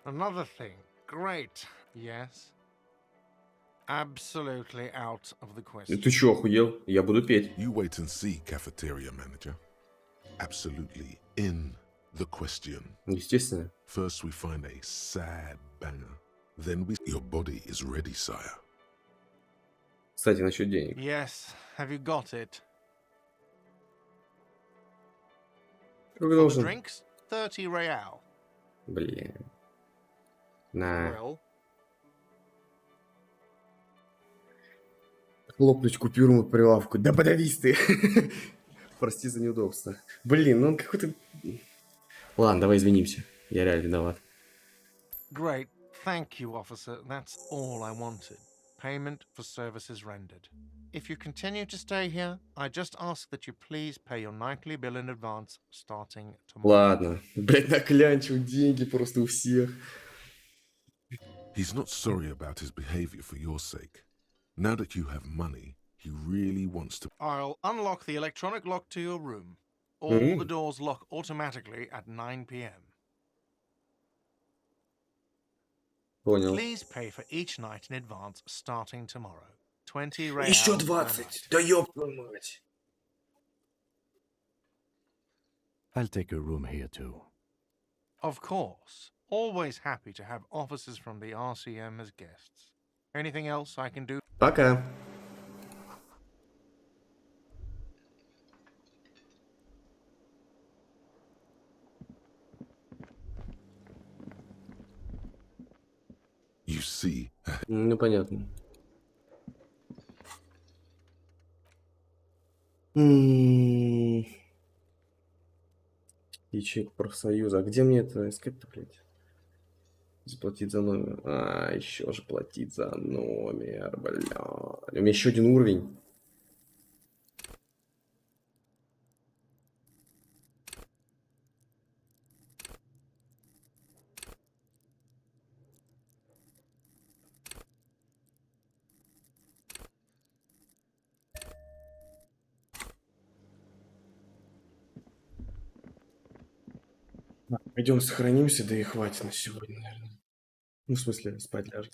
Speaker 12: Another thing. Great. Yes. Absolutely out of the question.
Speaker 1: Ты чё, охуел? Я буду петь.
Speaker 3: You wait and see, cafeteria manager. Absolutely in the question.
Speaker 1: Естественно.
Speaker 3: First we find a sad banger. Then we... Your body is ready, sire.
Speaker 1: Кстати, насчет денег.
Speaker 12: Yes. Have you got it?
Speaker 1: Сколько
Speaker 12: For the
Speaker 1: должен?
Speaker 12: drinks, 30 real.
Speaker 1: Блин. На.
Speaker 12: Well,
Speaker 1: Хлопнуть купюру по прилавку. Да подавись ты. Прости за неудобство. Блин, ну он какой-то... Ладно, давай извинимся. Я реально виноват.
Speaker 12: great. Thank you, officer. That's all I wanted. Payment for services rendered. If you continue to stay here, I just ask that you please pay your nightly bill in advance, starting tomorrow.
Speaker 1: Ладно. Блять, наклянчил деньги просто у всех.
Speaker 3: He's not sorry about his behavior for your sake. Now that you have money, he really wants to...
Speaker 12: I'll unlock the electronic lock to your room. All the doors lock automatically at 9 p.m.
Speaker 1: Понял.
Speaker 12: Please pay for each night in advance, starting tomorrow. 20 real.
Speaker 1: Еще
Speaker 12: per
Speaker 1: 20.
Speaker 12: night.
Speaker 1: Да ёб твою мать.
Speaker 4: I'll take a room here too.
Speaker 12: Of course. Always happy to have officers from the RCM as guests. Anything else I can do?
Speaker 1: Пока.
Speaker 3: You see,
Speaker 1: Ну, понятно. Ячейка профсоюза. А где мне это искать-то, блядь? Заплатить за номер. А, еще же платить за номер, бля. У меня еще один уровень. Пойдем сохранимся, да и хватит на сегодня, наверное. Ну, в смысле, спать ляжем.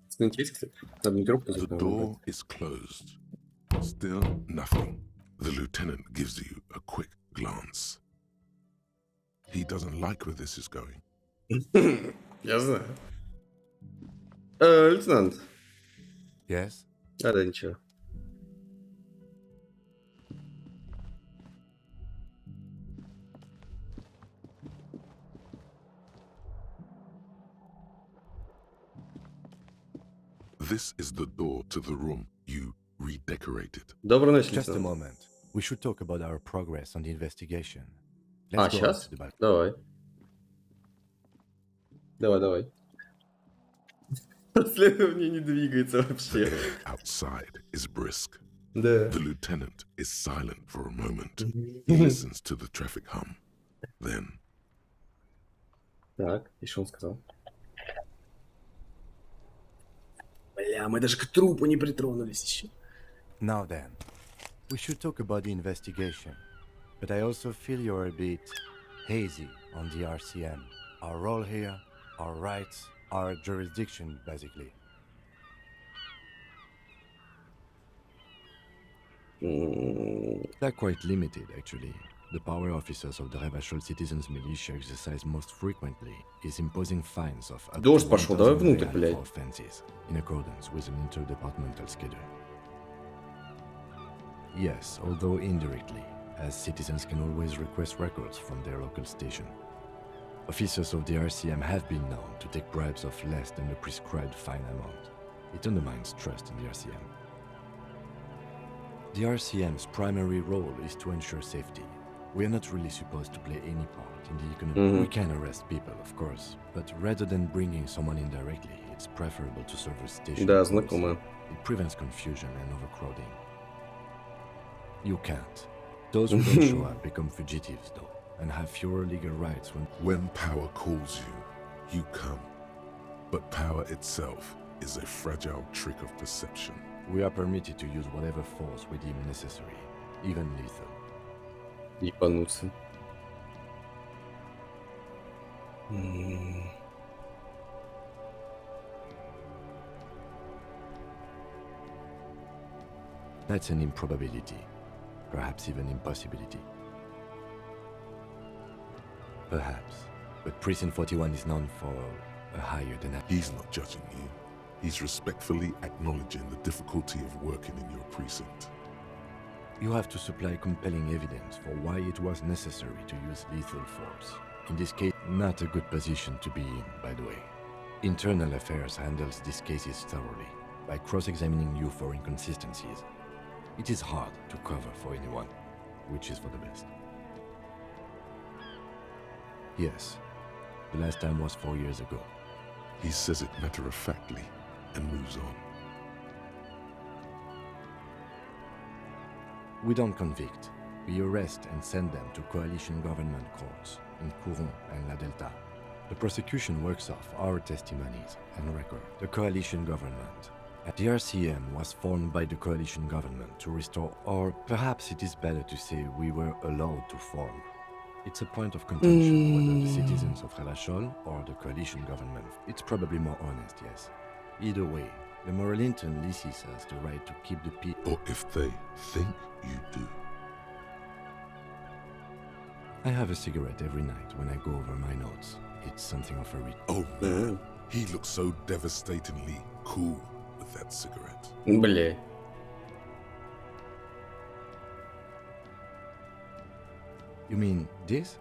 Speaker 1: Студент есть, кстати? Надо монтировку
Speaker 3: the
Speaker 1: сделать.
Speaker 3: door is closed. Still nothing. The lieutenant gives you a quick glance. He doesn't like where this is going.
Speaker 1: Я знаю. Лейтенант.
Speaker 4: Yes?
Speaker 1: Да, ничего.
Speaker 3: This is the door to the room you redecorated.
Speaker 1: Доброй ночи,
Speaker 4: Just a
Speaker 1: лейтенант.
Speaker 4: moment. We should talk about our progress on the investigation.
Speaker 1: А,
Speaker 4: Let's go out
Speaker 1: сейчас?
Speaker 4: to the back.
Speaker 1: Давай. Давай. Расследование не двигается
Speaker 3: The
Speaker 1: вообще.
Speaker 3: air outside is brisk.
Speaker 1: Да.
Speaker 3: The lieutenant is silent for a moment. He listens to the traffic hum. Then,
Speaker 1: Так, и что он сказал? Бля, мы даже к трупу не притронулись еще.
Speaker 4: Now then, we should talk about the investigation. But I also feel you're a bit hazy on the RCM. Our role here, our rights, our jurisdiction, basically. They're quite limited, actually. The power officers of the Revachol Citizens Militia exercise most frequently is imposing fines of up to
Speaker 1: Дождь пошел, давай
Speaker 4: 1,000
Speaker 1: внутрь,
Speaker 4: real
Speaker 1: блядь.
Speaker 4: for offenses, in accordance with an interdepartmental schedule. Yes, although indirectly, as citizens can always request records from their local station. Officers of the RCM have been known to take bribes of less than the prescribed fine amount. It undermines trust in the RCM. The RCM's primary role is to ensure safety. We are not really supposed to play any part in the economy. We can arrest people, of course, but rather than bringing someone in directly, it's preferable to serve a station.
Speaker 1: Да, знакомо.
Speaker 4: It prevents confusion and overcrowding. You can't. Those who don't show up become fugitives, though, and have fewer legal rights
Speaker 3: when power calls you, you come. But power itself is a fragile trick of perception.
Speaker 4: we are permitted to use whatever force we deem necessary, even lethal.
Speaker 1: Ебануться.
Speaker 4: That's an improbability, perhaps even impossibility. Perhaps, but Precinct 41 is known for a higher than that.
Speaker 3: He's not judging you. He's respectfully acknowledging the difficulty of working in your precinct.
Speaker 4: You have to supply compelling evidence for why it was necessary to use lethal force. In this case, not a good position to be in, by the way. Internal Affairs handles these cases thoroughly, by cross-examining you for inconsistencies. It is hard to cover for anyone, which is for the best. Yes, the last time was 4 years ago.
Speaker 3: He says it matter-of-factly and moves on.
Speaker 4: We don't convict. We arrest and send them to coalition government courts in Courron and La Delta. The prosecution works off our testimonies and record. The coalition government. The RCM was formed by the coalition government to restore, or perhaps it is better to say we were allowed to form. It's a point of contention whether the citizens of Revachol or the coalition government. It's probably more honest, yes. Either way, the 𝔻𝕚𝕤𝕤 leases us the right to keep the peace.
Speaker 3: Or if they think you do.
Speaker 4: I have a cigarette every night when I go over my notes. It's something of a read.
Speaker 3: Oh man, he looks so devastatingly cool with that cigarette.
Speaker 1: Бля.
Speaker 4: You mean this?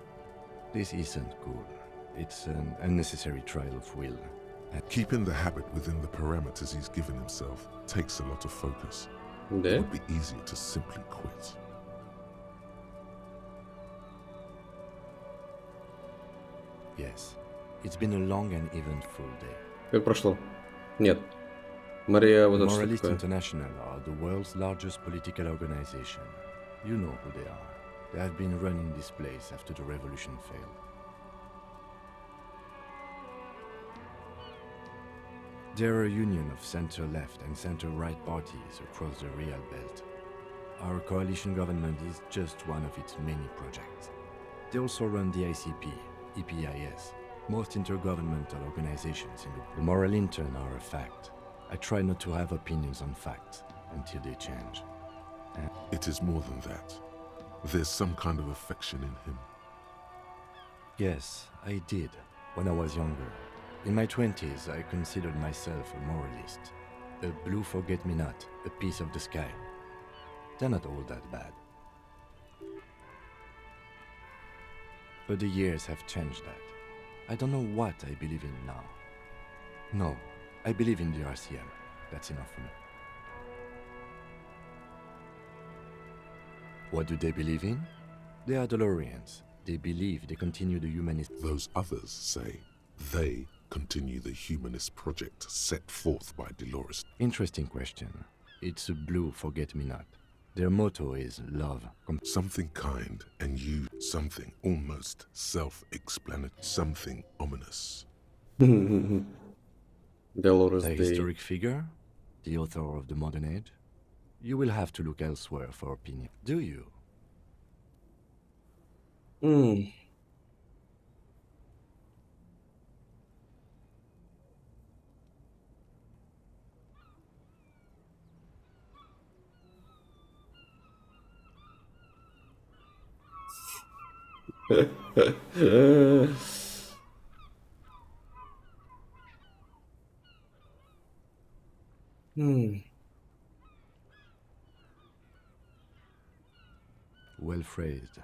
Speaker 4: This isn't cool. It's an unnecessary trial of will.
Speaker 3: Keeping the habit within the parameters he's given himself takes a lot of focus.
Speaker 1: Да?
Speaker 3: It would be easier to simply quit.
Speaker 4: Yes, it's been a long and eventful day.
Speaker 1: Как прошло? Нет. Мария, вот это что
Speaker 4: 𝔻𝕬𝕤𝕤
Speaker 1: такое?
Speaker 4: International are the world's largest political organization. You know who they are. They have been running this place after the revolution failed. They're a union of center-left and center-right parties across the Real Belt. Our coalition government is just one of its many projects. They also run the ICP, EPIS, most intergovernmental organizations in the 𝔻𝕬𝕤𝕤 are a fact. I try not to have opinions on facts until they change.
Speaker 3: It is more than that. There's some kind of affection in him.
Speaker 4: Yes, I did, when I was younger. In my 20s, I considered myself a moralist. A blue forget-me-not, a piece of the sky. They're not all that bad. But the years have changed that. I don't know what I believe in now. No, I believe in the RCM. That's enough for me. What do they believe in? They are DeLoreans. They believe they continue the humanist...
Speaker 3: Those others say they continue the humanist project set forth by Dolores.
Speaker 4: Interesting question. It's a blue forget-me-not. Their motto is love.
Speaker 3: Something kind and you something almost self-explanatory, something ominous.
Speaker 1: Dolores
Speaker 4: The
Speaker 1: Day.
Speaker 4: historic figure? The author of the modern age? You will have to look elsewhere for opinion. Do you? Well phrased.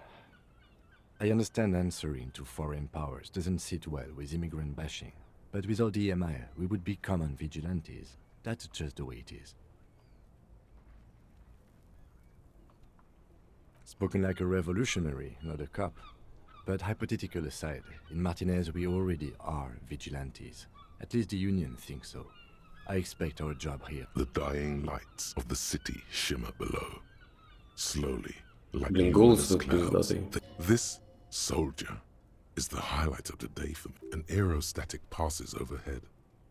Speaker 4: I understand answering to foreign powers doesn't sit well with immigrant bashing, but without the EMI, we would be common vigilantes. That's just the way it is. Spoken like a revolutionary, not a cop. But hypothetical aside, in Martinez we already are vigilantes. At least the Union thinks so. I expect our job here.
Speaker 3: The dying lights of the city shimmer below. Slowly, like
Speaker 1: Блин,
Speaker 3: luminous
Speaker 1: голос
Speaker 3: clouds.
Speaker 1: пиздатый.
Speaker 3: This soldier is the highlight of the day for me. An aerostatic passes overhead.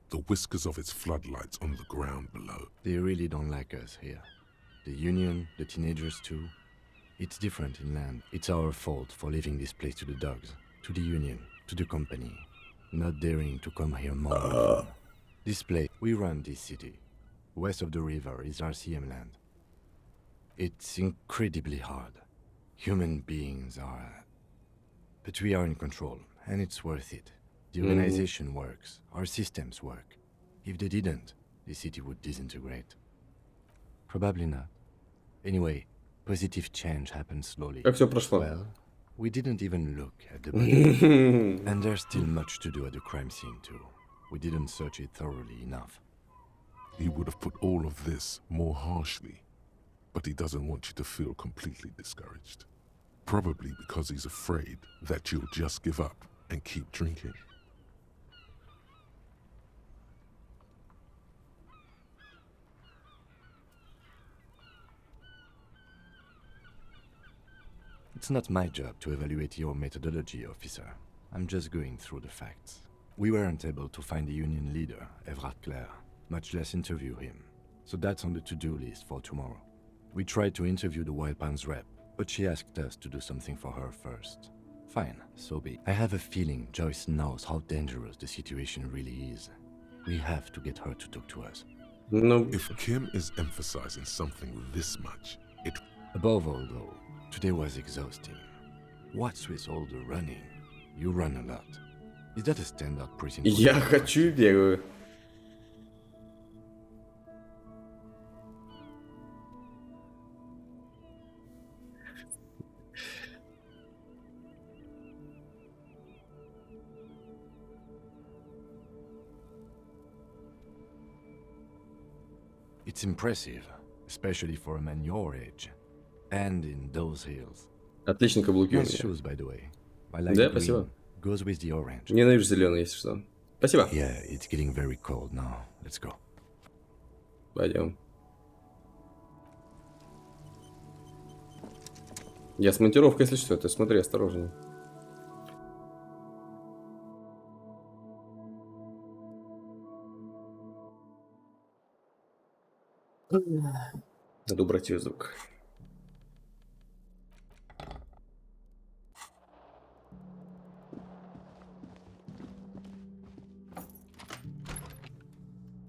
Speaker 3: The whiskers of its floodlights on the ground below.
Speaker 4: They really don't like us here. The Union, the teenagers too. It's different inland. It's our fault for leaving this place to the dogs, to the Union, to the company, not daring to come here more often. This place, we run this city. West of the river is RCM land. It's incredibly hard. Human beings are... But we are in control, and it's worth it. The organization works, our systems work. If they didn't, the city would disintegrate. Probably not. Anyway, positive change happens slowly.
Speaker 1: Как всё прошло?
Speaker 4: Well, we didn't even look at the body. And there's still much to do at the crime scene too. We didn't search it thoroughly enough.
Speaker 3: He would have put all of this more harshly, but he doesn't want you to feel completely discouraged. Probably because he's afraid that you'll just give up and keep drinking.
Speaker 4: It's not my job to evaluate your methodology, officer. I'm just going through the facts. We weren't able to find the union leader, 𝔻𝕬𝕬𝕬, much less interview him. So that's on the to-do list for tomorrow. We tried to interview the Wild Pines rep, but she asked us to do something for her first. Fine, so be it. I have a feeling Joyce knows how dangerous the situation really is. We have to get her to talk to us.
Speaker 1: No.
Speaker 3: If Kim is emphasizing something this much, it...
Speaker 4: Above all, though, today was exhausting. What's with all the running? You run a lot. Is that a standard prison?
Speaker 1: Я хочу бегаю.
Speaker 4: It's impressive, especially for a man your age. And in those hills.
Speaker 1: Отличные каблуки у
Speaker 4: Nice
Speaker 1: меня.
Speaker 4: shoes, by the way. I like
Speaker 1: Да,
Speaker 4: green.
Speaker 1: спасибо.
Speaker 4: Goes with the orange.
Speaker 1: Ненавижу зеленый, если что. Спасибо.
Speaker 4: Yeah, it's getting very cold now. Let's go.
Speaker 1: Пойдем. Я с монтировкой, если что, ты смотри, осторожней. Надо убрать ее звук.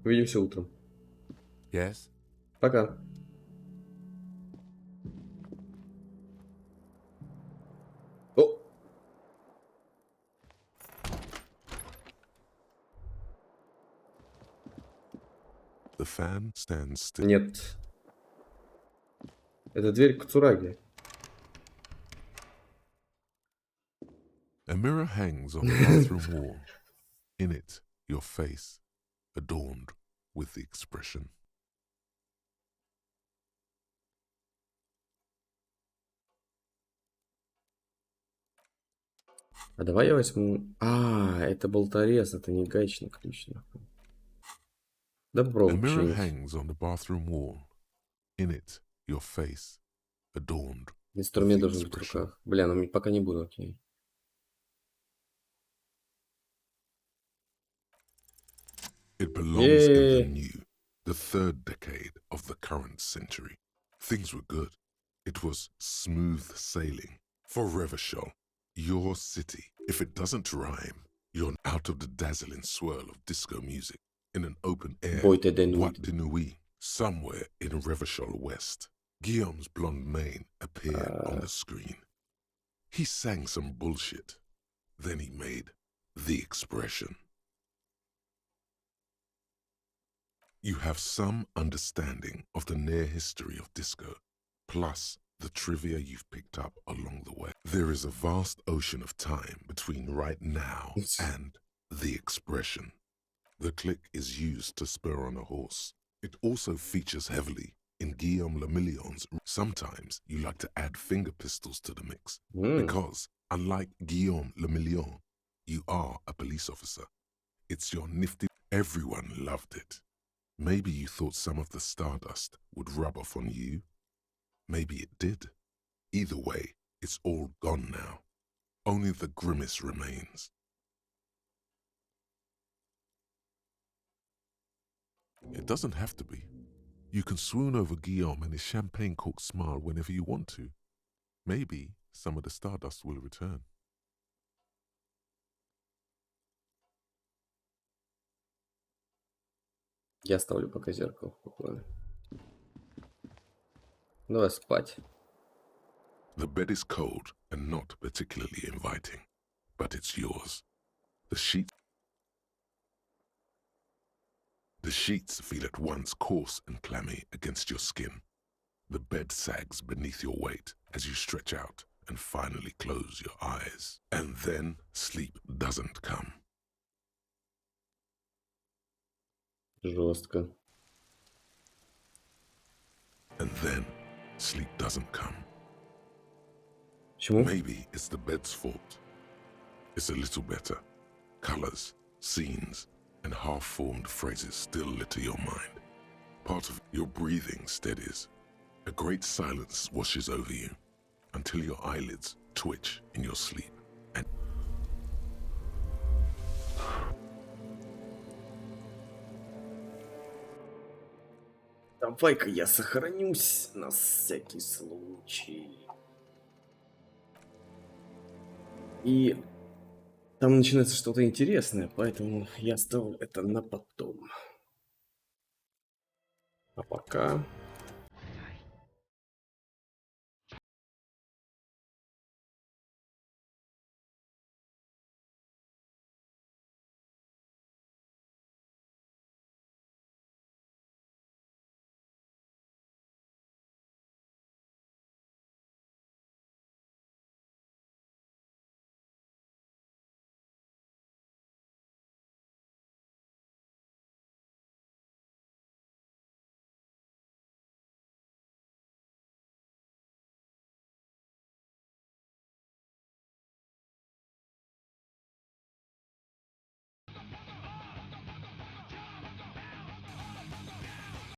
Speaker 1: Увидимся утром.
Speaker 4: Yes?
Speaker 1: Пока. О!
Speaker 3: The fan stands still.
Speaker 1: Нет. Это дверь к Цураги.
Speaker 3: A mirror hangs on the bathroom wall. In it, your face, adorned with the expression
Speaker 1: А давай я возьму... А, это болторез, это не гаечный ключ. Нахуй. Да
Speaker 3: A
Speaker 1: попробуй
Speaker 3: mirror
Speaker 1: починить.
Speaker 3: hangs on the bathroom wall. In it, your face, adorned with
Speaker 1: Инструмент
Speaker 3: the
Speaker 1: должен быть в
Speaker 3: expression.
Speaker 1: руках. Бля, ну пока не буду, окей.
Speaker 3: It belongs in the
Speaker 1: Yeah.
Speaker 3: new, the third decade of the current century. Things were good. It was smooth sailing. For Revachol, your city. If it doesn't rhyme, you're out of the dazzling swirl of disco music in an open air
Speaker 1: Boîte de nuit.
Speaker 3: boîte de nuit somewhere in Revachol West. Guillaume's blonde mane appeared on the screen. He sang some bullshit. Then he made the expression. You have some understanding of the near history of disco, plus the trivia you've picked up along the way. There is a vast ocean of time between right now and the expression. The click is used to spur on a horse. It also features heavily in 𝔻𝕚𝕚𝕤𝕚𝕤𝕚. Sometimes you like to add finger pistols to the mix, because unlike 𝔻𝕚𝕚𝕚𝕚, you are a police officer. It's your nifty... Everyone loved it. Maybe you thought some of the stardust would rub off on you. Maybe it did. Either way, it's all gone now. Only the grimace remains. It doesn't have to be. You can swoon over Guillaume and his champagne-corked smile whenever you want to. Maybe some of the stardust will return.
Speaker 1: Я ставлю пока зеркало в покое. Давай спать.
Speaker 3: The bed is cold and not particularly inviting, but it's yours. The sheets feel at once coarse and clammy against your skin. The bed sags beneath your weight as you stretch out and finally close your eyes. And then sleep doesn't come.
Speaker 1: Жестко.
Speaker 3: And then sleep doesn't come.
Speaker 1: Почему?
Speaker 3: Maybe it's the bed's fault. It's a little better. Colors, scenes, and half-formed phrases still litter your mind. Part of your breathing steadies. A great silence washes over you until your eyelids twitch in your sleep. And
Speaker 1: Давай-ка я сохранюсь на всякий случай. И там начинается что-то интересное, поэтому я оставлю это на потом. А пока...